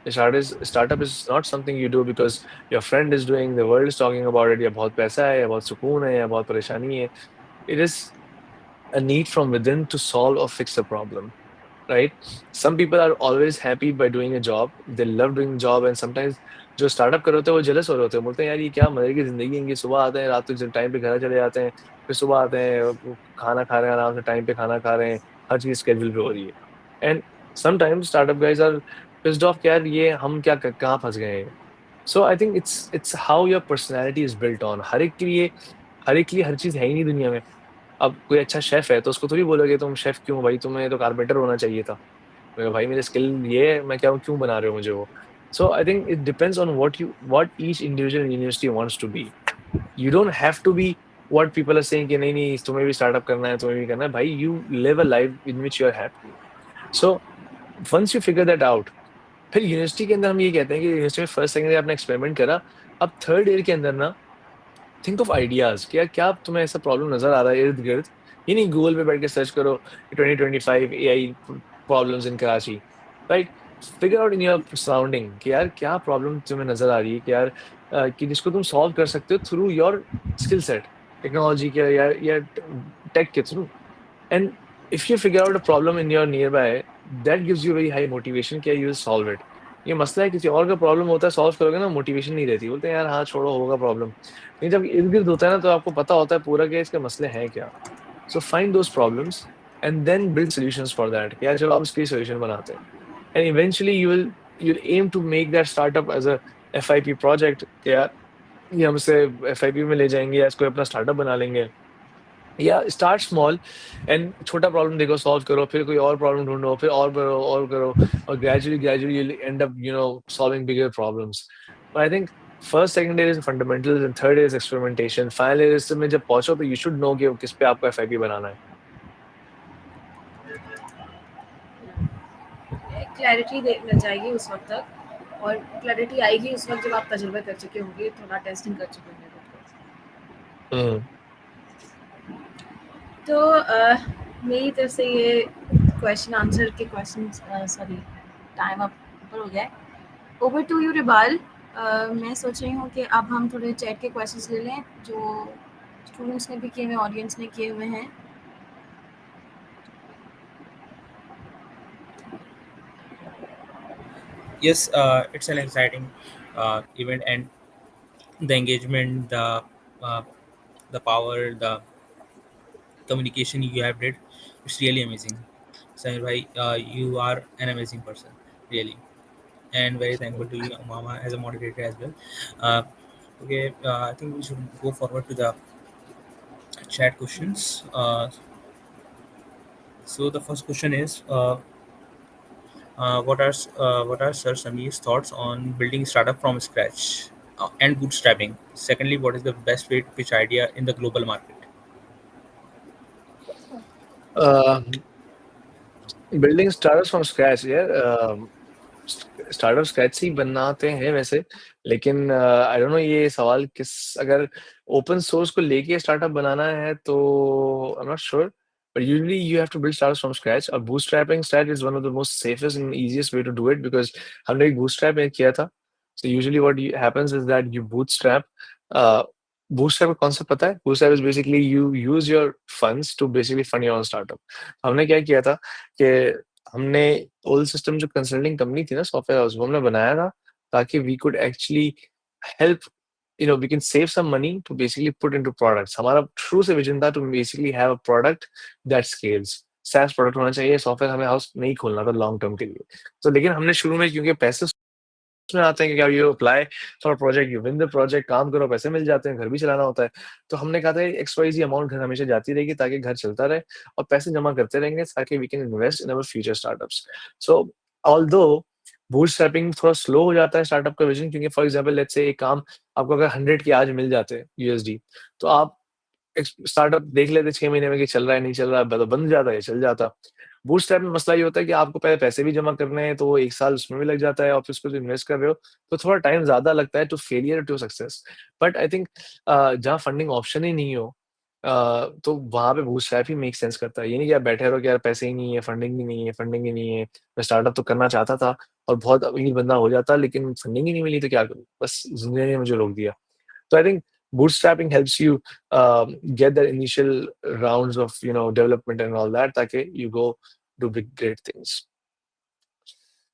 Startup is not something you do because your friend is doing, the world is talking about it, या बहुत पैसा है, या बहुत सुकून है, या बहुत परेशानी है. It is a need from within to solve or fix a problem, right? Some people are always happy by doing a job. They love doing the job, and sometimes जो स्टार्टअप कर रहे होते हैं वो जेलस हो रहे होते हैं, बोलते हैं यार ये क्या मजे की जिंदगी है इनकी, सुबह आते हैं रात को टाइम पे घर चले जाते हैं, फिर सुबह आते हैं खाना खा रहे हैं, आराम से टाइम पे खाना खा रहे हैं, हर चीज स्केड्यूल पे हो रही है। And sometimes startup guys are pissed off कि यार ये हम क्या कहाँ फंस गए हैं। So I think it's how your personality is built on. हर एक के लिए हर चीज है ही नहीं दुनिया में। अब कोई अच्छा शेफ है तो उसको थोड़ी बोलोगे तुम शेफ क्यों हो भाई, तुम्हें तो कारपेंटर होना चाहिए था। मैं कहा, भाई मेरे स्किल ये है, मैं क्या क्यों बना रहे हो मुझे वो। So I think it depends on what each individual university wants to be. You don't have to be what people are saying कि नहीं तुम्हें भी स्टार्टअप करना है, तुम्हें भी करना है, भाई you live a life in which you are happy. So once you figure that out, फिर यूनिवर्सिटी के अंदर हम ये कहते हैं कि यूनिवर्सिटी में फर्स्ट सेकंड ईयर आपने एक्सपेरिमेंट करा, अब थर्ड ईयर के अंदर ना थिंक ऑफ आइडियाज कि यार क्या तुम्हें ऐसा प्रॉब्लम नजर आ रहा है इर्द गिर्द. ये नहीं गूगल पे बैठ के सर्च करो 2025 AI problems in Karachi, right. Figure out in your surrounding कि यार क्या प्रॉब्लम तुम्हें नजर आ रही है कि यार कि जिसको तुम सॉल्व कर सकते हो through your skill set, technology के या टेक के through. And if you figure out a problem in your nearby, that gives you very high motivation कि you will solve it. ये मसला है किसी और का प्रॉब्लम होता है, सॉल्व करोगे ना, मोटिवेशन नहीं रहती, बोलते हैं यार हाँ छोड़ो होगा प्रॉब्लम. लेकिन जब इर्द गिर्द होता है ना तो आपको पता होता है पूरा कि इसके मसले हैं क्या. So find those problems and then build solutions for that. यार चलो आप इसके सॉल्यूशन बनाते हैं and eventually you'll aim to make that startup as a FIP project. यार ये हम इसे FIP में ले जाएंगे या इसको अपना स्टार्टअप बना लेंगे, या स्टार्ट स्मॉल एंड छोटा प्रॉब्लम देखो, सॉल्व करो, फिर कोई और प्रॉब्लम ढूंढो, फिर और करो, और gradually you and up solving bigger problems. I think first second year is fundamentals and third year is experimentation. Final year में जब पहुंचो तो यू शुड नो कि किस पे आपको FIP बनाना है. क्लैरिटी मिल जाएगी उस वक्त तक, और क्लैरिटी आएगी उस वक्त जब आप तजुर्बा कर चुके होंगे, थोड़ा टेस्टिंग कर चुके होंगे. तो मेरी तरफ से ये क्वेश्चन आंसर के क्वेश्चन, सॉरी टाइम अप ऊपर हो गया है. ओवर टू यू रिबाल. मैं सोच रही हूँ कि अब हम थोड़े चैट के क्वेश्चंस ले लें जो स्टूडेंट्स ने भी किए हुए, ऑडियंस ने किए हुए हैं. Yes, it's an exciting event, and the engagement, uh, the power, the communication you have did, it's really amazing. Samir bhai, you are an amazing person, really, and very thankful to you, Mama, as a moderator as well. Uh, okay, I think we should go forward to the chat questions. So the first question is, what are Sir Samir's thoughts on building startup from scratch and bootstrapping? Secondly, what is the best way to pitch idea in the global market? Building startups from scratch यार, startup scratch से ही बनाते हैं वैसे, लेकिन I don't know ये सवाल किस, अगर ओपन सोर्स को लेके स्टार्टअप बनाना है तो I am not sure, but usually you have to build startups from scratch. और bootstrapping style is one of the most safest and easiest way to do it, because हमने एक bootstrap में किया था. So usually what happens is that you bootstrap. Bootstrap का concept पता है? Bootstrap is basically you use your funds to basically fund your own startup. हमने क्या किया था कि हमने ओल्ड सिस्टम जो कंसल्टिंग कंपनी थी ना, सॉफ्टवेयर हाउस, वो हमने बनाया था ताकि we could actually help, we can save some money to basically put into products. हमारा शुरू से विजन था to basically have a product that scales. SaaS product होना चाहिए, सॉफ्टवेयर हमें हाउस नहीं खोलना था लॉन्ग टर्म के लिए. तो लेकिन हमने शुरू में, क्योंकि पैसे उसमें आते हैं कि you apply for project, you win the project, काम करो, पैसे मिल जाते हैं, घर भी चलाना होता है. तो हमने कहा था XYZ अमाउंट घर हमेशा जाती रहेगी ताकि घर चलता रहे, और पैसे जमा करते रहेंगे ताकि we can invest in our future startups. So although bootstrapping थोड़ा स्लो हो जाता है स्टार्टअप का विजन, क्योंकि फॉर एग्जांपल लेट्स से एक काम आपको अगर 100 के आज मिल जाते हैं USD, तो आप स्टार्टअप देख लेते 6 महीने में कि चल रहा है नहीं चल रहा है, तो बंद जाता है, चल जाता. बूटस्ट्रैप में मसला ये होता है कि आपको पहले पैसे भी जमा करने हैं, तो वो 1 साल उसमें भी लग जाता है, और फिर उसको जो इन्वेस्ट कर रहे हो तो थोड़ा टाइम ज़्यादा लगता है to failure to success. But I think जहाँ फंडिंग ऑप्शन ही नहीं हो, तो वहाँ पे बूटस्ट्रैप ही मेक सेंस करता है. ये नहीं कि आप बैठे रहो कि यार पैसे ही नहीं है, फंडिंग ही नहीं है, फंडिंग ही नहीं है. मैं स्टार्टअप तो करना चाहता था और बहुत अमीर बंदा हो जाता, लेकिन फंडिंग ही नहीं मिली तो क्या करूँ? बस ज़िंदगी ने मुझे रोक दिया. So I think bootstrapping helps you get the initial rounds of development and all that, ताकि you go do big great things.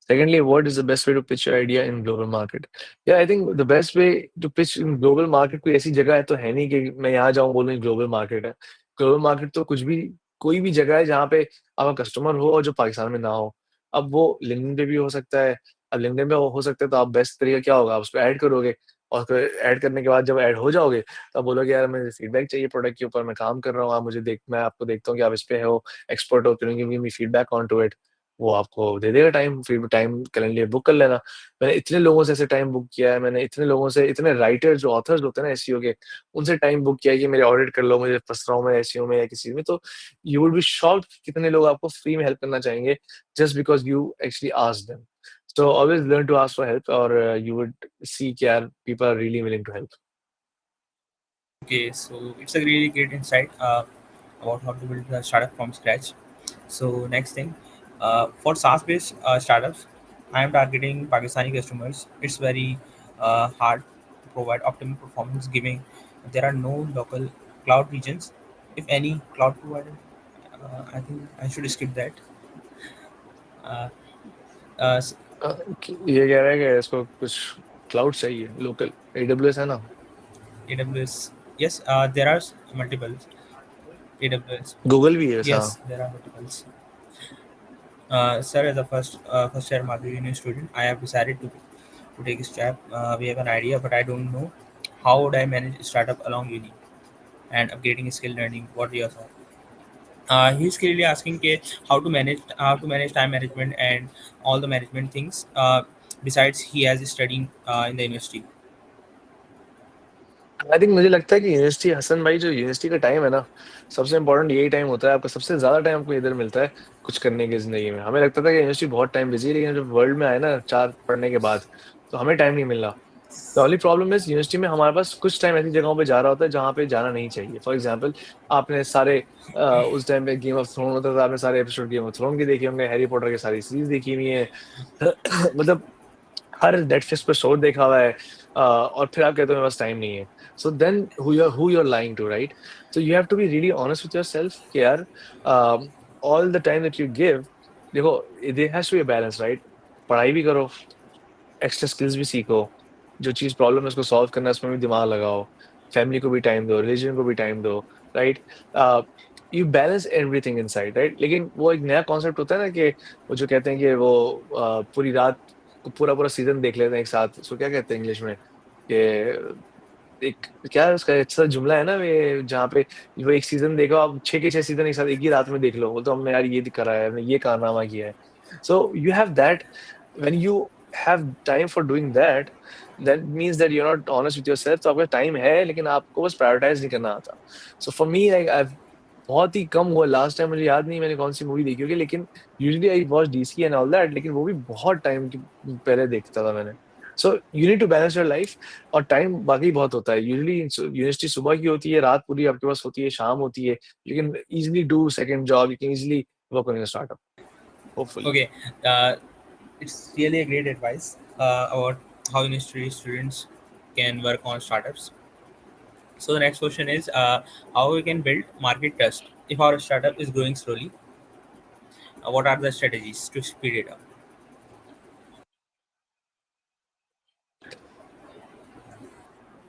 Secondly, what is the best way to pitch your idea in global market? Yeah, I think the best way to pitch in global market, कोई ऐसी जगह है तो है नहीं कि मैं यहाँ जाऊँ बोलूँ ग्लोबल मार्केट है. ग्लोबल मार्केट तो कुछ भी, कोई भी जगह है जहाँ पे आपका कस्टमर हो और जो पाकिस्तान में ना हो. अब वो लिंक्डइन पे भी हो सकता है. अब लिंक्डइन पे हो सकता है तो आप बेस्ट तरीका क्या होगा, आप उस पर ऐड करोगे, और फिर ऐड करने के बाद जब ऐड हो जाओगे तो आप बोलोगे यार मुझे फीडबैक चाहिए प्रोडक्ट के ऊपर, मैं काम कर रहा हूँ, आप मुझे मैं आपको देखता हूँ कि आप इस पे हो, एक्सपर्ट हो, can you give me feedback on to it. वो आपको दे देगा टाइम, फिर टाइम कैलेंडर बुक कर लेना। मैंने इतने लोगों से ऐसे टाइम बुक किया है, मैंने इतने लोगों से, इतने राइटर्स जो ऑथर्स होते हैं ना एसईओ के, उनसे टाइम बुक किया है कि मेरे ऑडिट कर लो, मुझे फँस रहा हूँ मैं एसईओ में या किसी में। तो यू वुड बी शॉक्ड कि कितने लोग आपको फ्री में हेल्प करना चाहेंगे just because you actually asked them. So always learn to ask for help, or you would see that people are really willing to help. Okay, so it's a really great insight about how to build a startup from scratch. So next thing, for SaaS-based startups, I am targeting Pakistani customers. It's very hard to provide optimal performance, giving there are no local cloud regions. If any cloud provider, I think I should skip that. Uh, uh, ये कह रहा है कि इसको कुछ cloud चाहिए local, AWS है ना? AWS, yes, there are multiple AWS. Google भी है हाँ। Yes, there are multiples. Sir, as a first year marketing engineering student, I have decided to take a step. We have an idea, but I don't know how would I manage startup along uni and upgrading skill learning. What are your thoughts? He's clearly asking how to manage time management and all the management things. Besides, he has studying in the university. I think मुझे लगता है कि university, Hasan भाई, जो university का time है ना, सबसे इम्पोर्टेंट यही टाइम होता है। आपका सबसे ज़्यादा टाइम आपको इधर मिलता है कुछ करने की ज़िंदगी में। हमें लगता था कि यूनिवर्सिटी बहुत टाइम बिज़ी है, लेकिन जब वर्ल्ड में आए ना 4 पढ़ने के बाद, तो हमें टाइम नहीं मिल रहा। The only problem is university में हमारे पास कुछ टाइम ऐसी जगहों पे जा रहा होता है जहाँ पे जाना नहीं चाहिए। फॉर एग्ज़ाम्पल, आपने सारे उस टाइम पे गेम ऑफ थ्रोन होता था, आपने सारे एपिसोड गेम ऑफ थ्रोन के देखे होंगे, हैरी पॉटर की सारी सीरीज़ देखी हुई है। मतलब हर नेटफ्लिक्स पे शो देखा हुआ है, और फिर आप कहते हो मेरे पास टाइम नहीं है। So then who you are lying to, right? So you have to be really honest with yourself कि यार, all the time that you give, देखो, there has to be a balance, right? पढ़ाई भी करो, extra skills भी सीखो, जो चीज़ problem है उसको सॉल्व करना है उसमें भी दिमाग लगाओ, फैमिली को भी टाइम दो, रिलीजन को भी टाइम दो, right? A, you balance everything inside, right? लेकिन वो एक नया कॉन्सेप्ट होता है ना कि वो जो कहते हैं कि वो पूरी रात को पूरा-पूरा सीज़न देख लेते हैं एक साथ, उसको क्या कहते हैं इंग्लिश में? कि एक क्या है उसका अच्छा जुमला है ना, वे जहाँ पे वो एक सीज़न देखो आप, 6 के 6 सीज़न एक साथ एक ही रात में देख लो, वो तो हमने यार ये करा है, हमने ये कारनामा किया है। सो you have that, when you have time for doing that, that means that you're not honest with yourself। तो आपका टाइम है लेकिन आपको बस प्रायोरिटाइज नहीं करना आता। सो फॉर मी, लाइक, आई बहुत ही कम हुआ लास्ट टाइम, मुझे याद नहीं मैंने कौन सी मूवी देखी होगी, लेकिन usually I watch DC and all that, लेकिन वो भी बहुत टाइम की पहले देखता था मैंने। So you need to balance your life, और टाइम बाकी बहुत होता है। यूजुअली यूनिवर्सिटी सुबह की होती है, रात पूरी आपके पास होती है, शाम होती है। You can easily do second job, you can easily work on your startup, hopefully. Okay, it's really a great advice about how university students can work on startups. So the next question is how we can build market trust if our startup is growing slowly. What are the strategies to speed it up?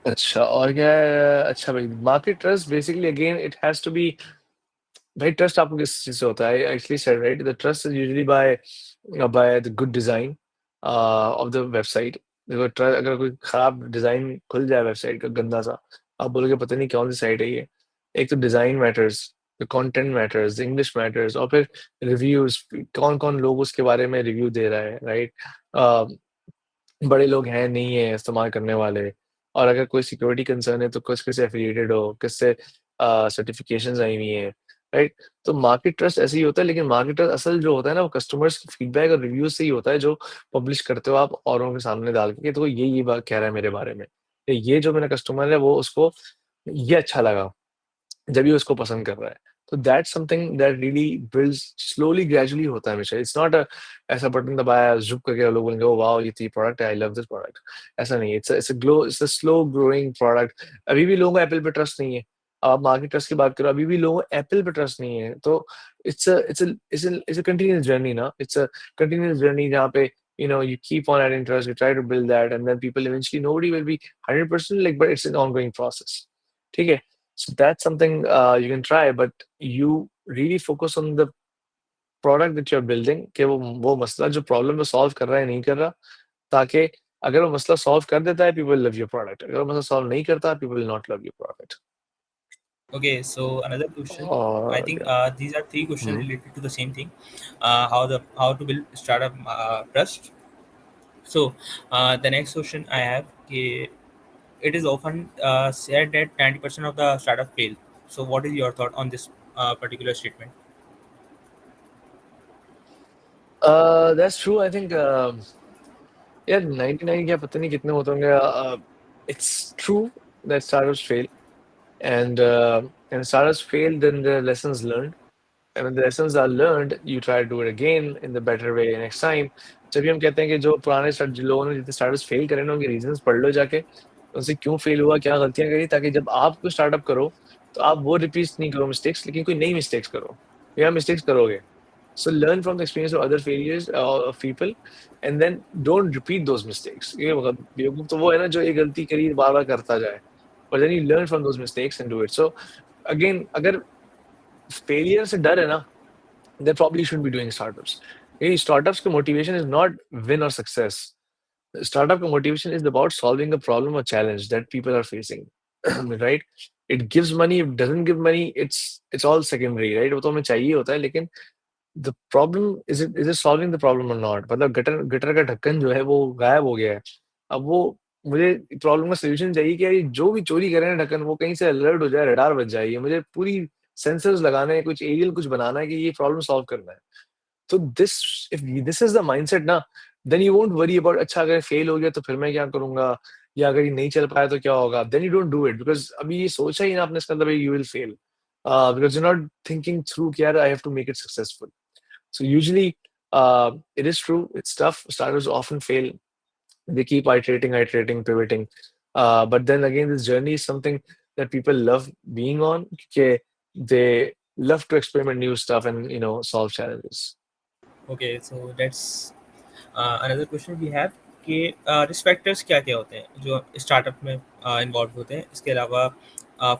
अच्छा, और क्या है? अच्छा भाई, market trust basically again it has to be, भाई trust आपको किस चीज़ से होता है? I actually said, right, the trust is usually by the good design of the website. देखो, अगर कोई खराब डिज़ाइन खुल जाए वेबसाइट का गंदा-सा, आप बोलोगे पता नहीं कौन-सी साइट है ये। एक तो design matters, the content matters, English matters, और फिर रिव्यूज़, कौन-कौन लोग उसके बारे में रिव्यू दे रहा है, राइट? अ बड़े लोग हैं, नहीं है इस्तेमाल करने वाले, और अगर कोई सिक्योरिटी कंसर्न है तो किससे एफ़िलिएटेड हो, किससे सर्टिफ़िकेशंस आई हुई हैं, राइट? तो मार्केट ट्रस्ट ऐसे ही होता है, लेकिन मार्केट ट्रस्ट असल जो होता है ना, वो कस्टमर्स की फीडबैक और रिव्यूज़ से ही होता है, जो पब्लिश करते हो आप औरों के सामने डाल के कि तो ये बात कह रहा है मेरे बारे में। ये जो मेरा कस्टमर है वो उसको ये अच्छा लगा। जब ये उसको पसंद कर रहा है। तो that's something that really builds slowly gradually होता है हमेशा। इट्स नॉट ऐसा बटन दबाया ज़ुप करके लोग बोलेंगे, ओह वाओ! ये तो ये प्रोडक्ट है, आई लव दिस प्रोडक्ट। ऐसा नहीं है। It's a slow growing product. अभी भी लोगों को एप्पल पे ट्रस्ट नहीं है। आप मार्केट ट्रस्ट की बात करो, अभी भी लोगों को एप्पल पे ट्रस्ट नहीं है। तो इट्स अ कंटीन्यूअस जर्नी ना। इट्स अ कंटीन्यूअस जर्नी जहाँ पे you keep on adding trust, you try to build that, and then people eventually, nobody will be 100% like, but it's an ongoing process। ठीक है? So that's something you can try, but you really focus on the product that you're building, कि वो मसला जो problem वो solve कर रहा है नहीं कर रहा, ताकि अगर वो मसला सॉल्व कर देता है, people will love your product। अगर वो मसला सॉल्व नहीं करता, people will not love your product। Okay, so another question. I और think these are three questions hmm, related to the same thing. How to build startup trust. So the next question I have, it is often said that 90% of the startup fail. So what is your thought on this particular statement? that's true. I think यार 99 क्या पता नहीं कितने होते होंगे. It's true that startups fail, and startups fail, then the lessons learned. And when the lessons are learned, you try to do it again in the better way next time. जब भी हम कहते हैं कि जो पुराने स्टार्ट जिन लोगों ने जितने स्टार्टअप्स फेल करे ना उनके रीजंस पढ़ लो जाके, उनसे क्यों फेल हुआ, क्या गलतियां करी, ताकि जब आप कोई स्टार्टअप करो तो आप वो रिपीट नहीं करो मिस्टेक्स, लेकिन कोई नई मिस्टेक्स करो. या मिस्टेक्स करोगे, so learn from the experience of other failures of people, and then don't repeat those mistakes. ये बेवकूफ तो वो है ना जो ये गलती करी बार बार करता जाए, but then you learn from those mistakes and do it. So again, अगर failure से डर है ना, then probably you shouldn't be doing startups. ये startups का motivation is not win or success. Startup का motivation is about solving a problem or challenge that people are facing. Right? It gives money, it doesn't give money, it's all secondary, right? वो तो हमें चाहिए होता है, लेकिन the problem is it solving the problem or not? मतलब gutter gutter का ढक्कन जो है वो गायब हो गया है. अब वो मुझे प्रॉब्लम का सॉल्यूशन चाहिए कि यार ये जो भी चोरी कर रहे हैं ढक्कन वो कहीं से अलर्ट हो जाए, रडार बज जाए. ये मुझे पूरी सेंसर्स लगाना है, कुछ एरियल कुछ बनाना है कि ये प्रॉब्लम सॉल्व करना है. तो if this is the mindset ना, then you won't worry about अच्छा अगर फेल हो गया तो फिर मैं क्या करूँगा, या अगर ये नहीं चल पाया तो क्या होगा. Then you don't do it because अभी ये सोचा ही ना आपने इसका मतलब you will fail. Because you're not thinking through कि यार I have to make it successful. So usually, it is true. It's tough. Startups often fail. They keep iterating, pivoting. But then again, this journey is something that people love being on. Okay, they love to experiment new stuff and solve challenges. Okay, so that's another question we have कि risk factors क्या क्या होते हैं जो startup में involve होते हैं, इसके अलावा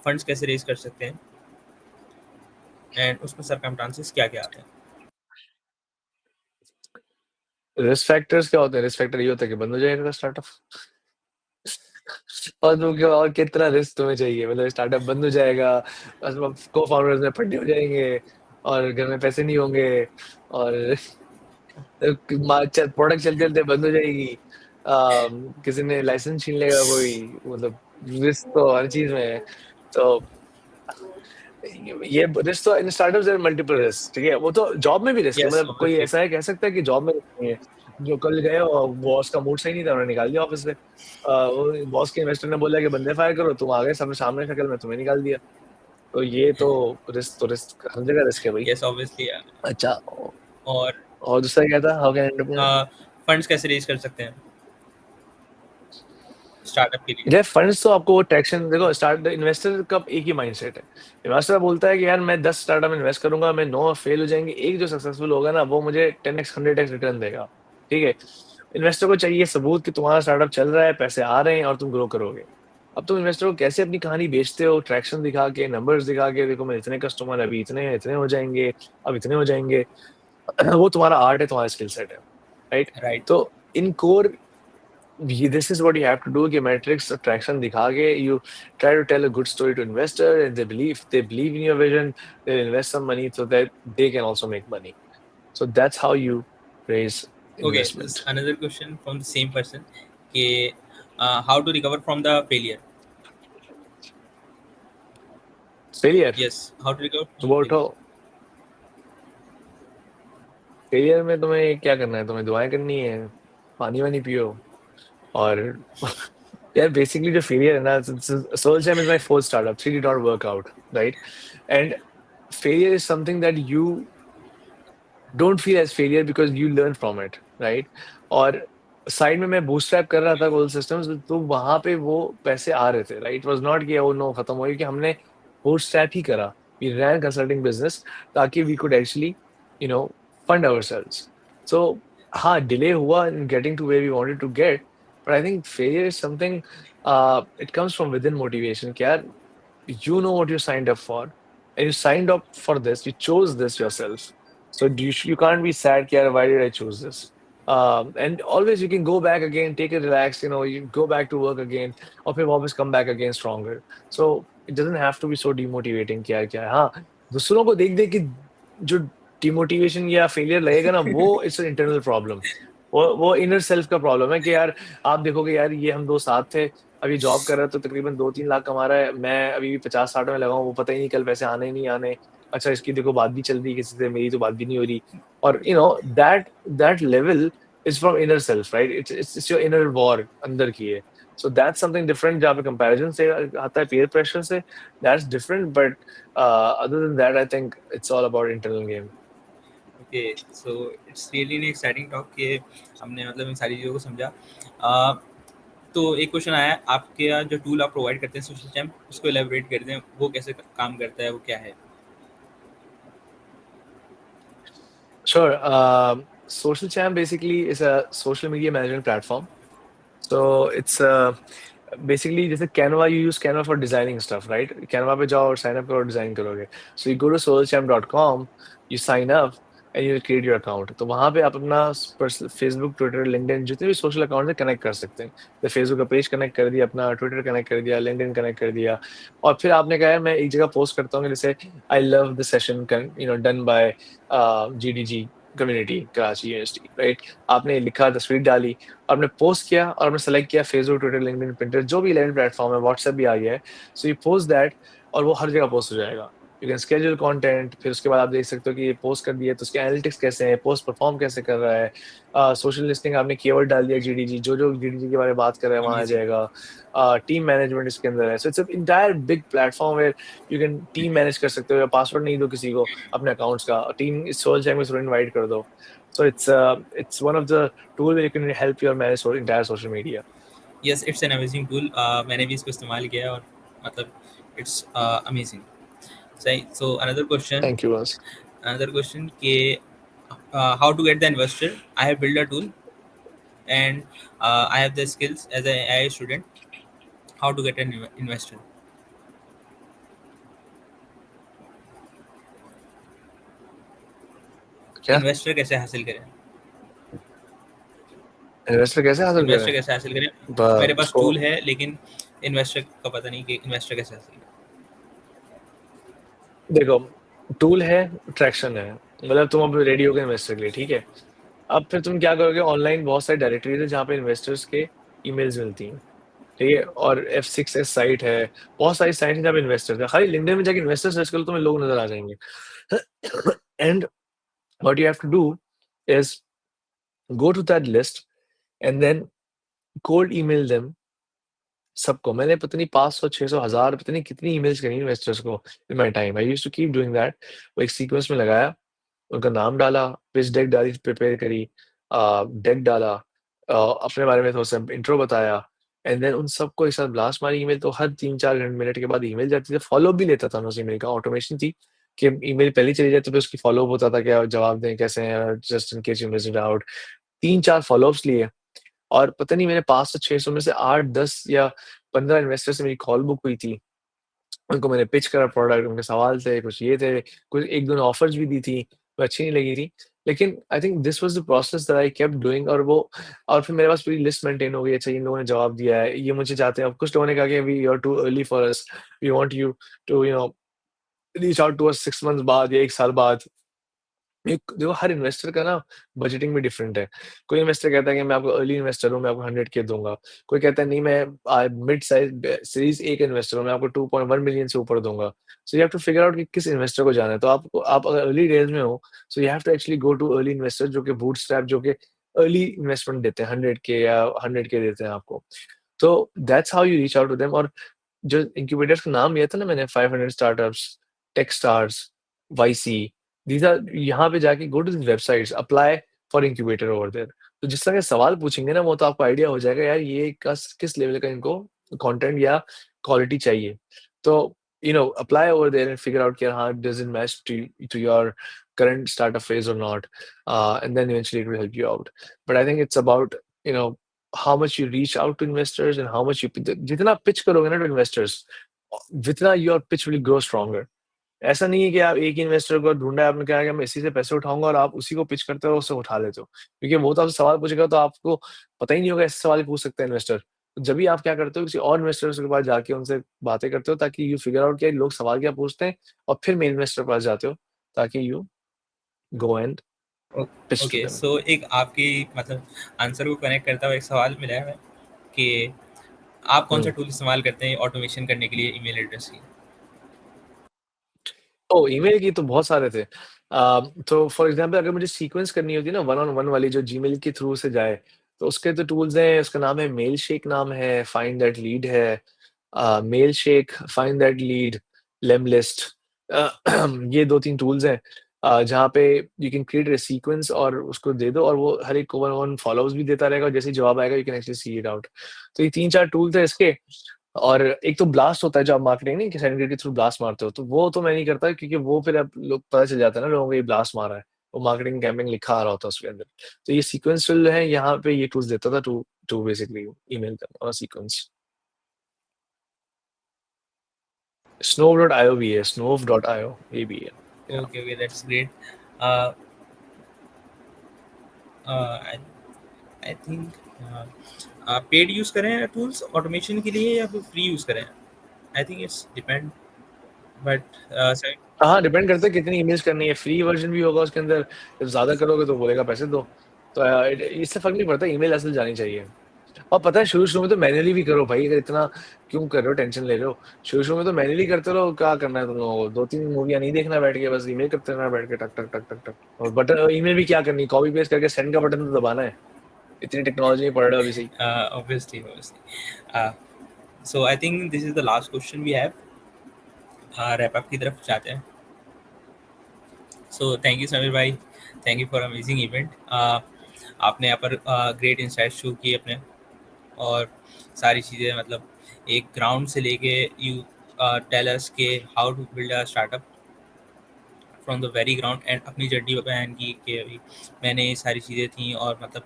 फंड्स कैसे रेज कर सकते हैं एंड उसमें सरकमस्टांसेस क्या क्या आते हैं. रिस्क फैक्टर्स क्या होते हैं? रिस्क फैक्टर ये होता है कि बंद हो जाएगा स्टार्टअप. और तो क्या, और कितना रिस्क तुम्हें चाहिए? मतलब स्टार्टअप बंद हो जाएगा, को फाउंडर्स में फटे हो जाएंगे, और घर में पैसे नहीं होंगे, और प्रोडक्ट चलते चलते बंद हो जाएगी. किसी ने लाइसेंस छीन लेगा कोई. मतलब रिस्क तो हर चीज में है. तो ये रिस्क तो in startups there multiple risk. ठीक है, वो तो जॉब में भी रिस्क है. यस, मतलब कोई ऑब्वियसली. ऐसा है कह सकता है कि जॉब में रिस्क नहीं है. जो कल गए और बॉस का मूड सही नहीं था, उन्होंने निकाल दिया ऑफिस से. बॉस के इन्वेस्टर ने बोला कि बंदे फायर करो, तुम आ गए सामने सामने शक्ल में, तुम्हें निकाल दिया. तो ये तो रिस्क हर जगह रिस्क है भाई. Yes, obviously. अच्छा, और और दूसरा क्या था? हाउ कैन फंड्स कैसे रेज कर सकते हैं स्टार्टअप के लिए. यार फंड्स तो आपको ट्रैक्शन देखो. स्टार्ट इन्वेस्टर का एक ही माइंडसेट है. इन्वेस्टर बोलता है कि यार मैं 10 स्टार्टअप में इन्वेस्ट करूंगा, मैं 9 फेल हो जाएंगे, एक जो सक्सेसफुल होगा ना वो मुझे 10x 100x रिटर्न देगा. ठीक है. इन्वेस्टर को चाहिए सबूत कि तुम्हारा स्टार्टअप चल रहा है, पैसे आ रहे हैं और तुम ग्रो करोगे. अब तुम इन्वेस्टर को कैसे अपनी कहानी बेचते हो? ट्रैक्शन दिखा के, नंबर्स दिखा के, देखो मैं इतने कस्टमर, अभी इतने इतने हो जाएंगे, अब इतने हो जाएंगे. वो तुम्हारा आर्ट है, तुम्हारा स्किल सेट है. राइट. राइट. तो इन core, this is what you have to do. कि metrics attraction दिखा के you try to tell a good story to investor, and they believe in your vision, they invest some money so that they can also make money. So that's how you raise Okay, this investment. another question from the same person कि how to recover from the failure. Failure. Yes, how to recover तो from वो failure. उठो. Failure में तुम्हें क्या करना है? तुम्हें दुआएं करनी है, पानी वानी पियो. और यार बेसिकली जो फेलियर है ना, SoulChem is my fourth startup. 3 did not work out, right? And failure is something that you don't feel as failure because you learn from it, right? और साइड में मैं बूटस्ट्रैप कर रहा था गोल सिस्टम्स, तो वहां पे वो पैसे आ रहे थे, राइट. वाज नॉट कि ओ नो खत्म हो गया, कि हमने बूटस्ट्रैप ही करा. वी रैन कंसल्टिंग बिजनेस ताकि we could actually fund ourselves. So हाँ, डिले हुआ in getting to where we wanted to get, but I think failure is something, it comes from within motivation. कि यार you know what you signed up for, and you signed up for this, you chose this yourself. So you can't be sad कि यार why did I choose this. And always you can go back again, take a relax, you go back to work again, or फिर वापस come back again stronger. So it doesn't have to be so demotivating कि यार क्या है। हाँ, दूसरों को देख-देख के जो डिमोटिवेशन या फेलियर लगेगा ना, वो इट्स एन इंटरनल प्रॉब्लम। वो इनर सेल्फ का प्रॉब्लम है कि यार आप देखोगे यार ये हम 2 साथ थे, अभी जॉब कर रहा है तो तकरीबन 2-3 लाख कमा रहा है, मैं अभी भी 50-60 में लगा हूँ, वो पता ही नहीं कल पैसे आने ही नहीं आने। अच्छा इसकी देखो बात भी चल रही है किसी से, मेरी तो बात भी नहीं हो रही। और that that level is from inner self, right? It's your inner war अंदर की है। सो दैट्स समथिंग डिफरेंट जहाँ पे कंपैरिज़न से आता है, पीयर प्रेशर से, that's different but other than that I think it's all about internal game. Okay, so it's really an exciting talk कि हमने मतलब इन सारी चीज़ों को समझा। अ, तो एक क्वेश्चन आया, आपके यहाँ जो टूल आप प्रोवाइड करते हैं सोशल चैम्प, उसको एलैबोरेट कर दें, वो कैसे काम करता है, वो क्या है? Sure. Social Champ basically is a social media management platform. So it's basically जैसे Canva, you use Canva for designing stuff, right? Canva पे जाओ और sign up करो और design करोगे. So you go to socialchamp.com, you sign up and you create your account. तो वहाँ पे आप अपना Facebook, Twitter, LinkedIn जितने भी social account से connect कर सकते हैं. तो Facebook का पेज कनेक्ट कर दिया, अपना Twitter कनेक्ट कर दिया, LinkedIn कनेक्ट कर दिया और फिर आपने कहा है मैं एक जगह पोस्ट करता हूँ जैसे I love the session done by GDG community Karachi university, right? आपने लिखा, तस्वीर डाली और आपने पोस्ट किया और आपने सेलेक्ट किया फेसबुक, ट्विटर, लिंक्डइन, पिंटरेस्ट जो भी 11 प्लेटफॉर्म है, व्हाट्सएप भी आ गया है। सो यू पोस्ट दैट और वो हर जगह पोस्ट हो जाएगा। यू कैन शेड्यूल कंटेंट, फिर उसके बाद आप देख सकते हो कि ये पोस्ट कर दिया तो उसके एनालिटिक्स कैसे हैं, पोस्ट परफॉर्म कैसे कर रहा है। सोशल लिस्टिंग आपने कीवर्ड डाल दिया जीडीजी, जो जीडीजी के बारे में बात कर रहा है वहाँ आ अमेजिंग। जाएगा। टीम मैनेजमेंट इसके अंदर है। So it's entire big platform where you can team manage कर सकते हो, या पासवर्ड नहीं दो किसी को अपने अकाउंट्स का, टीम इस सोल चैम में इनवाइट कर दो। So it's one of the tool where you can help your manage entire social media. Yes, it's an amazing tool. मैंने भी इसको इस्तेमाल किया है और मतलब इट्स अमेजिंग। सही। So Thank you, Vas. Another question कि how to get the investor. I have build a tool and I have the skills as an AI student. How to get an investor? क्या investor कैसे हासिल करें? Investor कैसे हासिल investor करें? कैसे हासिल करें? मेरे पास उसको टूल है लेकिन इन्वेस्टर का पता नहीं कि इन्वेस्टर कैसे हासिल करें। देखो, टूल है, ट्रैक्शन है, मतलब तुम अब रेडी हो गए इन्वेस्टर के लिए, ठीक है? अब फिर तुम क्या करोगे, ऑनलाइन बहुत सारी डायरेक्टरीज है जहाँ पे इन्वेस्टर्स के ईमेल्स मिलती हैं, ठीक है? और F6S साइट है, बहुत सारी साइट है जहाँ पे इन्वेस्टर्स है। खाली लिंक्डइन में जाके इन्वेस्टर सर्च करो तुम्हें लोग नजर आ जाएंगे। And what you have to do is go to that list and then cold email them सबको। मैंने पता नहीं 500, 600, 1000 पता नहीं कितनी ईमेल्स करी इन्वेस्टर्स को in my time. I used to keep doing that. वो एक सीक्वेंस में लगाया, उनका नाम डाला, पिच डेक डाली, प्रिपेयर करी, डेक डाला, अपने बारे में थोड़ा-सा इंट्रो बताया एंड देन उन सबको एक साथ ब्लास्ट मारी ईमेल। तो हर 3-4 मिनट के बाद ईमेल जाती थी, फॉलो-अप भी लेता था मैं उस ईमेल का, ऑटोमेशन थी कि ईमेल पहले ही चली जाए तो फिर उसकी फॉलो-अप होता था, क्या जवाब दें, कैसे हैं, just in case you missed out. 3-4 follow-ups लिए और पता नहीं मैंने 500 600 में से 8, 10 या 15 इन्वेस्टर से मेरी कॉल बुक हुई थी। उनको मैंने पिच करा प्रोडक्ट, उनके सवाल थे, कुछ ये थे, कुछ 1-2 ने ऑफर्स भी दी थी, वो अच्छी नहीं लगी थी। लेकिन I think this was the process that I kept doing और फिर मेरे पास पूरी लिस्ट मेंटेन हो गई। अच्छा इन लोगों ने जवाब दिया है, ये मुझे चाहते हैं। अब कुछ लोगों ने कहा कि we you are too early for us, we want you to reach out to us 6 months बाद या 1 साल बाद। एक देखो हर इन्वेस्टर का ना बजटिंग भी डिफरेंट है। कोई इन्वेस्टर कहता है कि मैं आपको अर्ली इन्वेस्टर हूँ, मैं आपको 100 के दूँगा। कोई कहता है नहीं मैं मिड साइज़ सीरीज़ ए का इन्वेस्टर हूँ, मैं आपको 2.1 मिलियन से ऊपर दूँगा। So you have to figure out कि किस इन्वेस्टर को जाना है। तो आप अगर अर्ली डेज़ में हो, so you have to actually go to early investor जो कि बूटस्ट्रैप जो कि अर्ली इन्वेस्टमेंट देते हैं, 100 के या 100 के देते हैं आपको। तो that's how you reach out to them. और जो इंक्यूबेटर्स का नाम लिया था ना मैंने, 500 startups, Techstars, YC, these are यहाँ पे जाके go to these websites, apply for incubator over there. तो जिस तरह के सवाल पूछेंगे ना, वो तो आपको आइडिया हो जाएगा यार ये कस किस लेवल का इनको कंटेंट या क्वालिटी चाहिए। तो apply over there and figure out कि हाँ, does it match to your current startup phase और not, and then eventually it will help you out. But I think it's about you know how much you reach out to investors and how much you जितना pitch करोगे ना to investors, जितना your pitch will grow stronger. ऐसा नहीं है कि आप एक ही इन्वेस्टर को ढूँढा है, आपने कहा कि मैं इसी से पैसे उठाऊँगा और आप उसी को पिच करते हो और उससे उठा लेते हो। क्योंकि वो तो आपसे सवाल पूछेगा तो आपको पता ही नहीं होगा ऐसे सवाल ही पूछ सकता है इन्वेस्टर। जब भी आप क्या करते हो, किसी और इन्वेस्टर्स के पास जाके उनसे बातें करते हो ताकि यू फिगर आउट कि लोग सवाल क्या पूछते हैं, और फिर मेन इन्वेस्टर के पास जाते हो ताकि you go and pitch to okay, them. So एक आपकी मतलब आंसर को कनेक्ट करता हुआ एक सवाल मिला है हमें कि आप कौन सा टूल इस्तेमाल करते हैं ऑटोमेशन करने के लिए ईमेल एड्रेस की? ईमेल की तो बहुत सारे थे। तो फॉर एग्ज़ाम्पल अगर मुझे सीक्वेंस करनी होती है ना वन ऑन वन वाली जो जीमेल के थ्रू से जाए, तो उसके तो टूल्स हैं, उसका नाम है मेलशेक नाम है, फाइंड दैट लीड है, मेलशेक, फाइंड दैट लीड, लेमलिस्ट। अ, ये 2-3 टूल्स हैं जहाँ पे you can create a sequence और उसको दे दो और वो हर एक को वन ऑन फॉलोअप्स भी देता रहेगा और जैसे ही जवाब आएगा you can actually see it out. तो ये 3-4 टूल्स हैं इसके। और एक तो ब्लास्ट होता है जो आप मार्केटिंग नहीं कि सेंड के थ्रू ब्लास्ट मारते हो, तो वो तो मैं नहीं करता क्योंकि वो फिर अब लोग पता चल जाता है ना लोगों को ये ब्लास्ट मारा है। वो मार्केटिंग कैंपेन लिखा आ रहा होता है उसके अंदर। तो ये सीक्वेंशियल है, यहाँ पे ये टूल्स देता था टू टू बेसिकली ईमेल करना और सीक्वेंस। Snove.io भी है, Snove.io ये भी है। Yeah. Okay okay, that's great. I I think आप पेड यूज़ करें टूल्स ऑटोमेशन के लिए या फिर फ्री यूज़ करें? आई थिंक इट्स डिपेंड, बट हाँ, डिपेंड करता है कितनी ईमेल्स करनी है। फ्री वर्ज़न भी होगा उसके अंदर, जब ज़्यादा करोगे तो बोलेगा पैसे दो। तो इससे फ़र्क नहीं पड़ता, ईमेल असल जानी चाहिए। और पता है शुरू-शुरू में तो मैनुअली भी करो भाई, अगर इतना क्यों कर रहे हो, टेंशन ले रहे हो? शुरू-शुरू में तो मैनुअली करते रहो, क्या करना है तुम लोगों को? 2-3 मूवियाँ नहीं देखना बैठ के, बस ईमेल करते रहना बैठ के टक, टक, टक, टक, टक। और ईमेल भी क्या करनी, कॉपी पेस्ट करके सेंड का बटन तो दबाना है। इतनी टेक्नोलॉजी नहीं पढ़ रहे हो अभी से ही। obviously. So I think this is the last question we have. Wrap up की तरफ जाते हैं। सो थैंक यू समीर भाई, thank you for amazing event. आपने यहाँ पर ग्रेट इंसाइट शो किए अपने, और सारी चीज़ें मतलब एक ग्राउंड से लेके यू टेल अस के how to build a startup from the very ground, and अपनी जर्नी बयान की कि अभी मैंने ये सारी चीज़ें थी और मतलब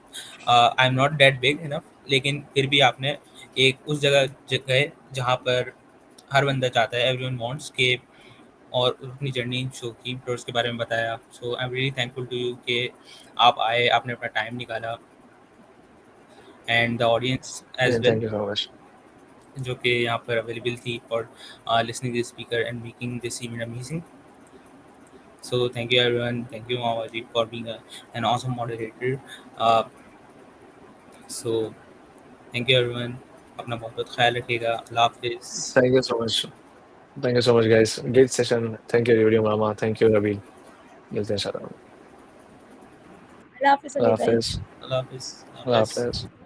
आई am not that big enough, लेकिन फिर भी आपने एक उस जगह गए जहाँ पर हर बंदा चाहता है, एवरीवन वांट्स के, और अपनी जर्नी शो की, प्रोडक्ट्स के बारे में बताया। So I am really thankful to you कि आप आए, आपने अपना टाइम निकाला, and the audience as well thank you so much. जो कि यहाँ पर अवेलेबल थी for listening this speaker and making this event amazing. So thank you everyone, thank you Mamaji for being an awesome moderator. Uh, so thank you everyone, अपना बहुत बहुत ख्याल रखिएगा। अल्लाह हाफिज़। Thank you so much. Thank you so much guys. Great session. Thank you radio मामा। थैंक यू रवि। मिलते हैं इंशाल्लाह। अल्लाह हाफिज़ अल्लाह समीर भाई। हाफ़िज़। अल्लाह हाफिज़। अल्लाह हाफ़िज़।